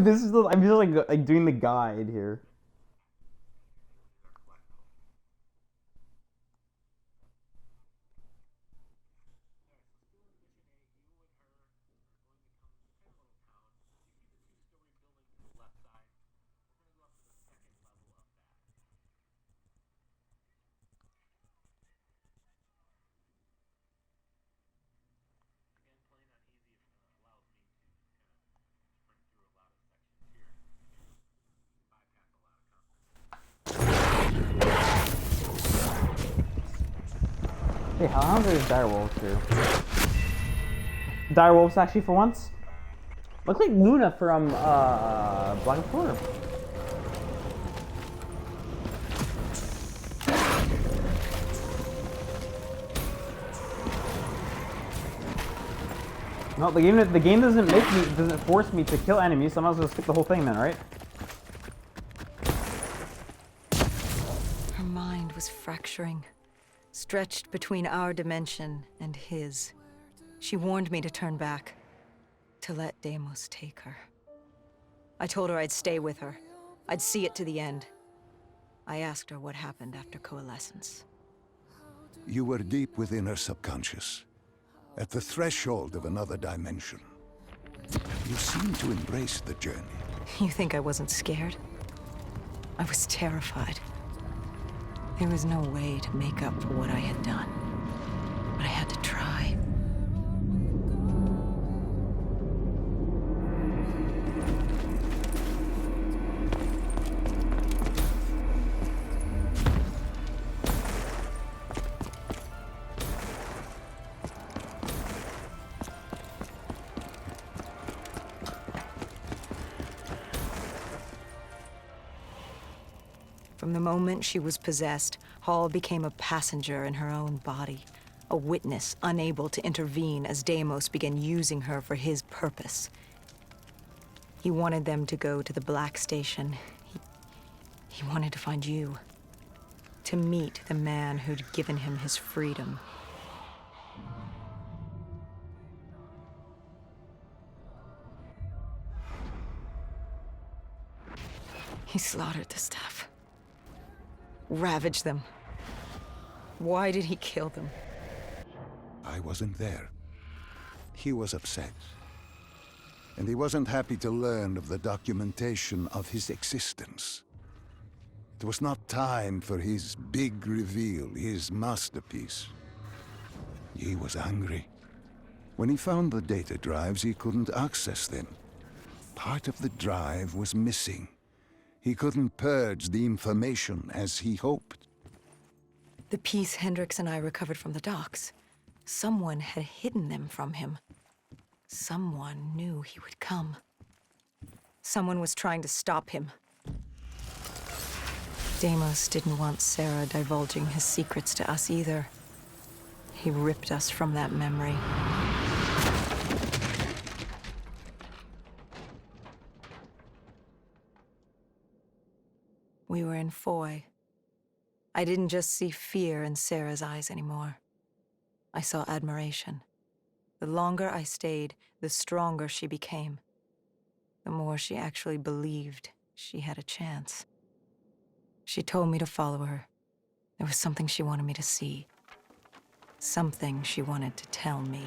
[SPEAKER 1] This is I'm just like doing the guide here. Hey, how long are these direwolves here? Direwolves actually for once? Looks like Luna from Black Explorer. No, the game doesn't force me to kill enemies, so I might as well skip the whole thing then, right?
[SPEAKER 3] Her mind was fracturing, stretched between our dimension and his. She warned me to turn back, to let Deimos take her. I told her I'd stay with her. I'd see it to the end. I asked her what happened after coalescence.
[SPEAKER 2] You were deep within her subconscious, at the threshold of another dimension. You seemed to embrace the journey.
[SPEAKER 3] You think I wasn't scared? I was terrified. There was no way to make up for what I had done. But I had to try. From the moment she was possessed, Hall became a passenger in her own body, a witness unable to intervene as Deimos began using her for his purpose. He wanted them to go to the Black Station. He wanted to find you, to meet the man who'd given him his freedom. He slaughtered the staff. Ravaged them. Why did he kill them?
[SPEAKER 2] I wasn't there. He was upset. And he wasn't happy to learn of the documentation of his existence. It was not time for his big reveal, his masterpiece. He was angry. When he found the data drives, he couldn't access them. Part of the drive was missing. He couldn't purge the information as he hoped.
[SPEAKER 3] The piece Hendricks and I recovered from the docks. Someone had hidden them from him. Someone knew he would come. Someone was trying to stop him. Deimos didn't want Sarah divulging his secrets to us either. He ripped us from that memory. We were in Foy. I didn't just see fear in Sarah's eyes anymore. I saw admiration. The longer I stayed, the stronger she became. The more she actually believed she had a chance. She told me to follow her. There was something she wanted me to see. Something she wanted to tell me.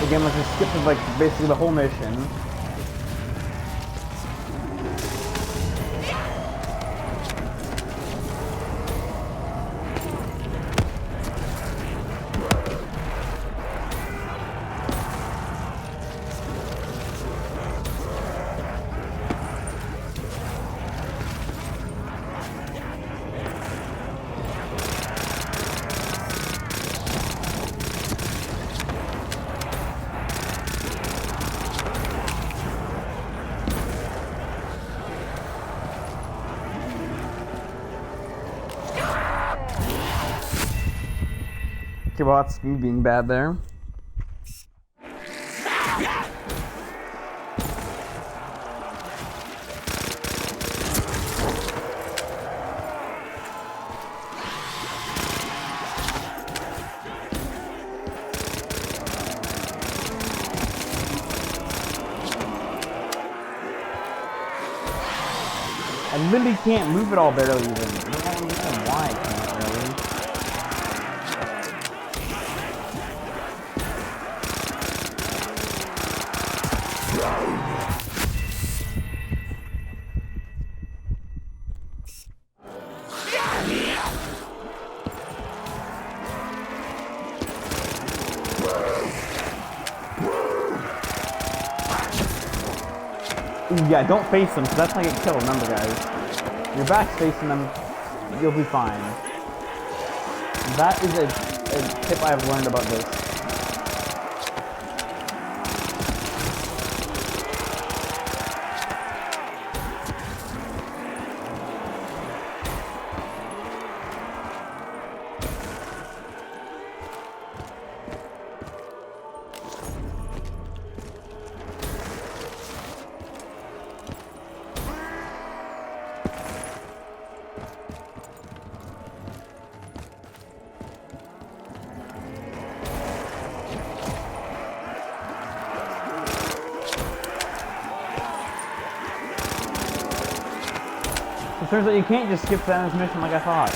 [SPEAKER 1] Again, let's just skip like basically the whole mission. Okay, well, that's me being bad there. I literally can't move it all barely even. I don't understand why I can't really. Yeah, don't face them, because that's how you get killed, remember guys. Your back's facing them, you'll be fine. That is a tip I've learned about this. It turns out you can't just skip that mission like I thought.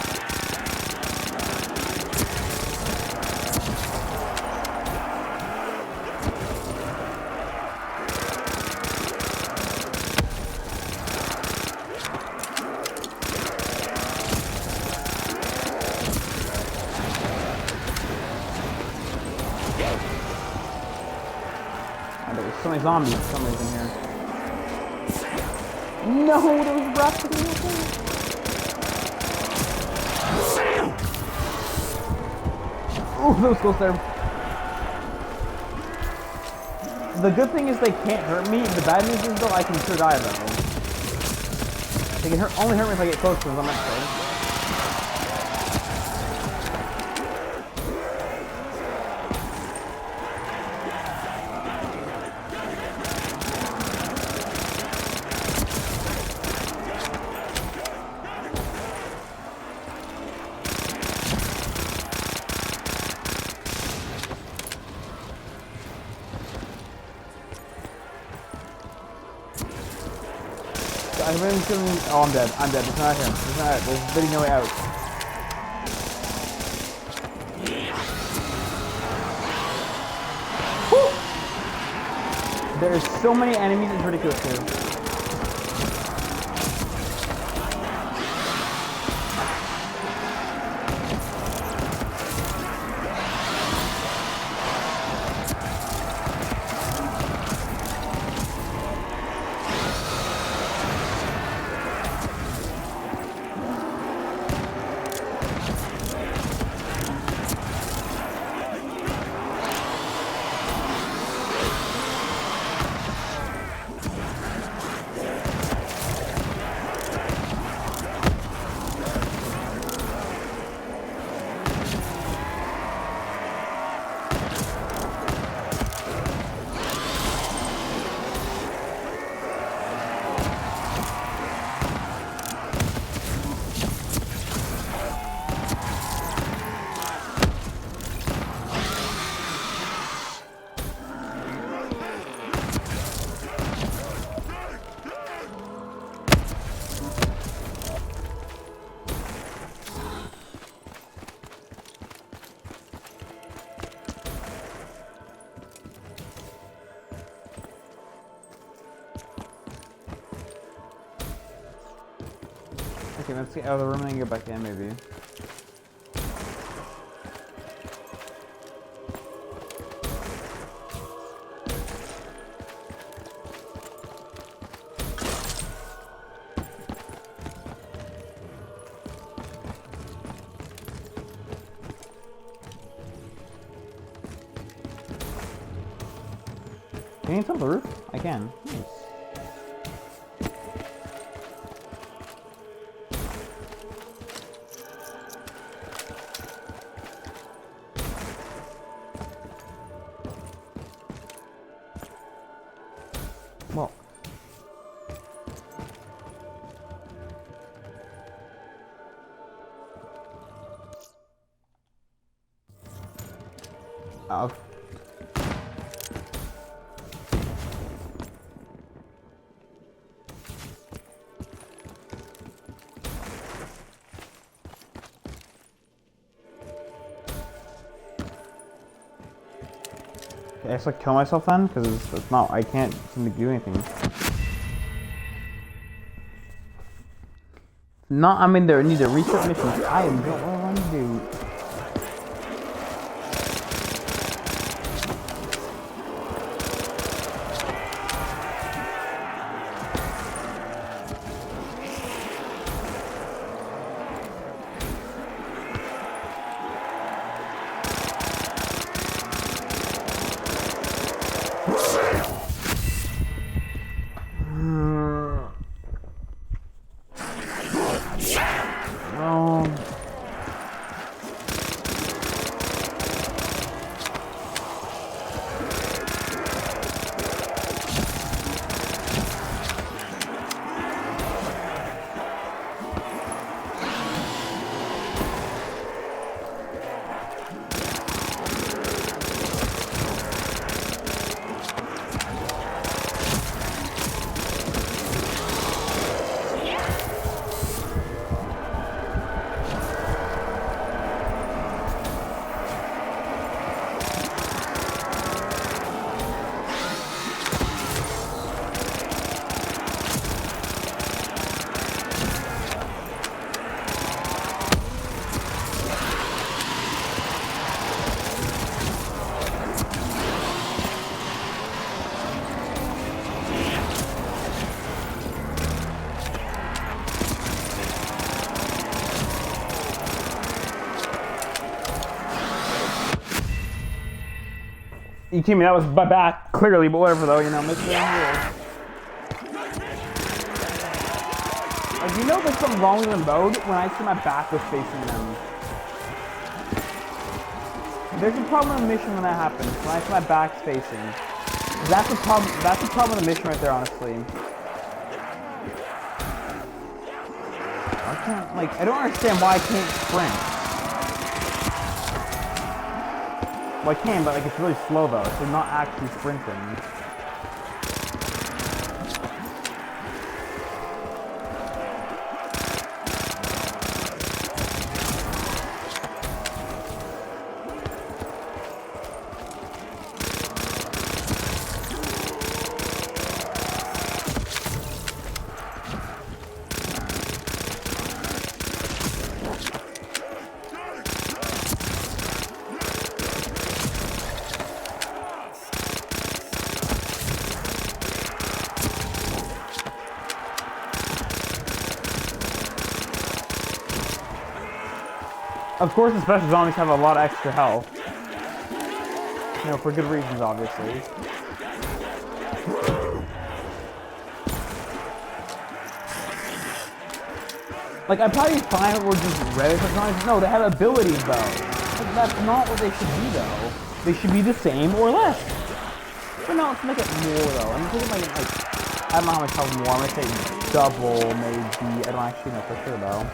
[SPEAKER 1] Oh, there's so many zombies for some reason here. No, there was rats in the thing. Ooh, that was close there. The good thing is they can't hurt me. The bad news is though I can sure die of them. They can only hurt me if I get close to them, I'm not sure. Oh, I'm dead. I'm dead. There's not him. There's not. There's literally no way out. Woo! There's so many enemies. It's ridiculous too. Okay, let's get out of the room and then get back in, maybe. Can you tell the roof? I can. Nice. Well. Oh. I just like kill myself then, because it's not. I can't seem to do anything. Not. I mean, there need to reset missions. I am what I want to do. You kidding me? That was my back, clearly, but whatever though, you know, make it rules. Like, you know there's something wrong with the mode when I see my back was facing them. There's a problem with the mission when that happens, when I see my back's facing. That's the problem with the mission right there, honestly. I can't, like, I don't understand why I can't sprint. Well, I can, but like it's really slow though, so I'm not actually sprinting. Of course, the special zombies have a lot of extra health. You know, for good reasons, obviously. Like, I'd probably fine if we're just regular special zombies. No, they have abilities, though. Like, that's not what they should be, though. They should be the same or less. But no, let's make it more, though. I'm thinking like, I don't know how much health more. I'm gonna say double, maybe. I don't actually know for sure, though.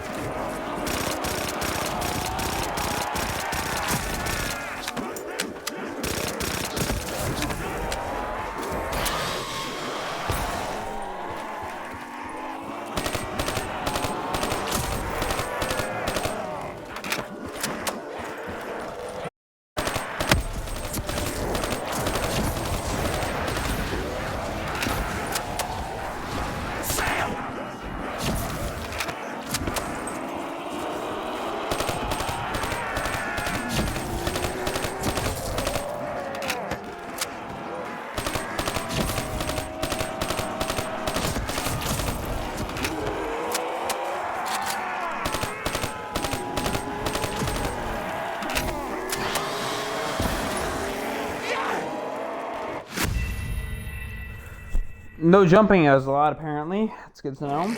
[SPEAKER 1] No jumping as a lot, apparently. That's good to know.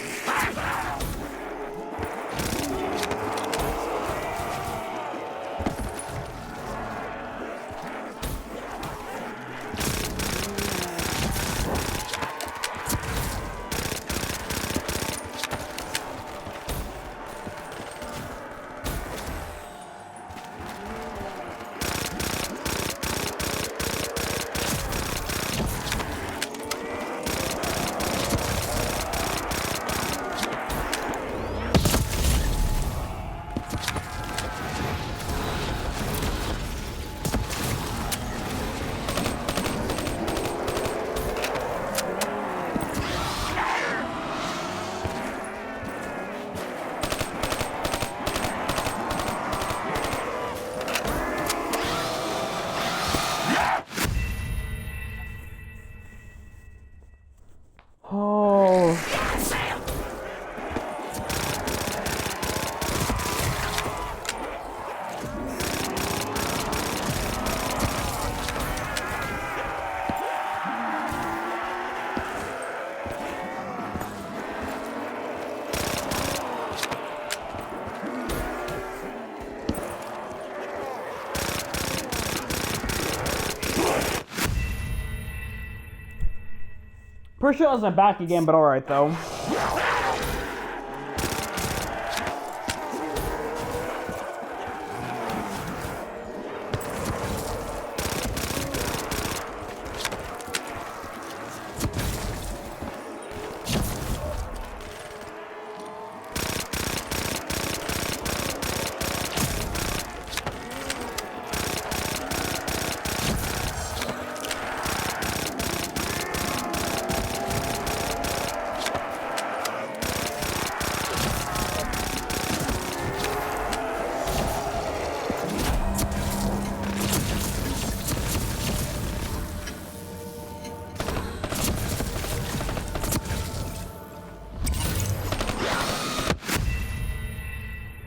[SPEAKER 1] Pretty sure I was back again, but alright though.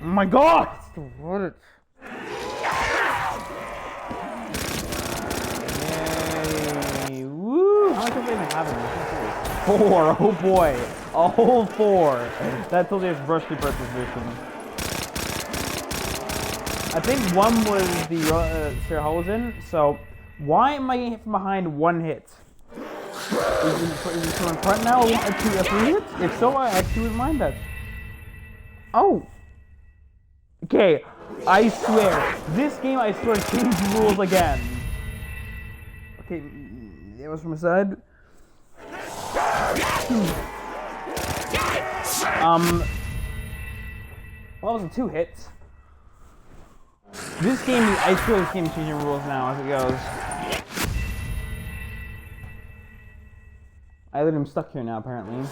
[SPEAKER 1] Oh my god! What? Yeah. 4. Oh boy. A whole 4. That totally has rushed the purchase mission. I think 1 was the Sarah Hall was in, so why am I getting hit from behind 1 hit? Is it from in front now? 3 hits? If so, I actually wouldn't mind that. Oh! Okay, I swear, this game I swear changed the rules again. Okay, that was from a side. Well, it was 2 hits. This game, I feel this game is changing rules now as it goes. I let him stuck here now, apparently.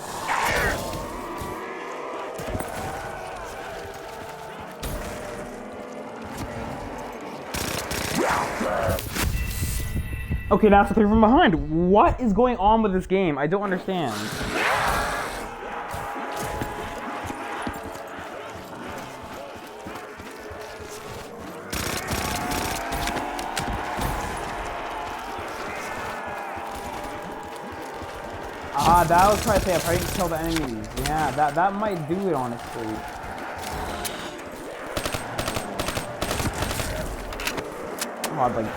[SPEAKER 1] Okay, that's the 3 from behind. What is going on with this game? I don't understand. That was trying to say I probably didn't kill the enemies. Yeah, that might do it, honestly. Oh, I'd like...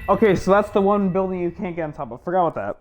[SPEAKER 1] Okay, so that's the one building you can't get on top of. Forgot about that.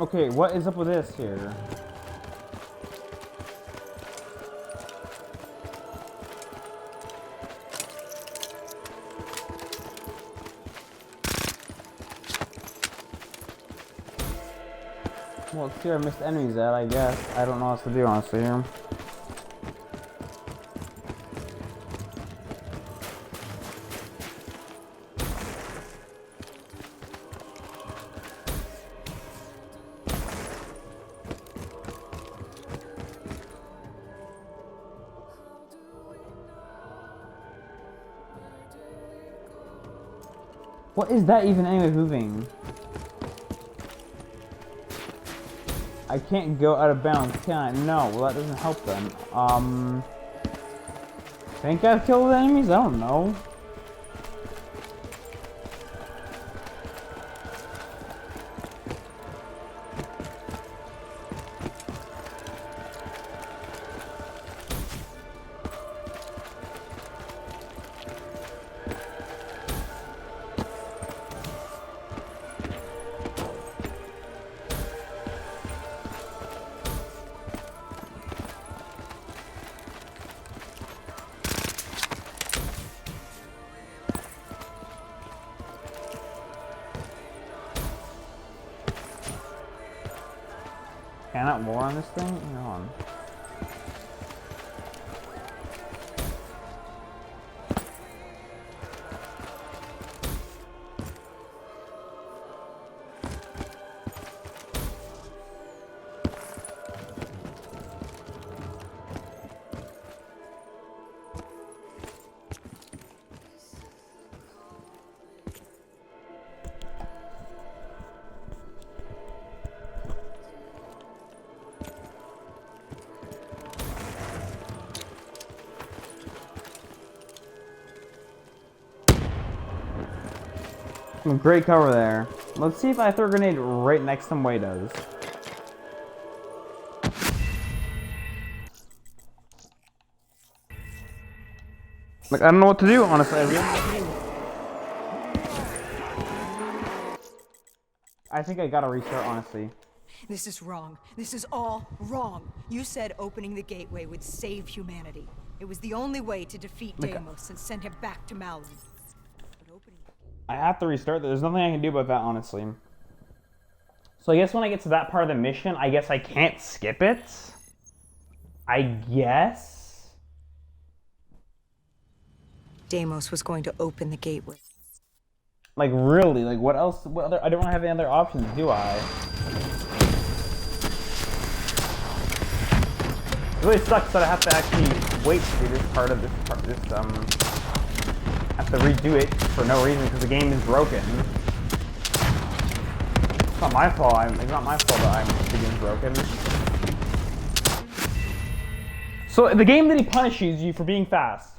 [SPEAKER 1] Okay, what is up with this here? Well, let's see where I missed enemies at, I guess. I don't know what else to do, honestly, here. What is that even anyway moving? I can't go out of bounds, can I? No, well that doesn't help then. Think I've killed the enemies? I don't know. Cannot war on this thing? Hang on. Great cover there. Let's see if I throw a grenade right next to him what he does. Like, I don't know what to do, honestly. I think I gotta restart, honestly.
[SPEAKER 3] This is wrong. This is all wrong. You said opening the gateway would save humanity. It was the only way to defeat Deimos and send him back to Malum.
[SPEAKER 1] I have to restart. There's nothing I can do about that, honestly. So I guess when I get to that part of the mission, I guess I can't skip it. I guess.
[SPEAKER 3] Deimos was going to open the gateway.
[SPEAKER 1] Like, really? Like, what else? What other? I don't have any other options, do I? It really sucks that I have to actually wait to do this part of this I have to redo it for no reason because the game is broken. It's not my fault. It's not my fault that the game's broken. So the game really punishes you for being fast.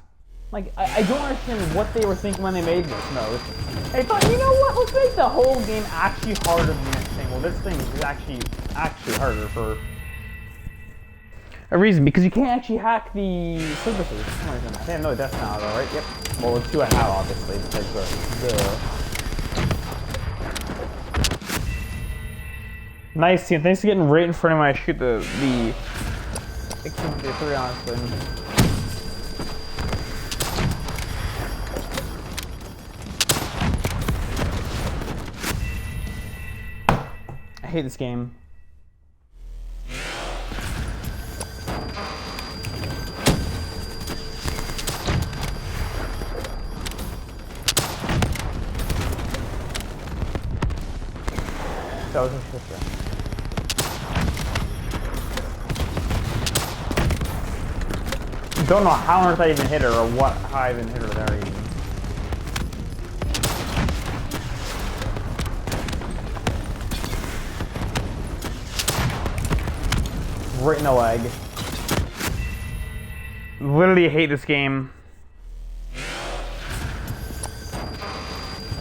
[SPEAKER 1] Like, I don't understand what they were thinking when they made this mode. They thought, you know what? Let's make the whole game actually harder than this thing. Well, this thing is actually harder for a reason, because you can't actually hack the surfaces. I didn't know that's now, though, right? Yep. Well, it's 2 I have, obviously, because Nice team. Thanks for getting right in front of me. I shoot the 3, honestly. I hate this game. That was a shifter. Don't know how on earth I even hit her or how I even hit her there even. Right in the leg. Literally hate this game.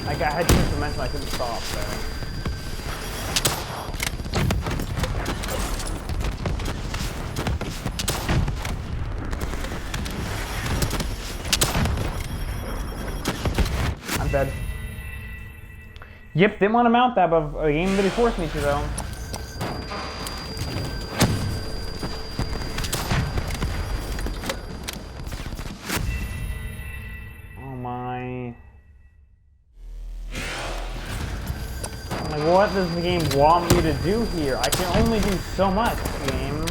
[SPEAKER 1] Like, I had too much momentum, I couldn't stop there. Dead. Yep, didn't want to mount that, but the game really forced me to, though. my... Like, what does the game want me to do here? I can only do so much, game.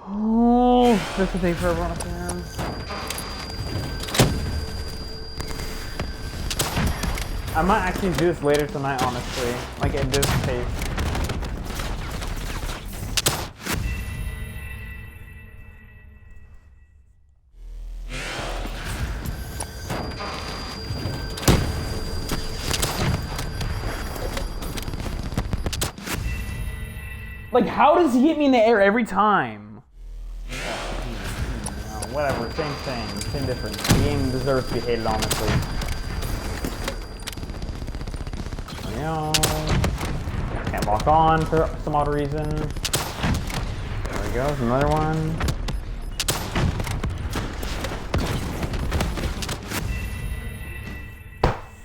[SPEAKER 1] Oh, this will take forever on a fan. I might actually do this later tonight, honestly. Like, at this pace. Like, how does he hit me in the air every time? Whatever, same thing, same difference. The game deserves to be hated, honestly. You know, can't lock on for some odd reason. There we go, another one.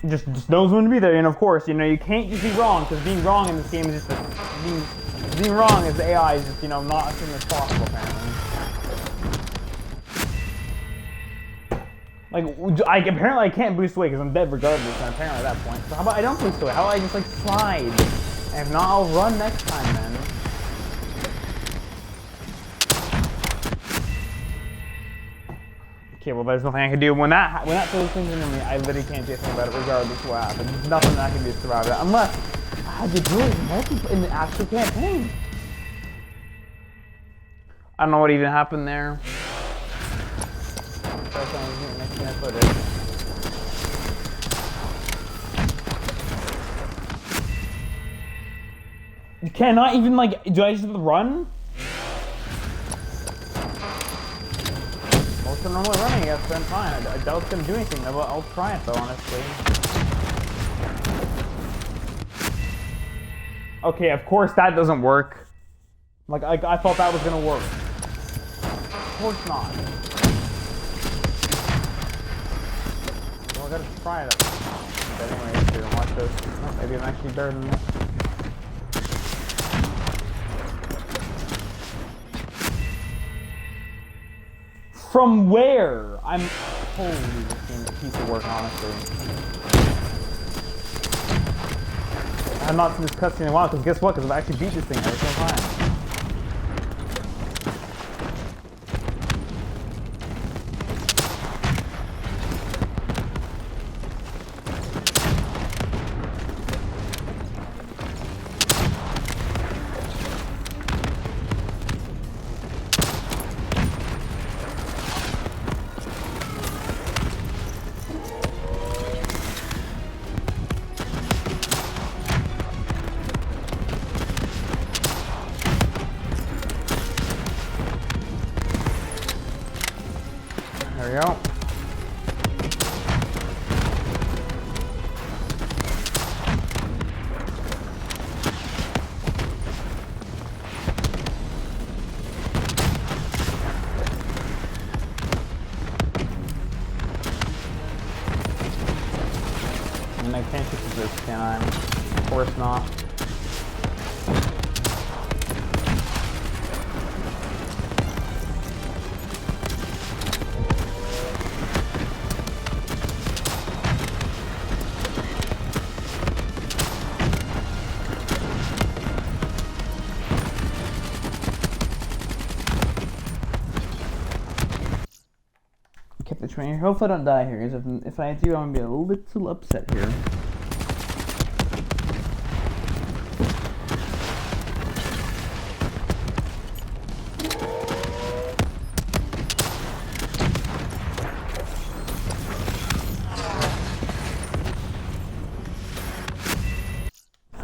[SPEAKER 1] Just knows when to be there, and of course, you know, you can't just be wrong, because being wrong in this game is just being wrong as the AI is just, you know, not as soon as possible, apparently. Like, apparently I can't boost away because I'm dead regardless, and apparently at that point. So how about I don't boost away? How about I just, like, slide? And if not, I'll run next time, then. Okay, well, there's nothing I can do. When that throws things into me, I literally can't do anything about it regardless of what happens. There's nothing that I can do to survive it, unless I had to do it in the actual campaign. I don't know what even happened there. You cannot even, like, do I just have to run? Well, if I'm normally running, I guess, then fine. I doubt it's gonna do anything, though, but I'll try it, though, honestly. Okay, of course that doesn't work. Like, I thought that was gonna work. Of course not. Well, I gotta try it. But anyway, here, watch this. Oh, maybe I'm actually better than this. From where? Holy, this game is a piece of work, honestly. I have not seen this cutscene in a while, because guess what? Because I've actually beat this thing every single time. There we go. And I can't fix this, can I? Of course not. Kept the train. Hopefully I don't die here, because if I do, I'm going to be a little upset here.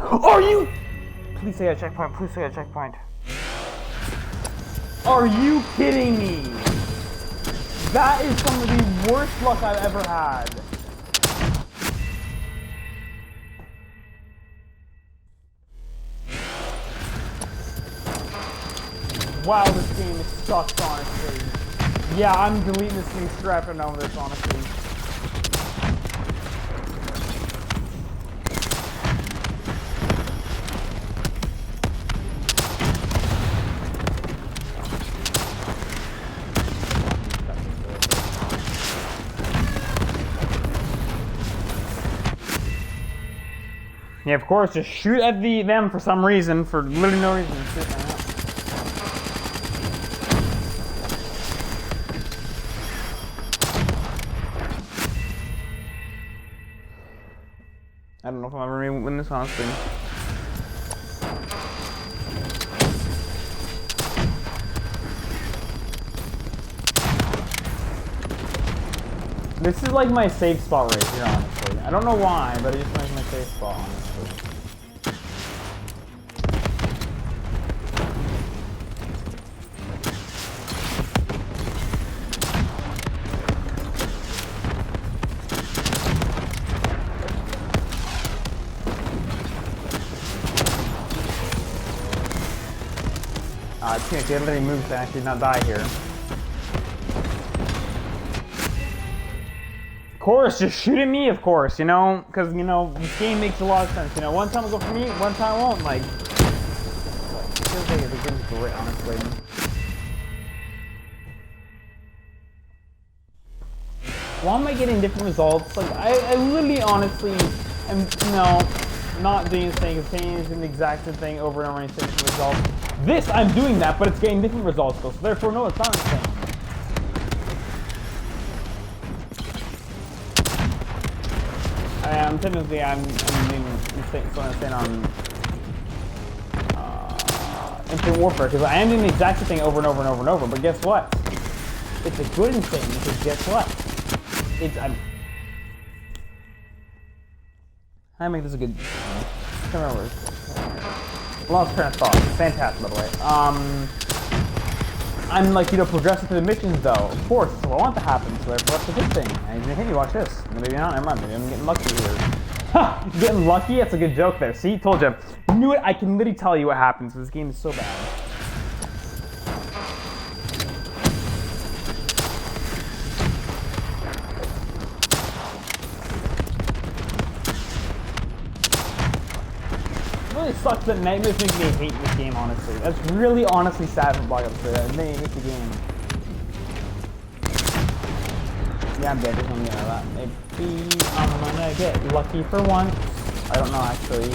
[SPEAKER 1] Are you? Please say a checkpoint. Please say a checkpoint. Are you kidding me? That is some of the worst luck I've ever had. Wow, this game sucks, honestly. Yeah, I'm deleting this new strap and over this, honestly. Yeah, of course, just shoot at them for some reason, for literally no reason. I don't know if I'll ever win this, honestly. This is like my safe spot right here, honestly. I don't know why, but it just makes my safe spot, honestly. I can't get any moves to actually not die here. Of course, just shoot at me, of course, you know? Because, you know, this game makes a lot of sense. You know, one time will go for me, one time won't. Like, it feels like the game's great, honestly. Why am I getting different results? Like, I literally, honestly, am, you know, not doing the same thing, the exact same thing over and over and same results. This, I'm doing that, but it's getting different results, though. So therefore, no, it's not the same. I'm technically, I'm doing mistakes, so I'm saying on Infinite Warfare, because I am doing the exact same thing over and over and over and over, but guess what? It's a good insane, because guess what? I make this a good, I can't remember. Lost train of thought. Fantastic, by the way. I'm like, you know, progressing through the missions, though. Of course, that's what I want to happen, so therefore that's a good thing. And hey, you watch this. Maybe not, never mind. Maybe I'm getting lucky here. Ha! Getting lucky? That's a good joke there. See? Told you. Knew it. I can literally tell you what happens. This game is so bad. It really sucks that nightmares make me hate this game, honestly. That's really honestly sad for Block Up to that. It made me hate the game. Yeah, I'm dead. Just gonna get out of that. Maybe I'm gonna get lucky for once. I don't know, actually.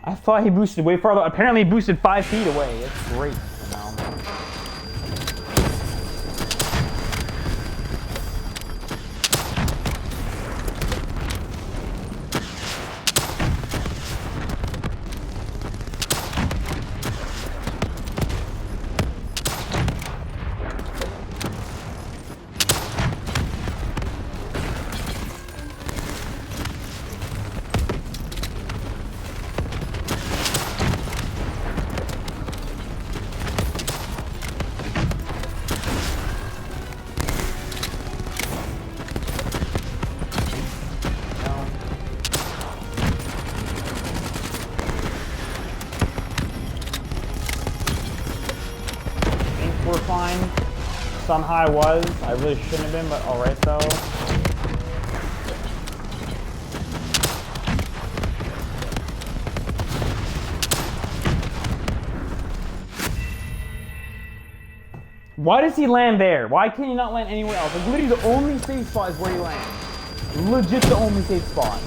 [SPEAKER 1] I thought he boosted way farther. Apparently he boosted 5 feet away. It's great, you know. We're fine. Somehow I was. I really shouldn't have been, but alright though. Why does he land there? Why can he not land anywhere else? Like literally the only safe spot is where he lands. Legit the only safe spot.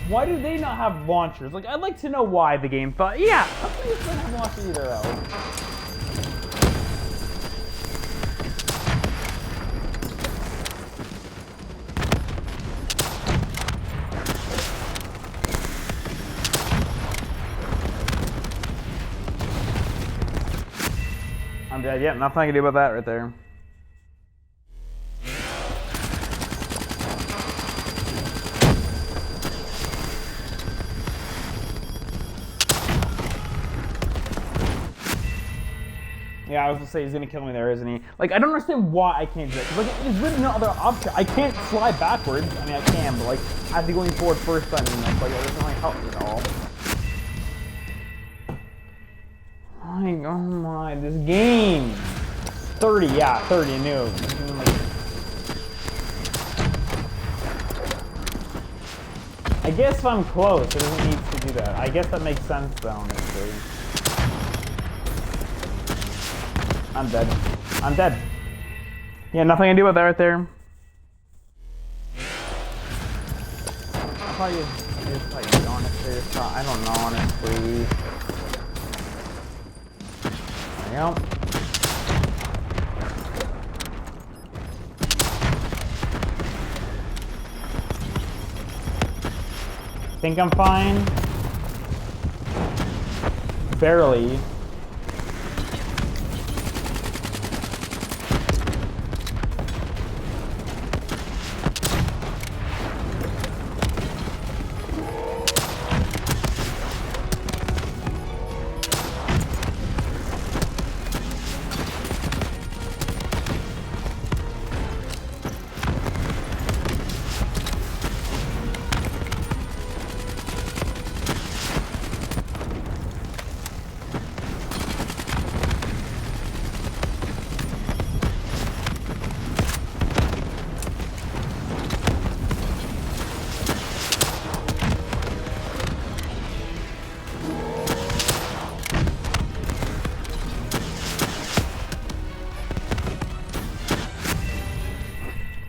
[SPEAKER 1] Why do they not have launchers? Like, I'd like to know why the game thought, yeah, how come this doesn't have launchers either, though? I'm dead. Yeah, nothing I can do about that right there. Yeah, I was gonna say he's gonna kill me there, isn't he? Like, I don't understand why I can't do that. Like, there's really no other option. I can't slide backwards. I mean, I can, but like, I'd be going forward first. I mean, that's like, it doesn't like help me at all. Like, oh my, this game. 30, yeah, 30, I knew. I guess if I'm close, it doesn't need to do that. I guess that makes sense though, honestly. I'm dead. I'm dead. Yeah, nothing I can do with that right there. I'll probably just like honestly, I don't know honestly. There you go. Think I'm fine? Barely.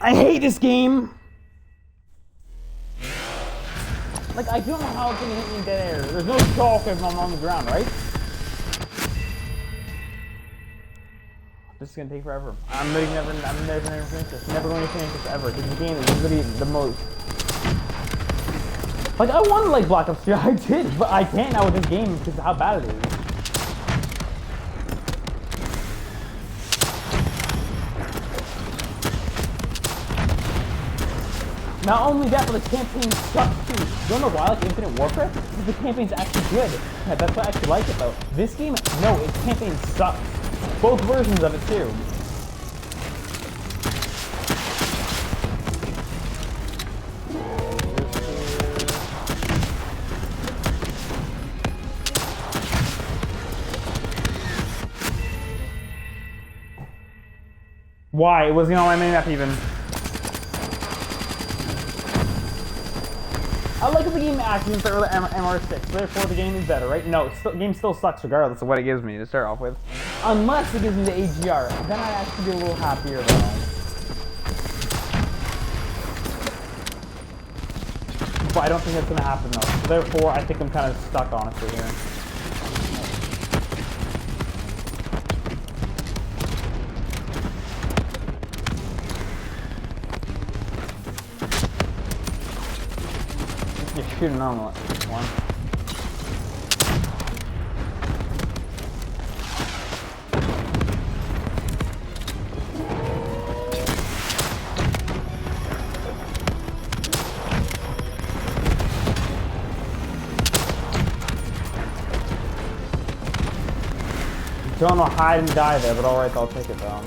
[SPEAKER 1] I hate this game! Like, I don't know how it's gonna hit me in dead air. There's no shock if I'm on the ground, right? This is gonna take forever. I'm never gonna finish this. Never going to finish this ever. This game is literally the most... Like, I wanted, like, Black Ops 3. I did, but I can't now with this game because of how bad it is. Not only that, but the campaign sucks too. You don't know why, like Infinite Warfare? Because the campaign's actually good. Yeah, that's why I actually like it though. This game, no, its campaign sucks. Both versions of it too. Why? It wasn't on my main map even. I like the game actually start with MR6, therefore the game is better, right? No, the game still sucks regardless of what it gives me to start off with. Unless it gives me the AGR, then I'd actually be a little happier though. But I don't think that's gonna happen though. So therefore, I think I'm kind of stuck honestly here. Shoot a normal one. Don't know hide and die there, but alright, I'll take it though.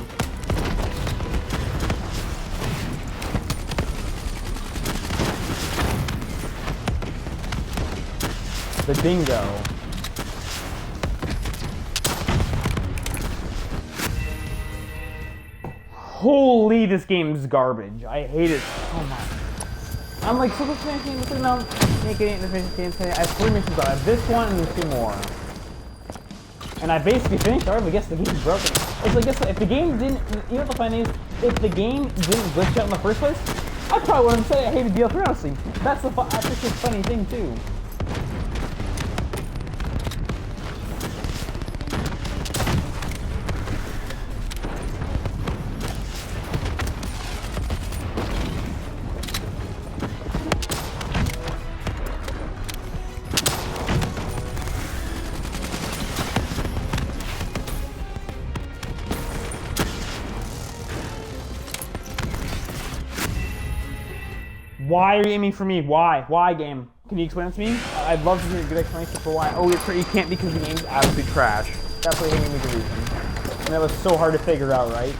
[SPEAKER 1] The dingo. Holy, this game's garbage. I hate it so much. I'm like, so this game is no, make it ain't the finish game today. I have 3 missions on. I have this one and there's 2 more. And I basically finished already, but guess the game's broken. It's like, guess what, if the game didn't, you know what the funny is? If the game didn't glitch out in the first place, I probably wouldn't say I hated BO3 honestly. That's just a funny thing too. Why are you aiming for me? Why? Why, game? Can you explain it to me? I'd love to hear a good explanation for why. Oh, you can't because the game's absolute trash. That's what gave me the reason. And that was so hard to figure out, right?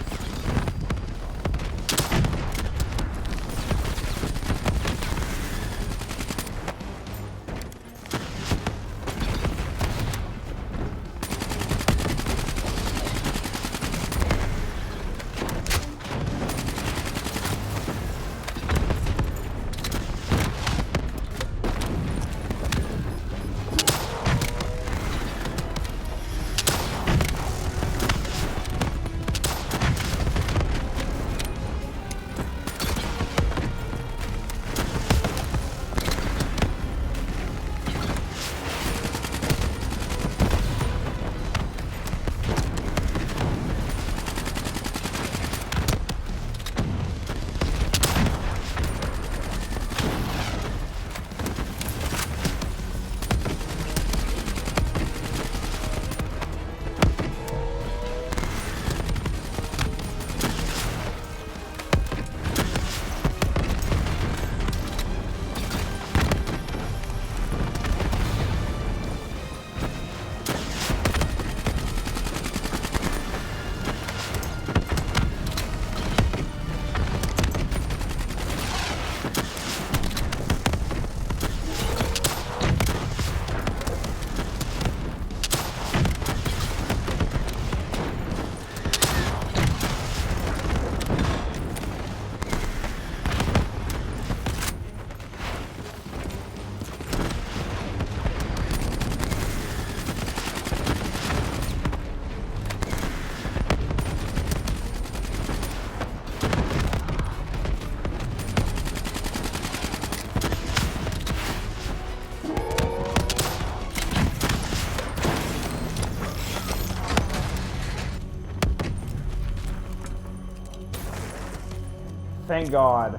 [SPEAKER 1] Thank God.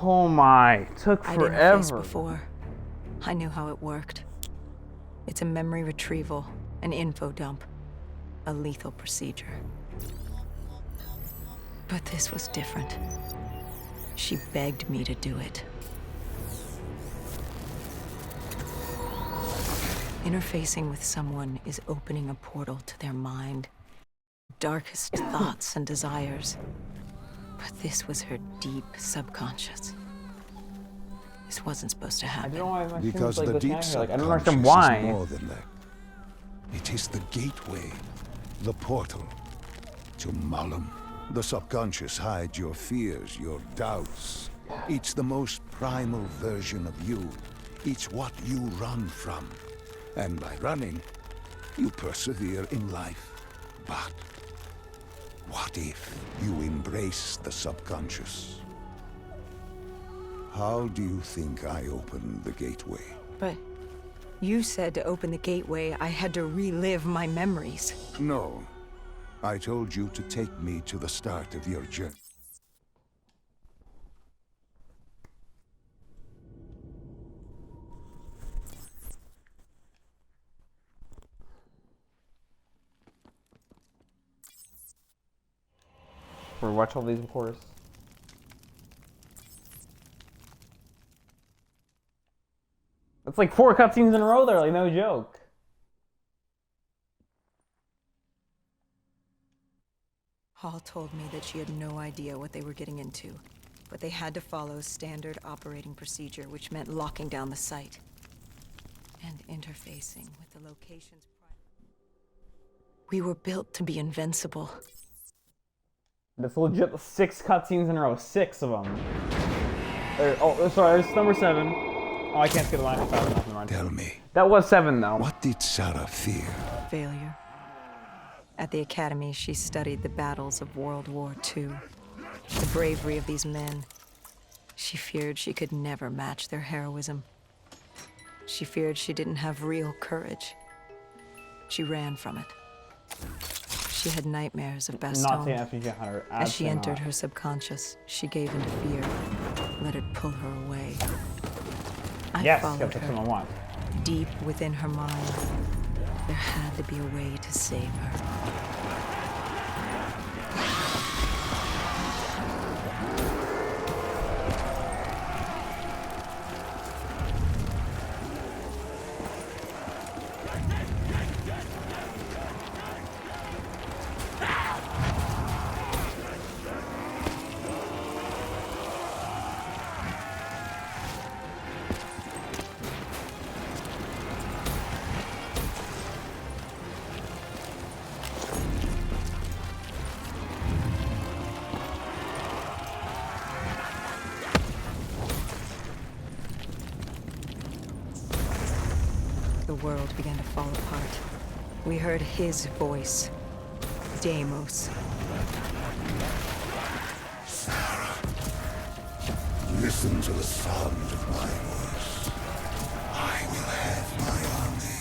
[SPEAKER 1] Oh my, took
[SPEAKER 3] I'd interfaced
[SPEAKER 1] forever.
[SPEAKER 3] before. I knew how it worked. It's a memory retrieval, an info dump, a lethal procedure. But this was different. She begged me to do it. Interfacing with someone is opening a portal to their mind, darkest thoughts and desires. But this was her deep subconscious. This wasn't supposed to
[SPEAKER 1] I
[SPEAKER 3] happen.
[SPEAKER 1] don't know why my
[SPEAKER 2] Because
[SPEAKER 1] like
[SPEAKER 2] the
[SPEAKER 1] this
[SPEAKER 2] deep
[SPEAKER 1] now. Like, I don't
[SPEAKER 2] subconscious
[SPEAKER 1] understand
[SPEAKER 2] is
[SPEAKER 1] why.
[SPEAKER 2] more than that. It is the gateway, the portal to Malum. The subconscious hides your fears, your doubts. It's the most primal version of you. It's what you run from. And by running, you persevere in life. But what if you embrace the subconscious? How do you think I opened the gateway?
[SPEAKER 3] But you said to open the gateway, I had to relive my memories.
[SPEAKER 2] No. I told you to take me to the start of your journey.
[SPEAKER 1] For watch all these recorders. That's like 4 cutscenes in a row there, like no joke.
[SPEAKER 3] Hall told me that she had no idea what they were getting into, but they had to follow standard operating procedure, which meant locking down the site and interfacing with the locations. We were built to be invincible.
[SPEAKER 1] That's legit 6 cutscenes in a row. 6 of them. Oh, sorry, it's number 7. Oh, I can't skip the line fast enough. Never mind.
[SPEAKER 2] Tell me,
[SPEAKER 1] That was 7 though.
[SPEAKER 2] what did Sarah fear?
[SPEAKER 3] Failure. At the academy, she studied the battles of World War II, the bravery of these men. She feared she could never match their heroism. She feared she didn't have real courage. She ran from it. She had nightmares of
[SPEAKER 1] Not saying
[SPEAKER 3] Bastogne.
[SPEAKER 1] FPG Hunter.
[SPEAKER 3] As she entered her subconscious, she gave into fear, let it pull her away. I
[SPEAKER 1] Yes,
[SPEAKER 3] followed
[SPEAKER 1] that's what
[SPEAKER 3] her.
[SPEAKER 1] I want.
[SPEAKER 3] Deep within her mind, there had to be a way to save her. The world began to fall apart. We heard his voice, Deimos.
[SPEAKER 2] Listen to the sound of my voice. I will have my army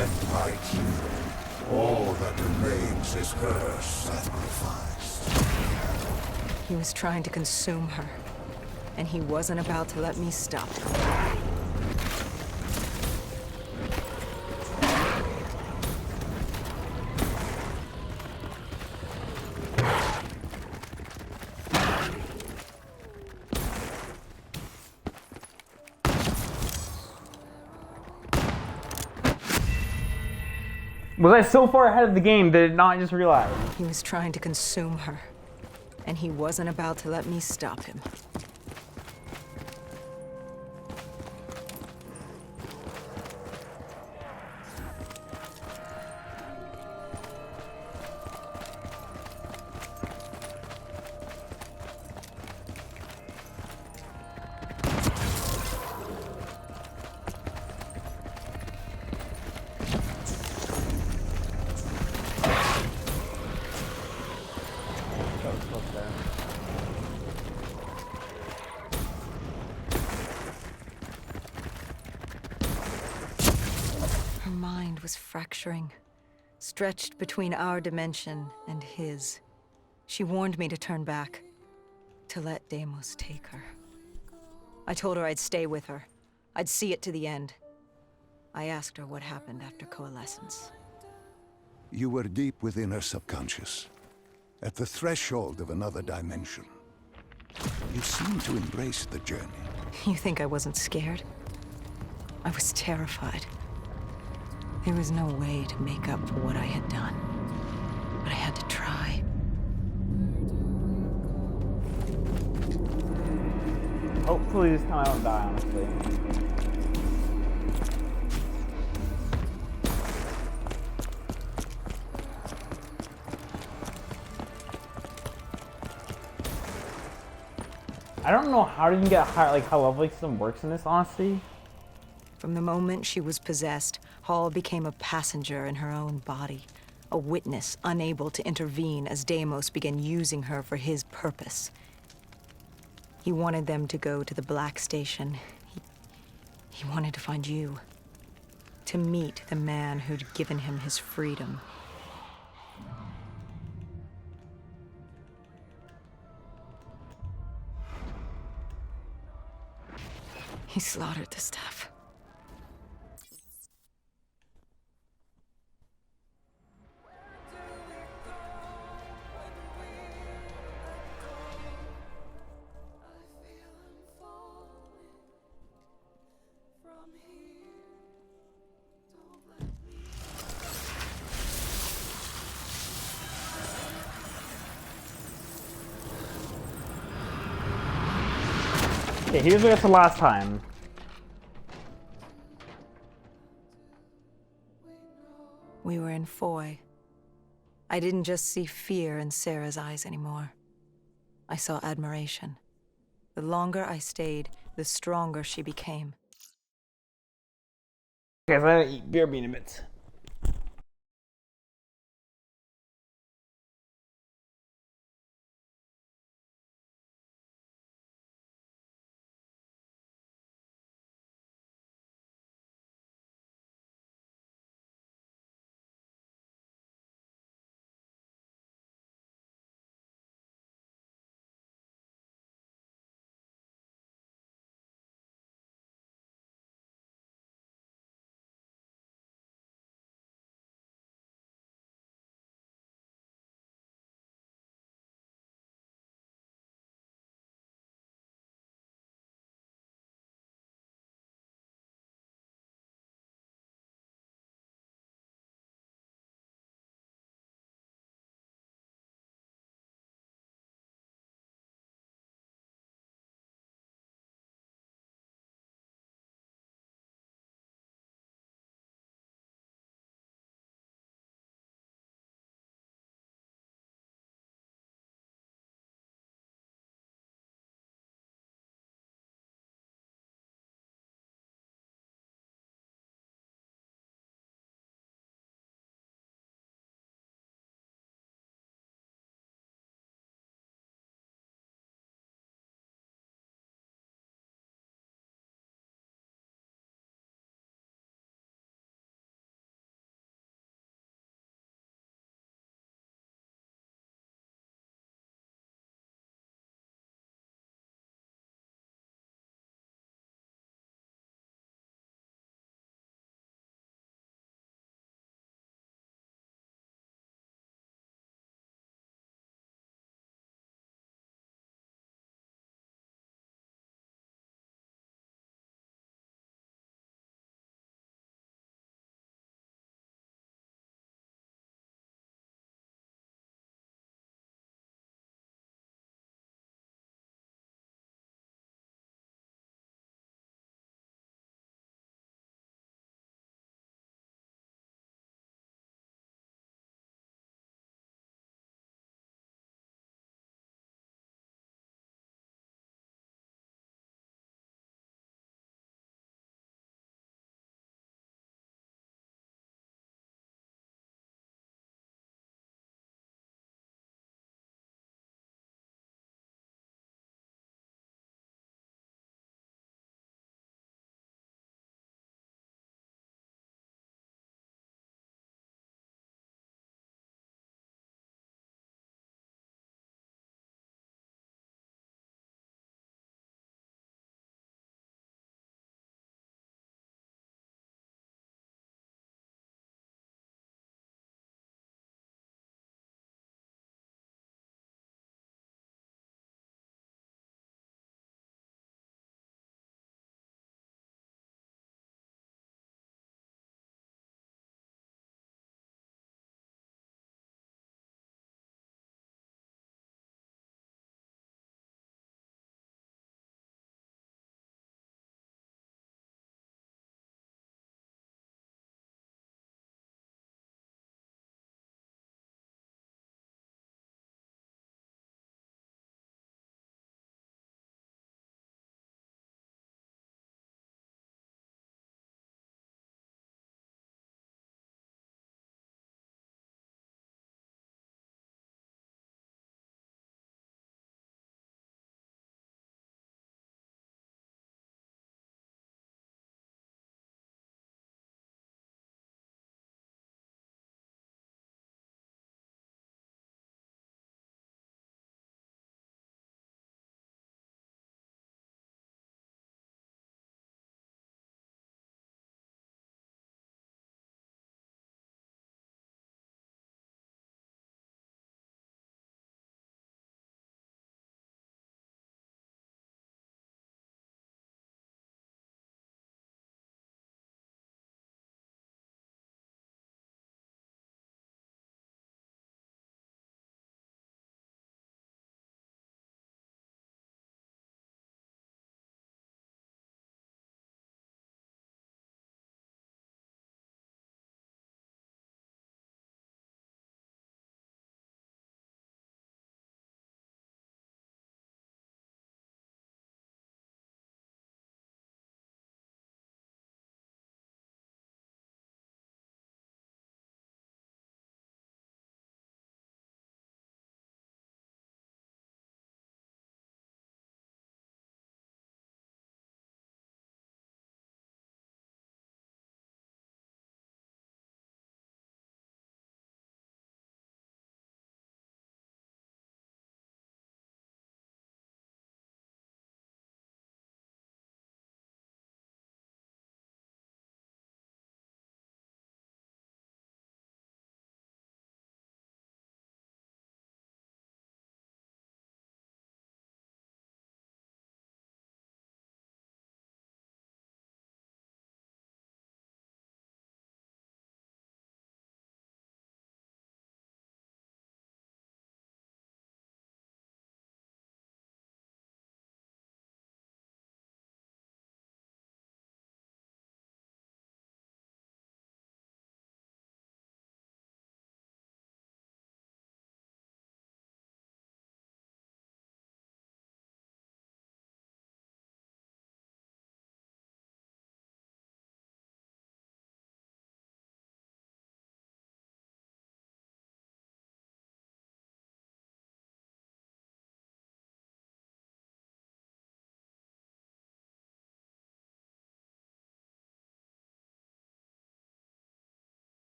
[SPEAKER 2] and my kingdom. All that remains is her sacrifice.
[SPEAKER 3] He was trying to consume her, and he wasn't about to let me stop him.
[SPEAKER 1] Was I so far ahead of the game that I not just realize?
[SPEAKER 3] He was trying to consume her, and he wasn't about to let me stop him. Her mind was fracturing. stretched between our dimension and his. She warned me to turn back, to let Deimos take her. I told her I'd stay with her. I'd see it to the end. I asked her what happened after coalescence.
[SPEAKER 2] You were deep within her subconscious, at the threshold of another dimension. You seemed to embrace the journey.
[SPEAKER 3] You think I wasn't scared? I was terrified. There was no way to make up for what I had done. But I had to try.
[SPEAKER 1] Hopefully this time I don't die, honestly. I don't know how you can get high, like how leveling system works in this, honestly.
[SPEAKER 3] From the moment she was possessed, Hall became a passenger in her own body. A witness unable to intervene as Deimos began using her for his purpose. He wanted them to go to the Black Station. He wanted to find you. To meet the man who'd given him his freedom. He slaughtered the staff.
[SPEAKER 1] Okay, here's what it's the last time.
[SPEAKER 3] We were in Foy. I didn't just see fear in Sarah's eyes anymore. I saw admiration. The longer I stayed, the stronger she became.
[SPEAKER 1] Okay, so I gotta eat beer bean a bit.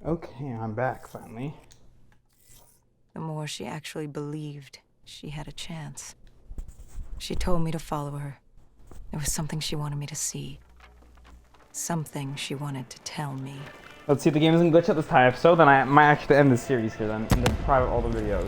[SPEAKER 1] Okay, I'm back finally.
[SPEAKER 3] The more she actually believed she had a chance. She told me to follow her. There was something she wanted me to see. Something she wanted to tell me.
[SPEAKER 1] Let's see if the game doesn't glitch out this time. If so, then I might actually end the series here then, and then private all the videos.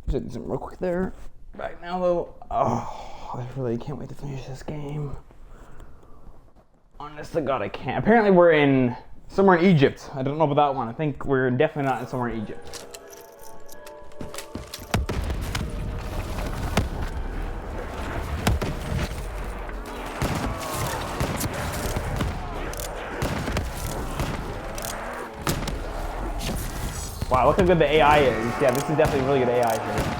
[SPEAKER 1] Just do some real quick there. Right now though, oh, I really can't wait to finish this game. Honest to God, I can't. Apparently we're in somewhere in Egypt. I don't know about that one. I think we're definitely not in somewhere in Egypt. Wow, look how good the AI is. Yeah, this is definitely really good AI here.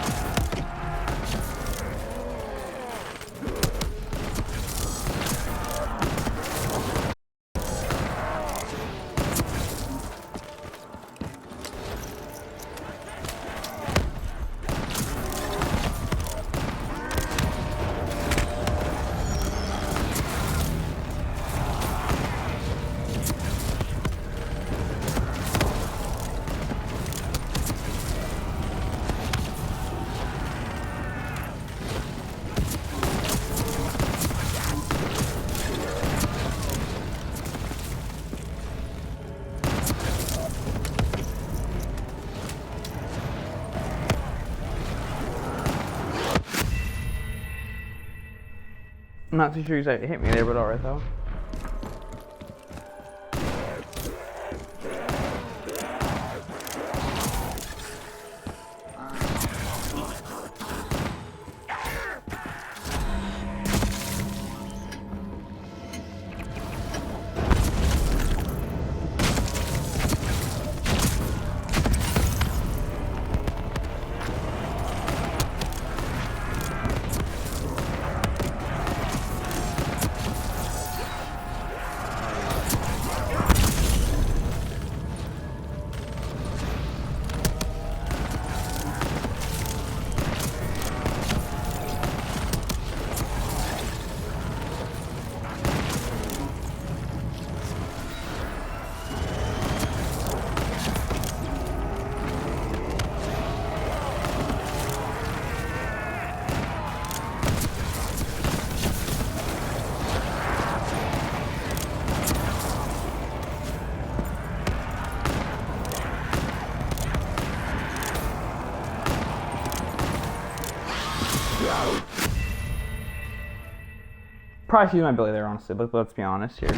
[SPEAKER 1] I'm not too sure he's like hit me there, but alright though. Probably should use my ability there, honestly, but let's be honest here.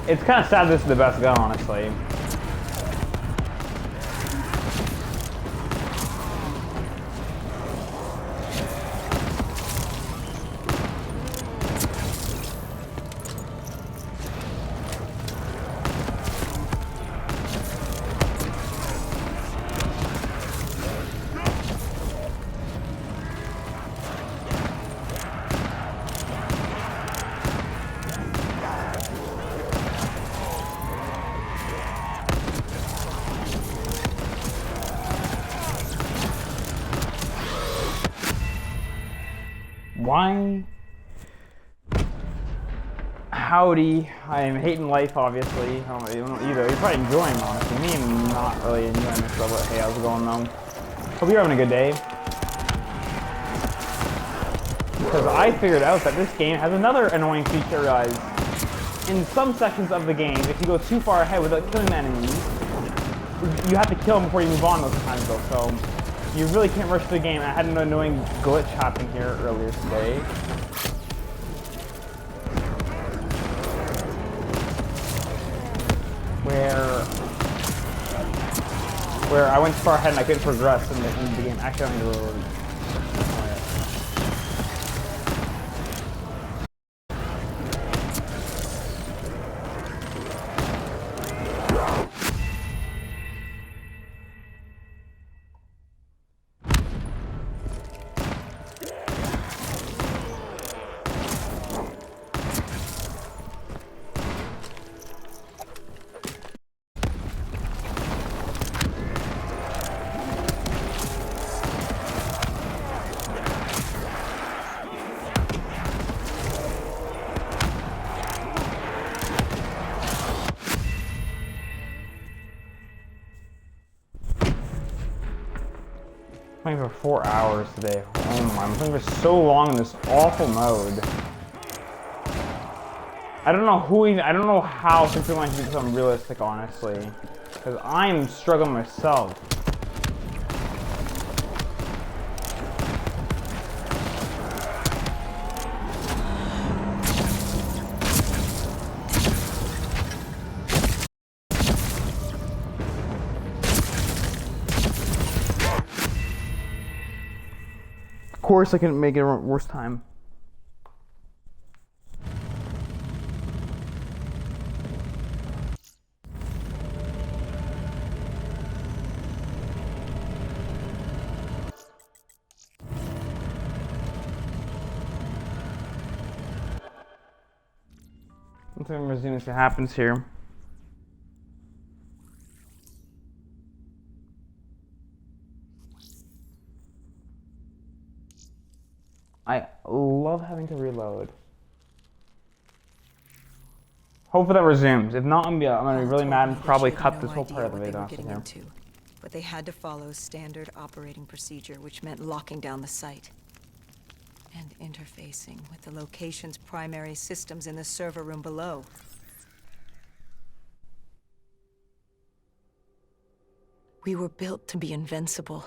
[SPEAKER 1] It's kind of sad this is the best gun, honestly. Why? Howdy. I am hating life, obviously. I don't know either. You're probably enjoying, honestly. Me, I'm not really enjoying this level. Hey, how's it going, though? Hope you're having a good day. Because I figured out that this game has another annoying feature, guys. In some sections of the game, if you go too far ahead without killing the enemies, you have to kill them before you move on those times, though. So you really can't rush the game. I had an annoying glitch happen here earlier today. Where I went too far ahead and I couldn't progress in the game. Actually, I don't need to reload. I'm playing for 4 hours today. Oh my, I'm playing for so long in this awful mode. I don't know how Century Line can become realistic, honestly. Because I'm struggling myself. Of course I couldn't make it a worse time. Let's resume if it happens here. I love having to reload. Hopefully that resumes. If not, I'm gonna be really mad and probably cut this whole part of the video off here.
[SPEAKER 3] But they had to follow standard operating procedure, which meant locking down the site and interfacing with the location's primary systems in the server room below. We were built to be invincible.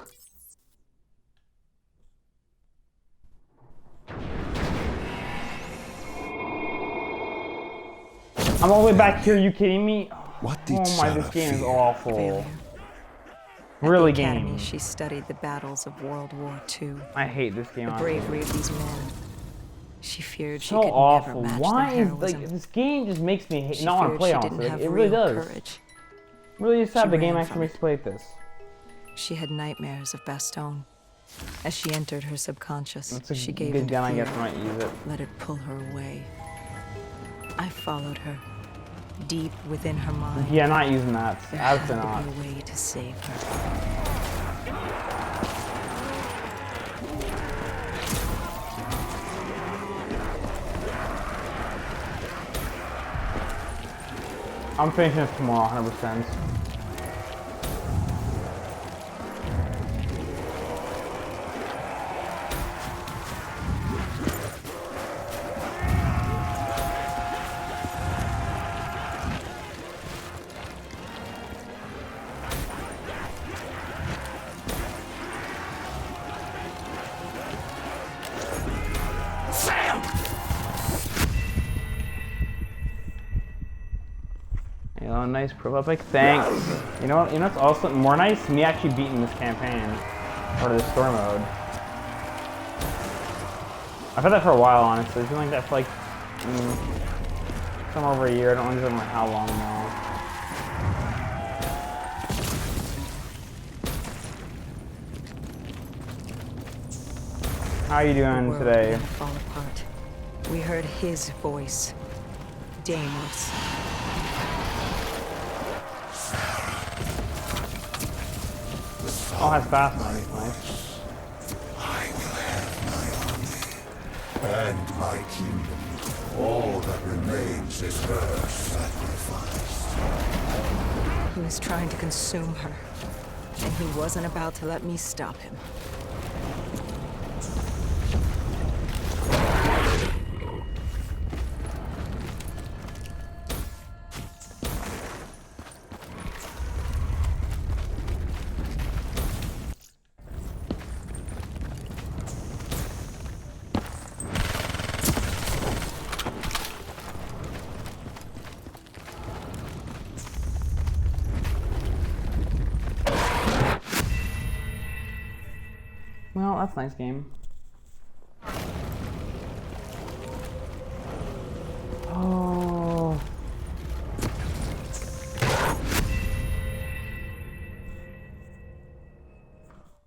[SPEAKER 1] I'm all the way back here, are you kidding me?
[SPEAKER 2] What did
[SPEAKER 1] Oh my, this
[SPEAKER 2] Sarah
[SPEAKER 1] game is
[SPEAKER 2] fear?
[SPEAKER 1] awful.
[SPEAKER 3] Failure.
[SPEAKER 1] Really
[SPEAKER 3] At the academy,
[SPEAKER 1] game.
[SPEAKER 3] she studied the battles of World War II.
[SPEAKER 1] I hate this game.
[SPEAKER 3] The bravery of these men. She feared she
[SPEAKER 1] So
[SPEAKER 3] could
[SPEAKER 1] awful.
[SPEAKER 3] never match
[SPEAKER 1] Why
[SPEAKER 3] their
[SPEAKER 1] is
[SPEAKER 3] heroism.
[SPEAKER 1] like this game just makes me hate,
[SPEAKER 3] She
[SPEAKER 1] not want to
[SPEAKER 3] feared
[SPEAKER 1] play
[SPEAKER 3] she
[SPEAKER 1] on
[SPEAKER 3] didn't
[SPEAKER 1] it.
[SPEAKER 3] have
[SPEAKER 1] It really
[SPEAKER 3] real
[SPEAKER 1] does.
[SPEAKER 3] courage.
[SPEAKER 1] Really sad
[SPEAKER 3] She
[SPEAKER 1] the game
[SPEAKER 3] ran
[SPEAKER 1] actually
[SPEAKER 3] from
[SPEAKER 1] makes
[SPEAKER 3] it.
[SPEAKER 1] play this.
[SPEAKER 3] She had nightmares of Bastogne. As she entered her subconscious,
[SPEAKER 1] That's a
[SPEAKER 3] she gave
[SPEAKER 1] good
[SPEAKER 3] into
[SPEAKER 1] gun, I
[SPEAKER 3] fear.
[SPEAKER 1] guess I might use it.
[SPEAKER 3] Let it pull her away. I followed her. Deep within her mind,
[SPEAKER 1] Yeah, not using that.
[SPEAKER 3] there had
[SPEAKER 1] Absolutely
[SPEAKER 3] to
[SPEAKER 1] not.
[SPEAKER 3] be a way to save her.
[SPEAKER 1] I'm finishing this tomorrow, 100%. You know, nice public. Thanks. You know what's also more nice? Me actually beating this campaign. Or this story mode. I've had that for a while, honestly. It's been like that for like somewhere over a year. I don't remember how long now. How are you doing
[SPEAKER 3] The world
[SPEAKER 1] today?
[SPEAKER 3] began to fall apart. We heard his voice. Deimos.
[SPEAKER 1] Oh, has fast money. Nice.
[SPEAKER 2] And my kingdom, all that remains is her sacrifice.
[SPEAKER 3] He was trying to consume her, and he wasn't about to let me stop him.
[SPEAKER 1] Well, that's a nice game. Oh.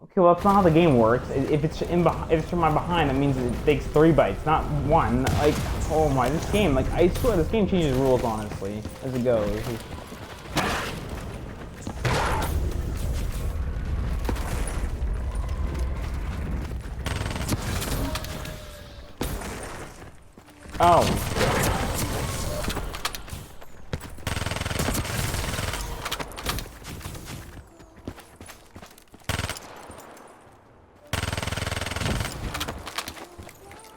[SPEAKER 1] Okay, well, that's not how the game works. If it's if it's from my behind, that means it takes 3 bites, not 1. Like, oh my, this game, like, I swear this game changes rules, honestly, as it goes. Oh.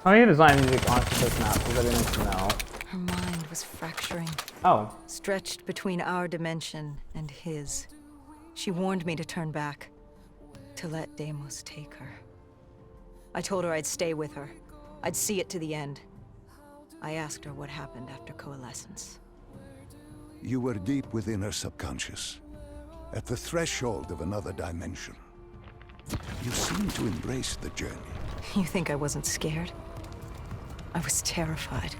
[SPEAKER 1] How do you design music on this map? Because I didn't know.
[SPEAKER 3] Her mind was fracturing,
[SPEAKER 1] Oh.
[SPEAKER 3] stretched between our dimension and his. She warned me to turn back, to let Deimos take her. I told her I'd stay with her. I'd see it to the end. I asked her what happened after coalescence.
[SPEAKER 2] You were deep within her subconscious, at the threshold of another dimension. You seem to embrace the journey.
[SPEAKER 3] You think I wasn't scared? I was terrified.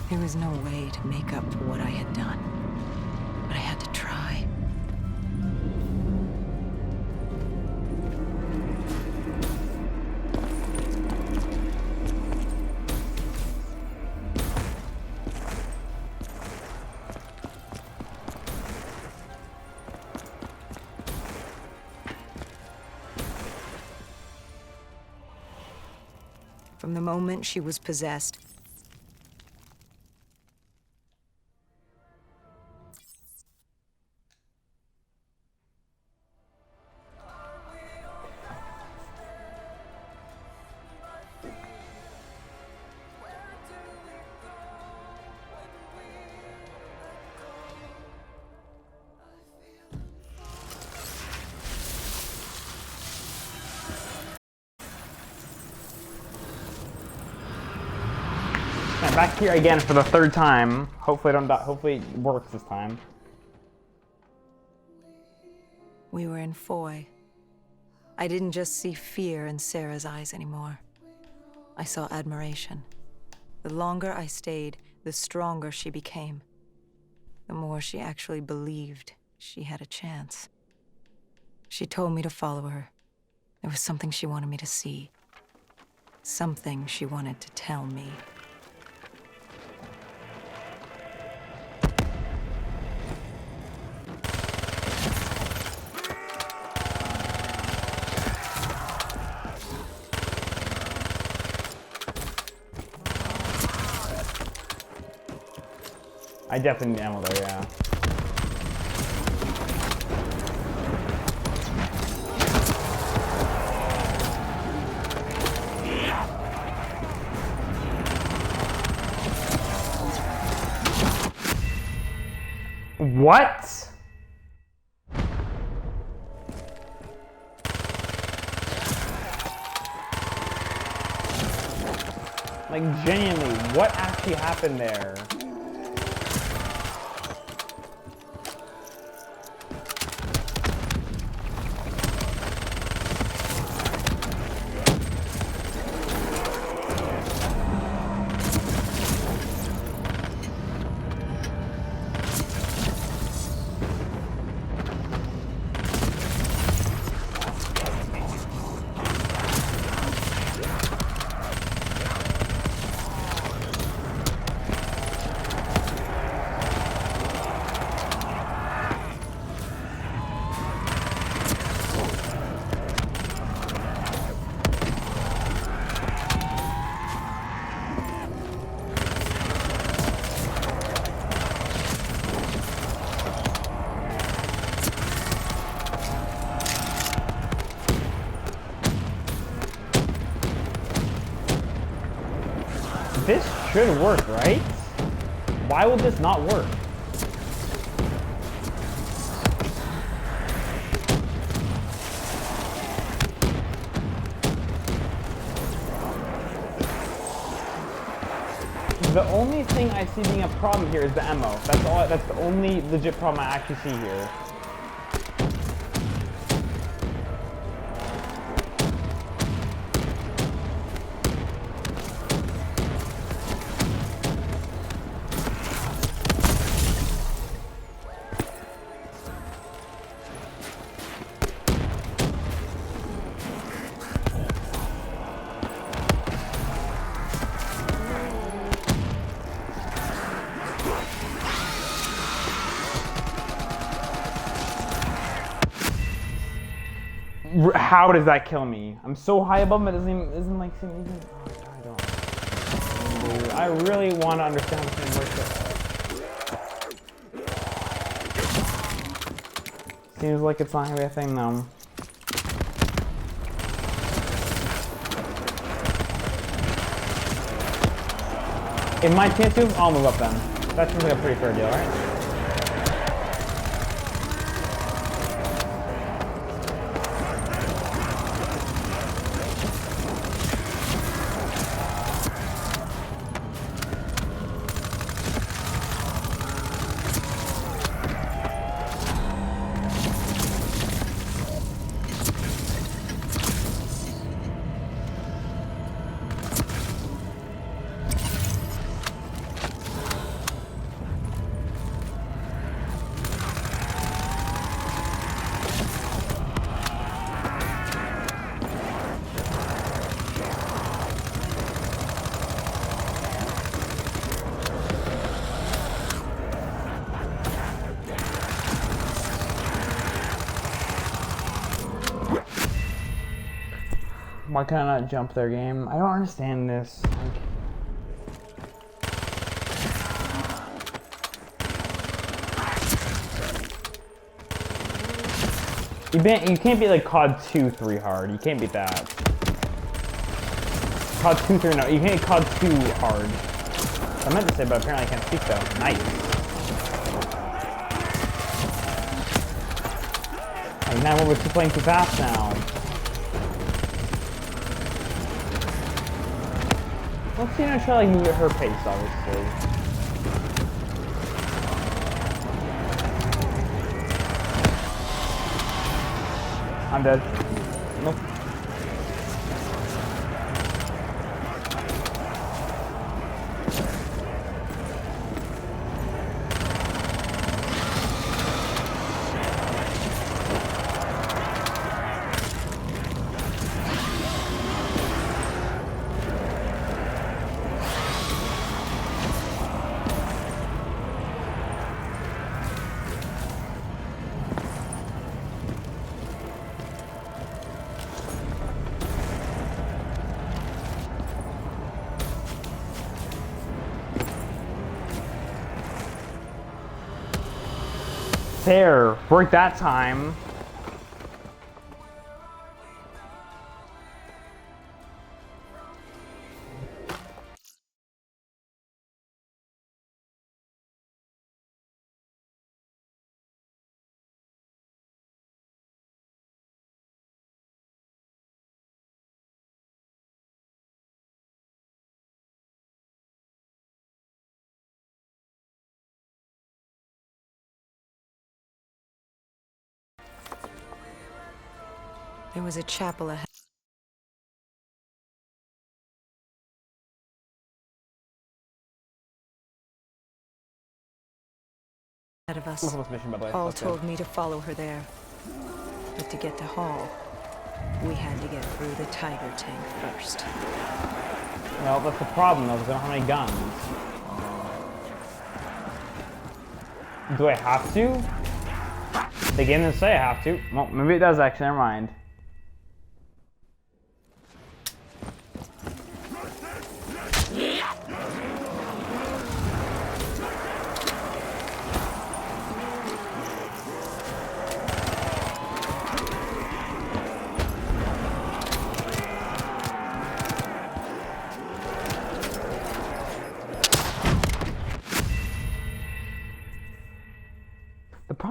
[SPEAKER 3] There was no way to make up for what I had done. But I had to try. From the moment she was possessed,
[SPEAKER 1] I'm back here again for the 3rd time. Hopefully I don't die. Hopefully it works this time.
[SPEAKER 3] we were in Foy. I didn't just see fear in Sarah's eyes anymore. I saw admiration. The longer I stayed, the stronger she became. The more she actually believed she had a chance. She told me to follow her. There was something she wanted me to see. Something she wanted to tell me.
[SPEAKER 1] I definitely need ammo though, yeah. What? Like, genuinely, what actually happened there? This should work, right? Why would this not work? The only thing I see being a problem here is the ammo. That's the only legit problem I actually see here. How does that kill me? I'm so high above him, it doesn't like seem even. Oh, I really want to understand how this thing works. Seems like it's not gonna be a thing though. In my chance to, I'll move up then. That seems like a pretty fair deal, right? Why can't I not jump their game? I don't understand this. You can't beat like COD 2 3 hard. You can't beat that. COD 2 3 no. You can't COD 2 hard. I meant to say, but apparently I can't speak though. Nice. Oh, now we're just playing too fast now. Let's see, try to like move at her pace, obviously. I'm dead. Nope. There, worked that time.
[SPEAKER 3] There was a chapel ahead of us.
[SPEAKER 1] Mission, by the way.
[SPEAKER 3] Hall told me to follow her there. But to get to Hall, we had to get through the Tiger tank first.
[SPEAKER 1] Well, that's the problem though, because I don't have any guns. Do I have to? The game didn't say I have to. Well, maybe it does actually, never mind.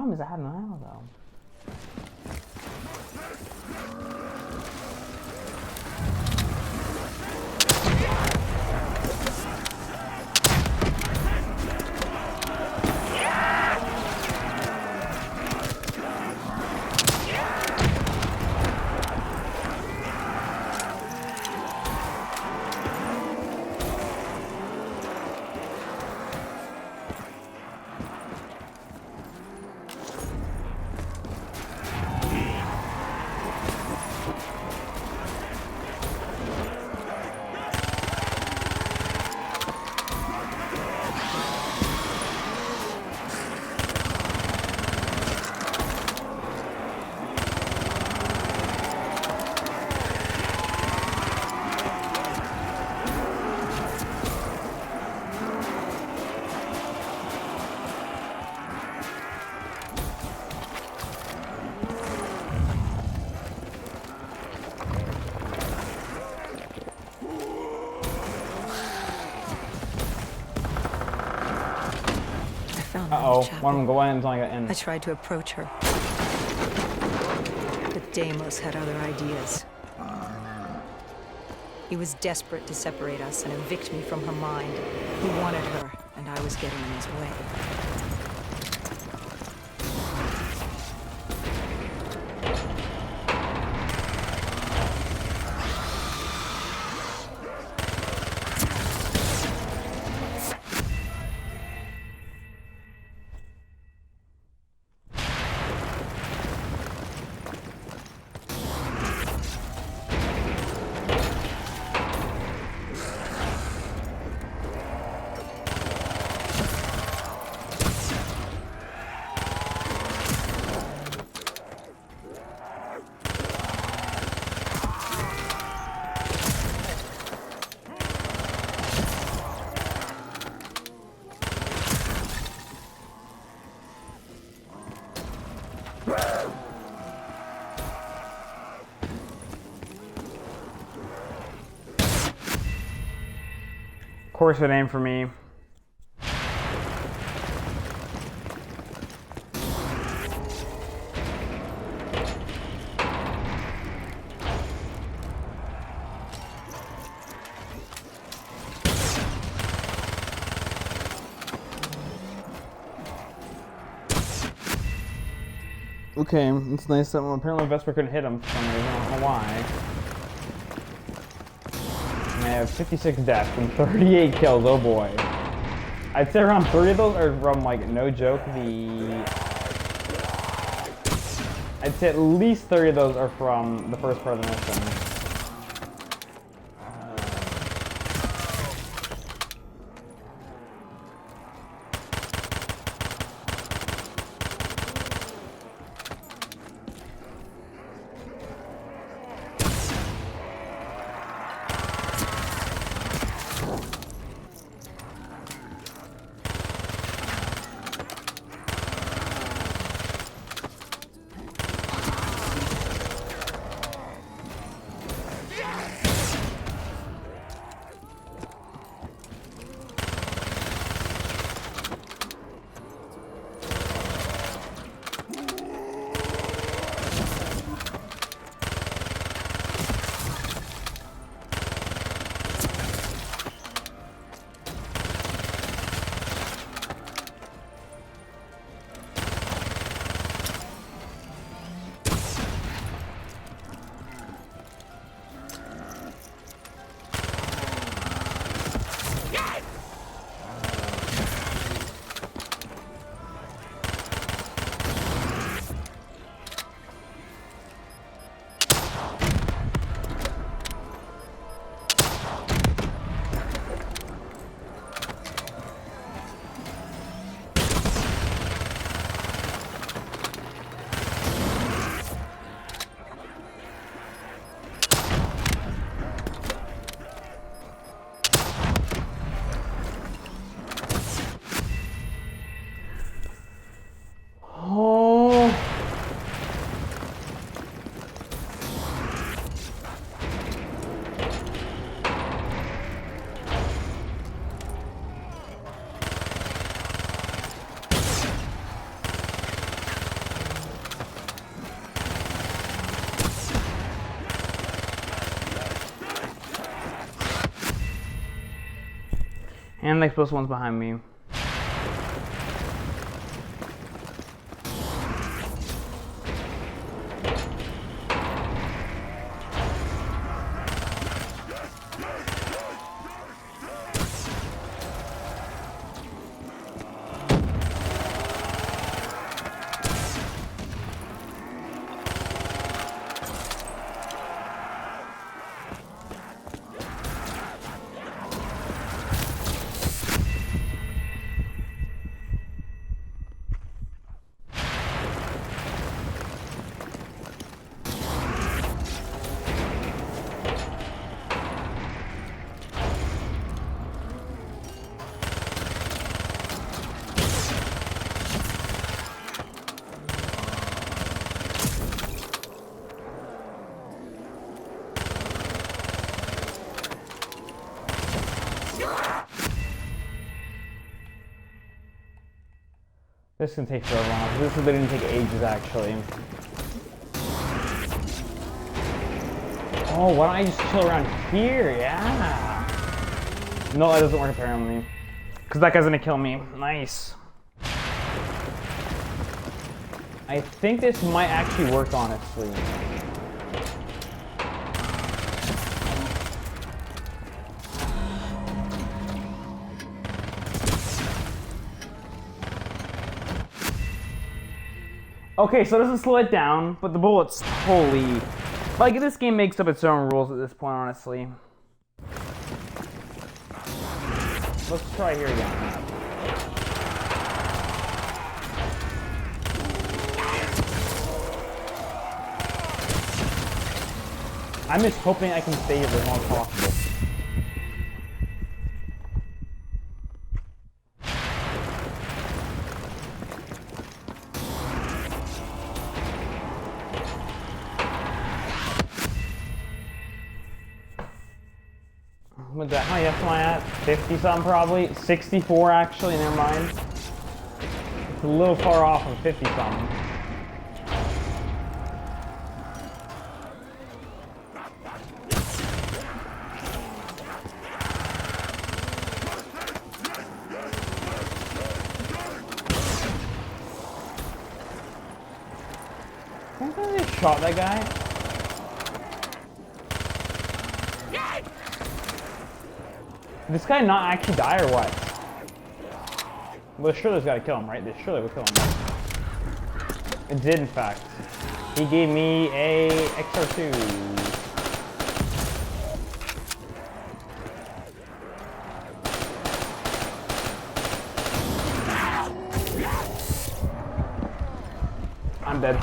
[SPEAKER 1] problem is I have no ammo though. Uh-oh, one of them go in until I got in.
[SPEAKER 3] I tried to approach her. But Deimos had other ideas. He was desperate to separate us and evict me from her mind. He wanted her, and I was getting in his way.
[SPEAKER 1] Of course it aimed for me. Okay, it's nice that apparently Vesper couldn't hit him for some reason. I don't know why. And I have 56 deaths and 38 kills, oh boy. I'd say around 30 of those are from, like, no joke, I'd say at least 30 of those are from the first part of the mission. And the explosive one's behind me. This can take so long. This is literally gonna take ages, actually. Oh, why don't I just chill around here? Yeah. No, that doesn't work apparently. Because that guy's gonna kill me. Nice. I think this might actually work, honestly. Okay, so it doesn't slow it down, but the bullets totally... Like, this game makes up its own rules at this point, honestly. Let's try here again. I'm just hoping I can stay here as long as possible. What the hell? That's my at 50 something probably. 64 actually, never mind. It's a little far off of 50 something. I think I just shot that guy. Did this guy not actually die or what? Well, surely gotta kill him, right? They surely will kill him. It did, in fact. He gave me a XR2. I'm dead.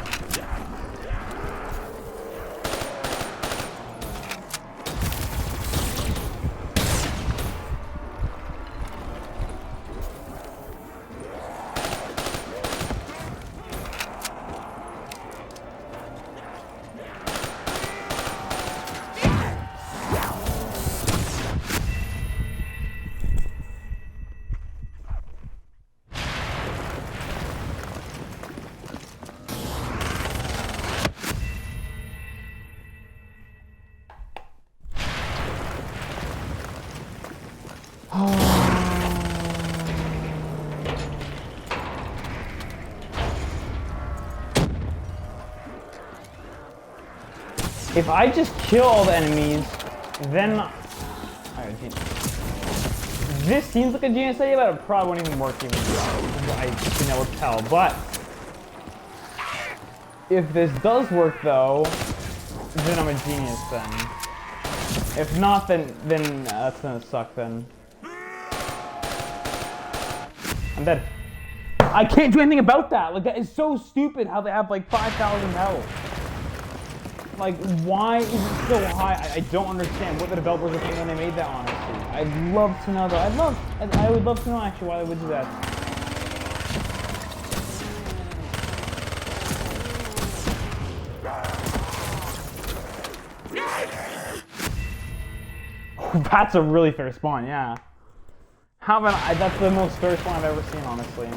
[SPEAKER 1] If I just kill all the enemies, then... This seems like a genius idea, but it probably won't even work even well. I can never tell, but... If this does work, though, then I'm a genius, then. If not, then that's gonna suck, then. I'm dead. I can't do anything about that! Like, that is so stupid how they have, like, 5,000 health. Like, why is it so high? I don't understand what the developers were thinking when they made that, honestly. I'd love to know, though. I would love to know, actually, why they would do that. That's a really fair spawn, yeah. How about that's the most fair spawn I've ever seen, honestly.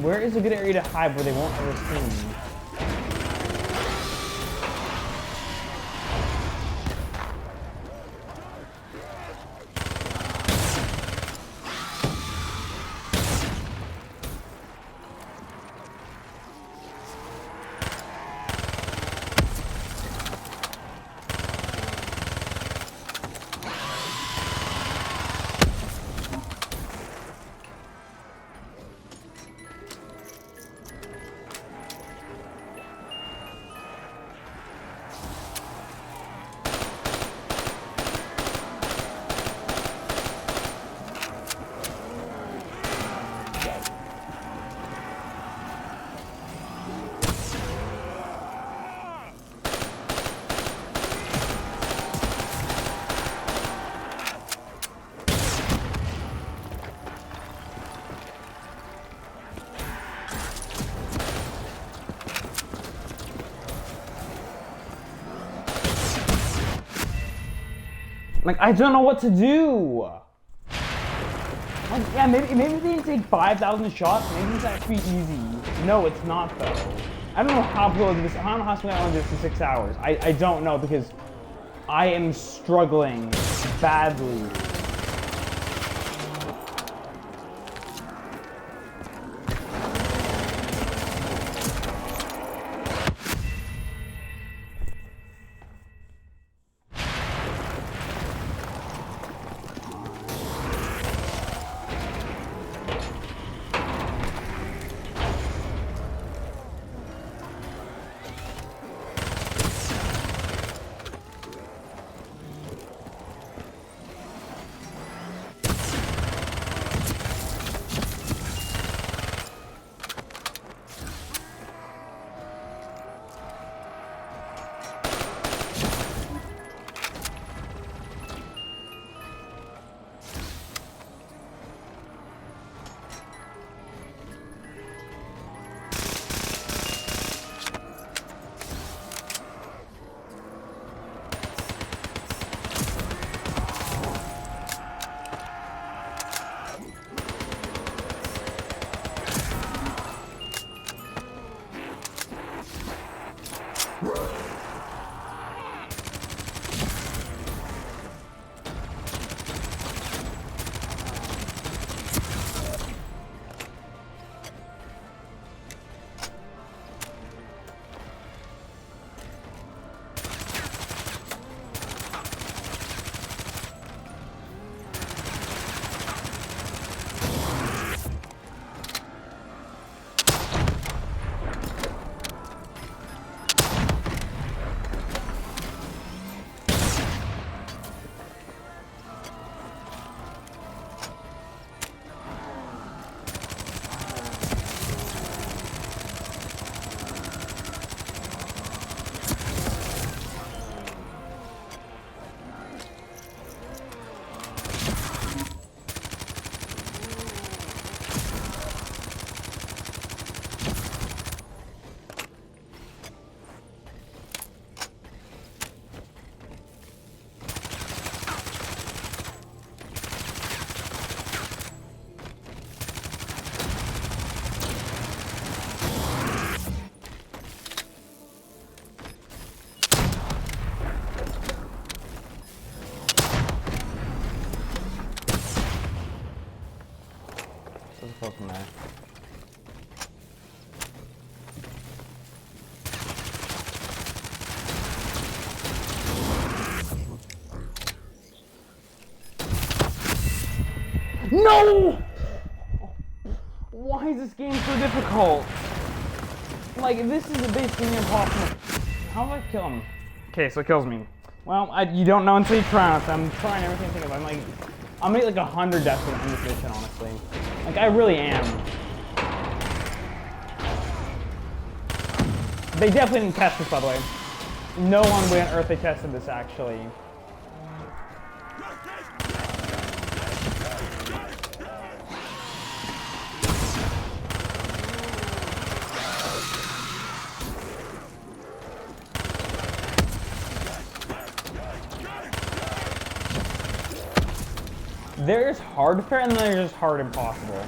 [SPEAKER 1] Where is a good area to hide where they won't ever see me? Like, I don't know what to do. Like, yeah, maybe they didn't take 5,000 shots. Maybe it's actually easy. No, it's not though. I don't know how people do this. I don't know how someone got this in 6 hours. I don't know because I am struggling badly. Let's go from there. No! Why is this game so difficult? Like, this is basically impossible. How do I kill him? Okay, so it kills me. Well, you don't know until you try it. So I'm trying everything I think of. I'm at like 100 deaths in this mission, honestly. Like, I really am. They definitely didn't test this, by the way. No one way on earth they tested this, actually. There's hard fair and then there's just hard impossible.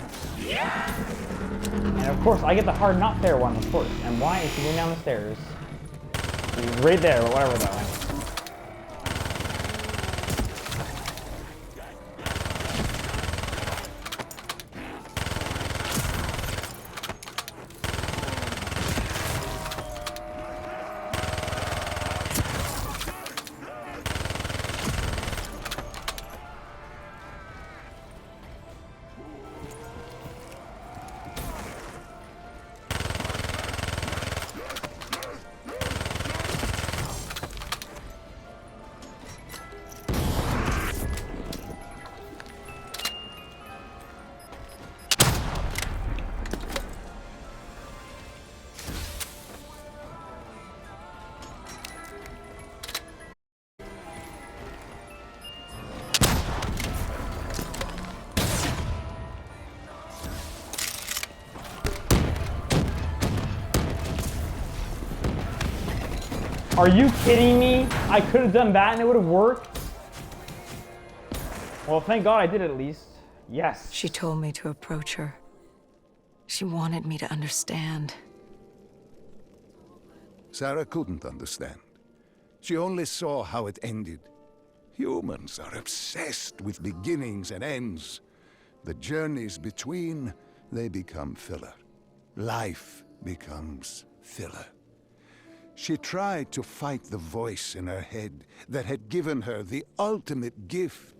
[SPEAKER 1] And of course, I get the hard not fair one, of course. And why is he going down the stairs? He's right there, but whatever though. Are you kidding me? I could have done that and it would have worked. Well, thank God I did at least. Yes.
[SPEAKER 3] She told me to approach her. She wanted me to understand.
[SPEAKER 2] Sarah couldn't understand. She only saw how it ended. Humans are obsessed with beginnings and ends. The journeys between, they become filler. Life becomes filler. She tried to fight the voice in her head that had given her the ultimate gift.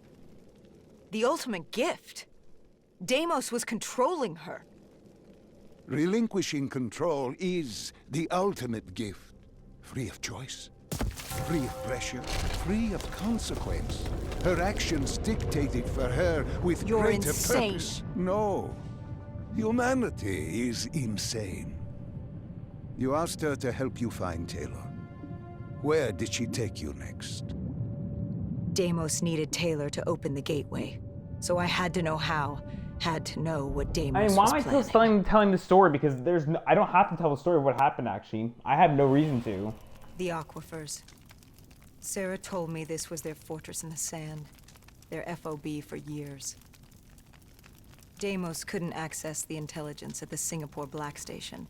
[SPEAKER 3] The ultimate gift? Deimos was controlling her.
[SPEAKER 2] Relinquishing control is the ultimate gift. Free of choice, free of pressure, free of consequence. Her actions dictated for her with
[SPEAKER 3] You're
[SPEAKER 2] greater
[SPEAKER 3] insane.
[SPEAKER 2] purpose. No. Humanity is insane. You asked her to help you find Taylor. Where did she take you next?
[SPEAKER 3] Deimos needed Taylor to open the gateway. So I had to know how. Had to know what Deimos
[SPEAKER 1] I mean, why
[SPEAKER 3] was
[SPEAKER 1] am I
[SPEAKER 3] planning.
[SPEAKER 1] still telling the story? Because I don't have to tell the story of what happened, actually. I have no reason to.
[SPEAKER 3] The aquifers. Sarah told me this was their fortress in the sand. Their FOB for years. Deimos couldn't access the intelligence at the Singapore Black Station.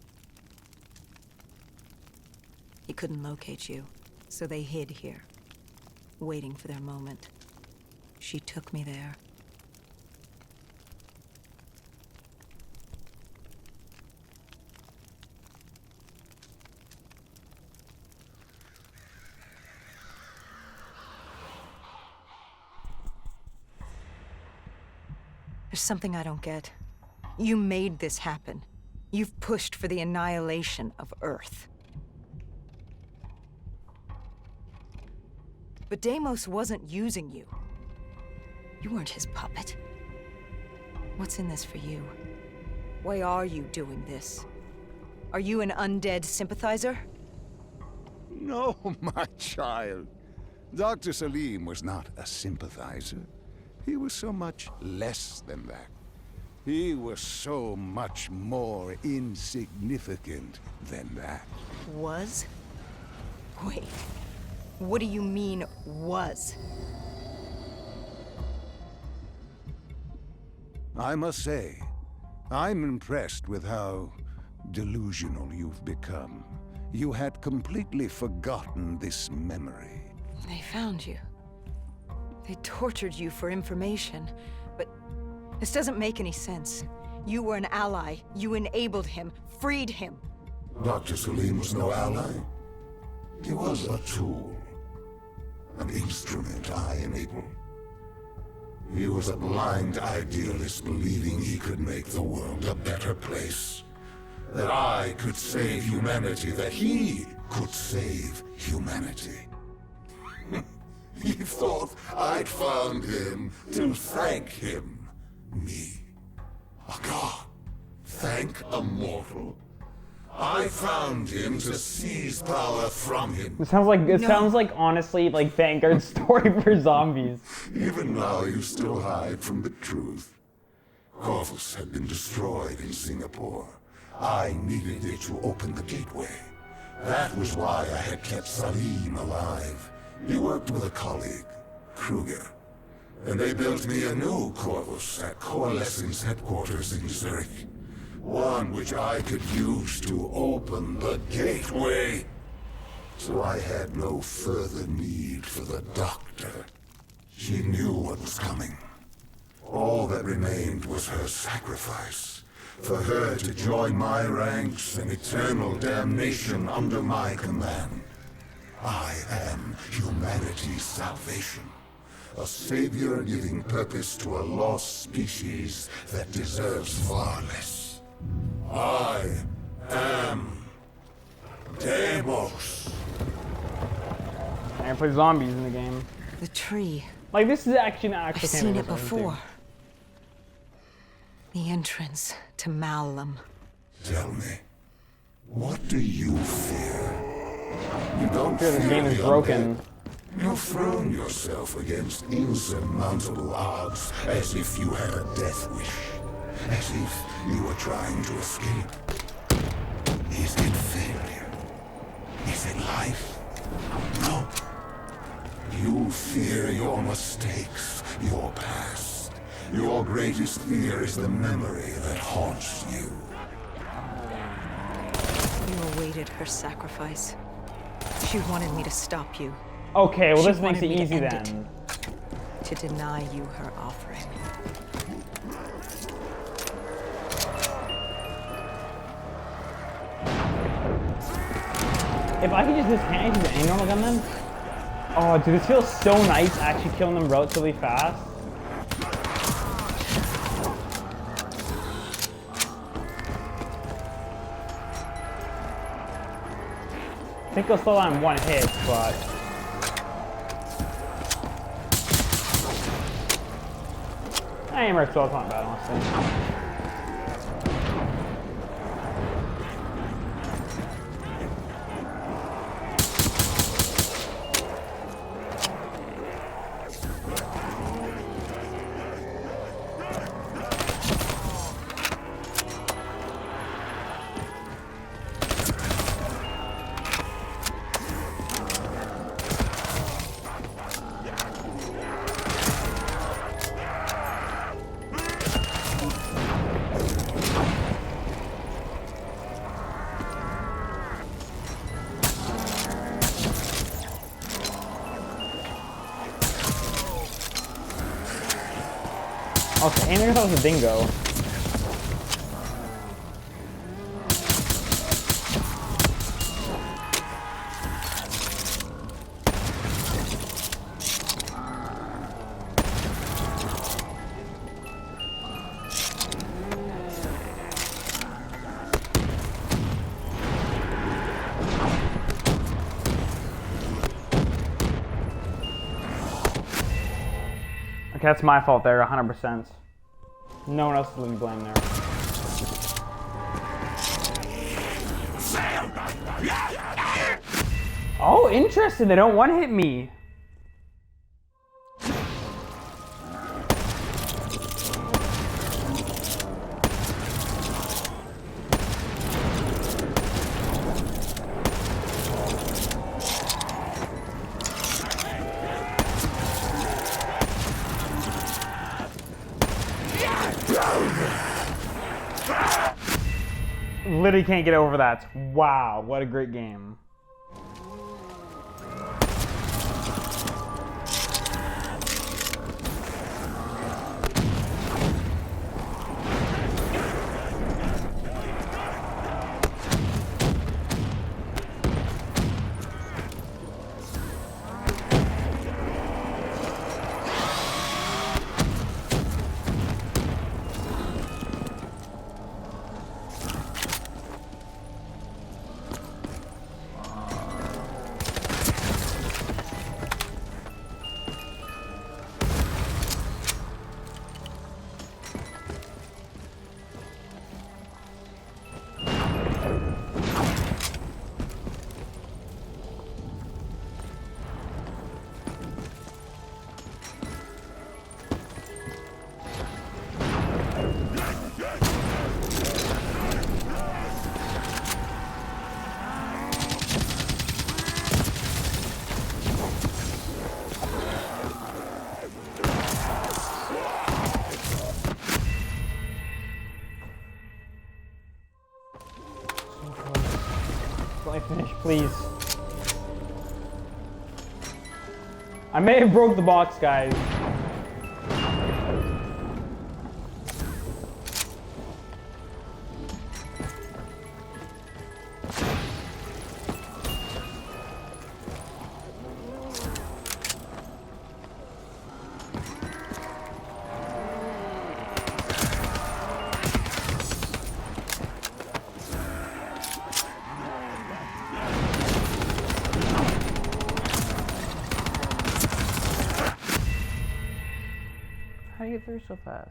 [SPEAKER 3] He couldn't locate you, so they hid here, waiting for their moment. She took me there. There's something I don't get. You made this happen. You've pushed for the annihilation of Earth. But Deimos wasn't using you. You weren't his puppet. What's in this for you? Why are you doing this? Are you an undead sympathizer?
[SPEAKER 2] No, my child. Dr. Salim was not a sympathizer. He was so much less than that. He was so much more insignificant than that.
[SPEAKER 3] Was? Wait. What do you mean, was?
[SPEAKER 2] I must say, I'm impressed with how delusional you've become. You had completely forgotten this memory.
[SPEAKER 3] They found you. They tortured you for information, but this doesn't make any sense. You were an ally. You enabled him, freed him.
[SPEAKER 5] Dr. Salim was no ally. He was a tool. An instrument I enabled. He was a blind idealist believing he could make the world a better place. That I could save humanity, that he could save humanity. He thought I'd found him to thank him. Me. A god. Thank a mortal. I found him to seize power from him.
[SPEAKER 1] It sounds like honestly like Vanguard's story for zombies.
[SPEAKER 5] Even now you still hide from the truth. Corvus had been destroyed in Singapore. I needed it to open the gateway. That was why I had kept Salim alive. He worked with a colleague, Kruger. And they built me a new Corvus at Coalescence headquarters in Zurich. One which I could use to open the gateway. So I had no further need for the doctor. She knew what was coming. All that remained was her sacrifice. For her to join my ranks and eternal damnation under my command. I am humanity's salvation. A savior giving purpose to a lost species that deserves far less. I am Deimos.
[SPEAKER 1] I play zombies in the game.
[SPEAKER 3] The tree.
[SPEAKER 1] Like, this is actually an actual
[SPEAKER 3] I've seen it before. The entrance to Malum.
[SPEAKER 5] Tell me, what do you fear? You don't
[SPEAKER 1] Fear this game is broken.
[SPEAKER 5] You've thrown yourself against insurmountable odds as if you had a death wish. As if you were trying to escape. Is it failure? Is it life? No. You fear your mistakes, your past. Your greatest fear is the memory that haunts you.
[SPEAKER 3] You awaited her sacrifice. She wanted me to stop you.
[SPEAKER 1] Okay, well,
[SPEAKER 3] She
[SPEAKER 1] this makes it
[SPEAKER 3] wanted me to
[SPEAKER 1] easy
[SPEAKER 3] end
[SPEAKER 1] then.
[SPEAKER 3] To deny you her offering.
[SPEAKER 1] If I could just disconnect use any normal gun then? Oh, dude, this feels so nice actually killing them relatively fast. I think he'll slow down in one hit, but... Aim still not bad, honestly. Okay, I thought it was a dingo. Okay, that's my fault there, 100%. No one else is to blame there. Oh, interesting. They don't one-hit me. Literally can't get over that. Wow, what a great game. Let me finish, please. I may have broke the box, guys. How do you get through so fast?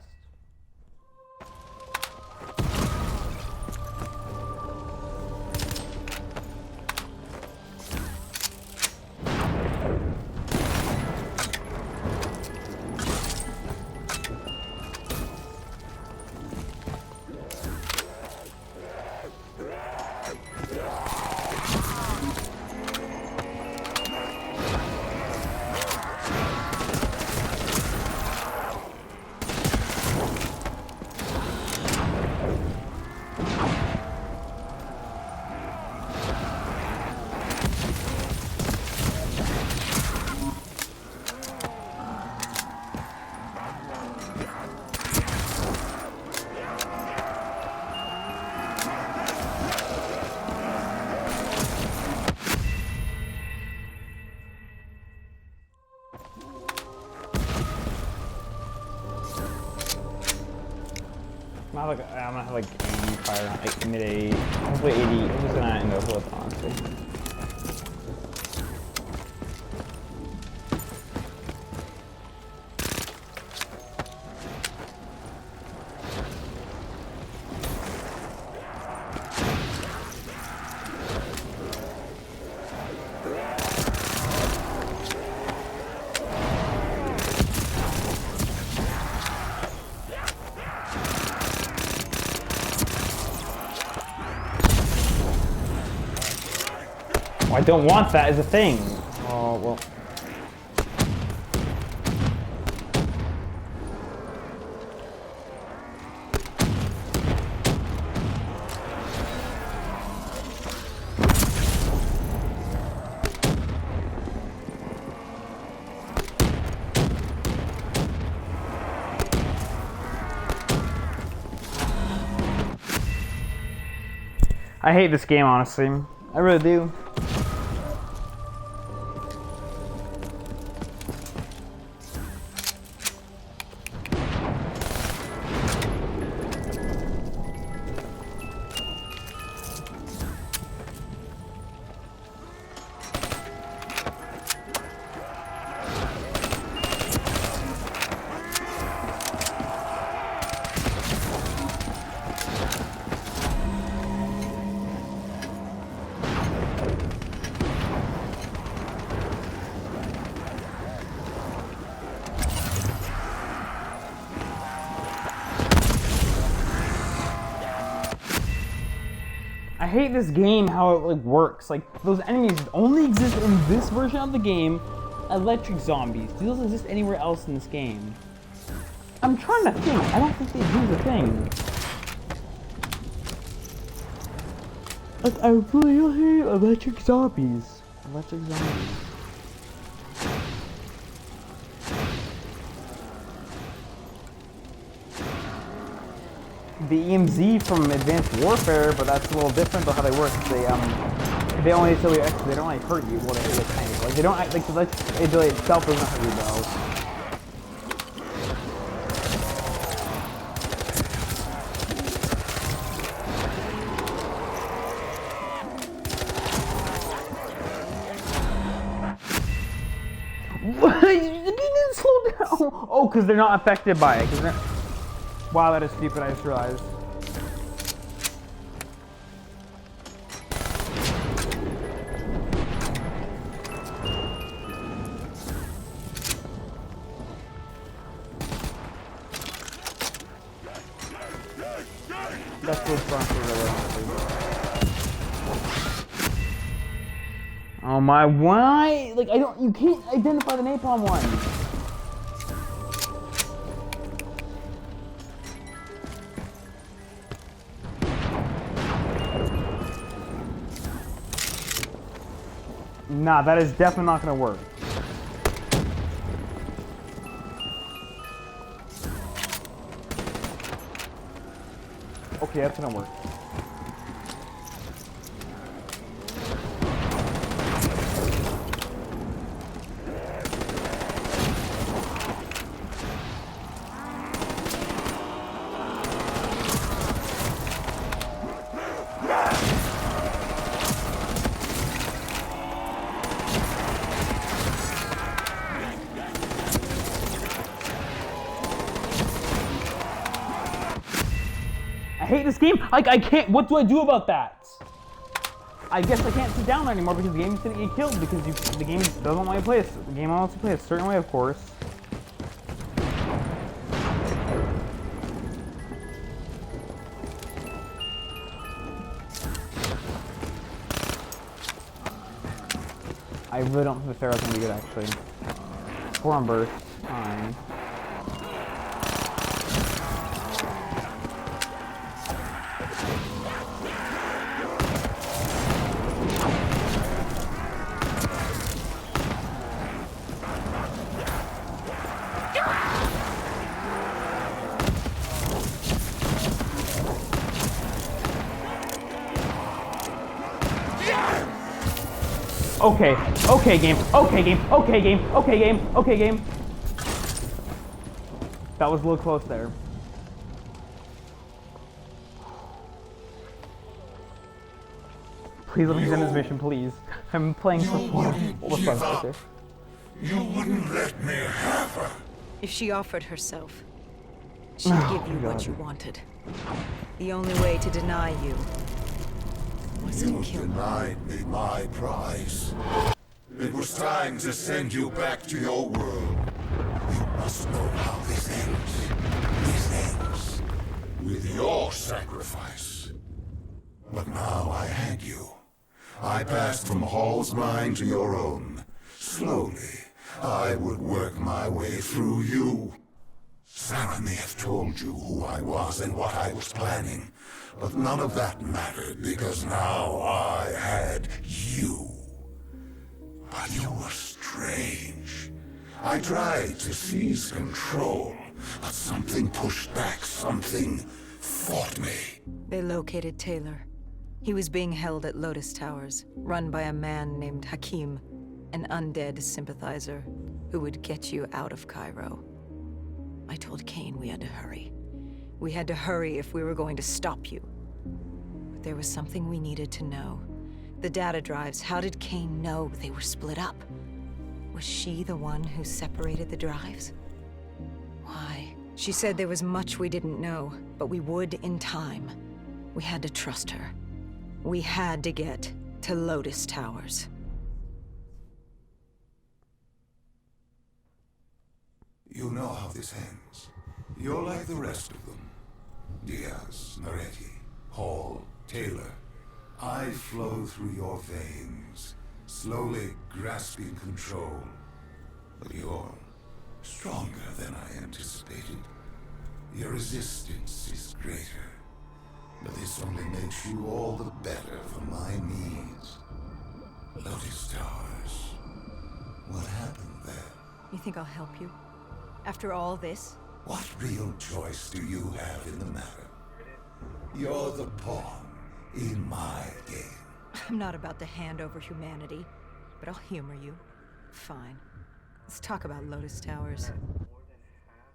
[SPEAKER 1] I'm gonna have like 80 fire round, like mid 80, hopefully 80. I'm just gonna end up with, honestly. Oh, I don't want that as a thing. Oh, well. I hate this game, honestly. I really do. I hate this game, how it like works. Like, those enemies only exist in this version of the game. Electric zombies. Do those exist anywhere else in this game? I'm trying to think. I don't think they do the thing. Like, I really hate electric zombies. Electric zombies. The EMZ from Advanced Warfare, but that's a little different about how they work. They only so they don't like hurt you. Well, they kind of like they don't like the ability itself doesn't hurt you though. What? You didn't slow down. Oh, because they're not affected by it. Wow, that is stupid, I just realized. That's what's fun for really, honestly. Oh my, why? Like, you can't identify the napalm one. Nah, that is definitely not gonna work. Okay, that's gonna work. I hate this game. Like, I can't. What do I do about that? I guess I can't sit down there anymore because the game's gonna get killed because the game doesn't want you to play it. The game wants to play a certain way, of course. I really don't think the Pharaoh's gonna be good, actually. Form burst, fine. Okay, okay game, okay game, okay game, okay game, okay game. That was a little close there. Please let me end this mission, please. I'm playing for fun. What the fuck? Okay.
[SPEAKER 5] You wouldn't let me have her.
[SPEAKER 3] If she offered herself, she'd give you what you wanted. The only way to deny you was to
[SPEAKER 5] You
[SPEAKER 3] kill her.
[SPEAKER 5] denied me my prize. It was time to send you back to your world. You must know how this ends. This ends with your sacrifice. But now I had you. I passed from Hall's mind to your own. Slowly, I would work my way through you. Sarah may have told you who I was and what I was planning, but none of that mattered because now I had you. But you were strange. I tried to seize control, but something pushed back, something fought me.
[SPEAKER 3] They located Taylor. He was being held at Lotus Towers, run by a man named Hakim, an undead sympathizer who would get you out of Cairo. I told Kane we had to hurry. We had to hurry if we were going to stop you. But there was something we needed to know. The data drives, how did Kane know they were split up? Was she the one who separated the drives? Why? She said there was much we didn't know, but we would in time. We had to trust her. We had to get to Lotus Towers.
[SPEAKER 2] You know how this ends. You're like the rest of them. Diaz, Moretti, Hall, Taylor. I flow through your veins, slowly grasping control. But you're stronger than I anticipated. Your resistance is greater. But this only makes you all the better for my needs. Lotus Towers. What happened there?
[SPEAKER 3] You think I'll help you? After all this?
[SPEAKER 2] What real choice do you have in the matter? You're the pawn in my game.
[SPEAKER 3] I'm not about to hand over humanity, but I'll humor you. Fine. Let's talk about Lotus Towers.
[SPEAKER 1] More than half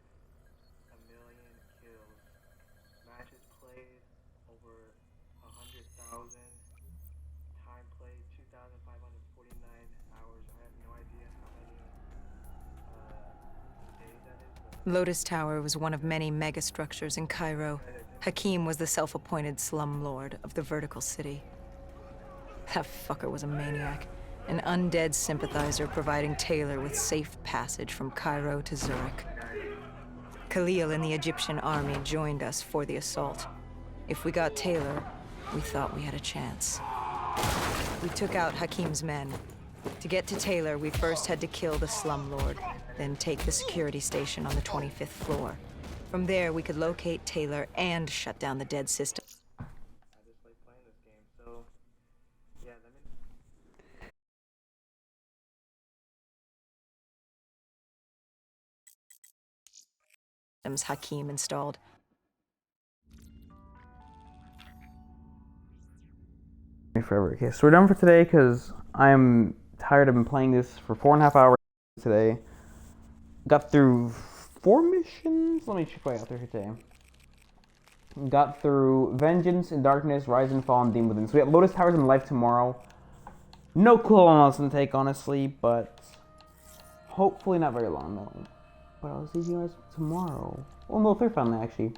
[SPEAKER 1] a million kills. Matches played over 100,000. Time played 2,549 hours. I have no idea how many days that is. But
[SPEAKER 3] Lotus Tower was one of many megastructures in Cairo. Hakim was the self-appointed slumlord of the vertical city. That fucker was a maniac. An undead sympathizer providing Taylor with safe passage from Cairo to Zurich. Khalil and the Egyptian army joined us for the assault. If we got Taylor, we thought we had a chance. We took out Hakim's men. To get to Taylor, we first had to kill the slumlord, then take the security station on the 25th floor. From there, we could locate Taylor and shut down the dead system. systems Hakim installed.
[SPEAKER 1] Forever. Okay, so we're done for today because I'm tired. I've been playing this for 4.5 hours today. Got through 4 missions. Let me check what I got through here today. Got through Vengeance and Darkness, Rise and Fall, and Demon Within. So we have Lotus Towers and Life tomorrow. No clue how long it's gonna take, honestly, but hopefully not very long though. But I'll see you guys tomorrow. Well, no, third finally, actually.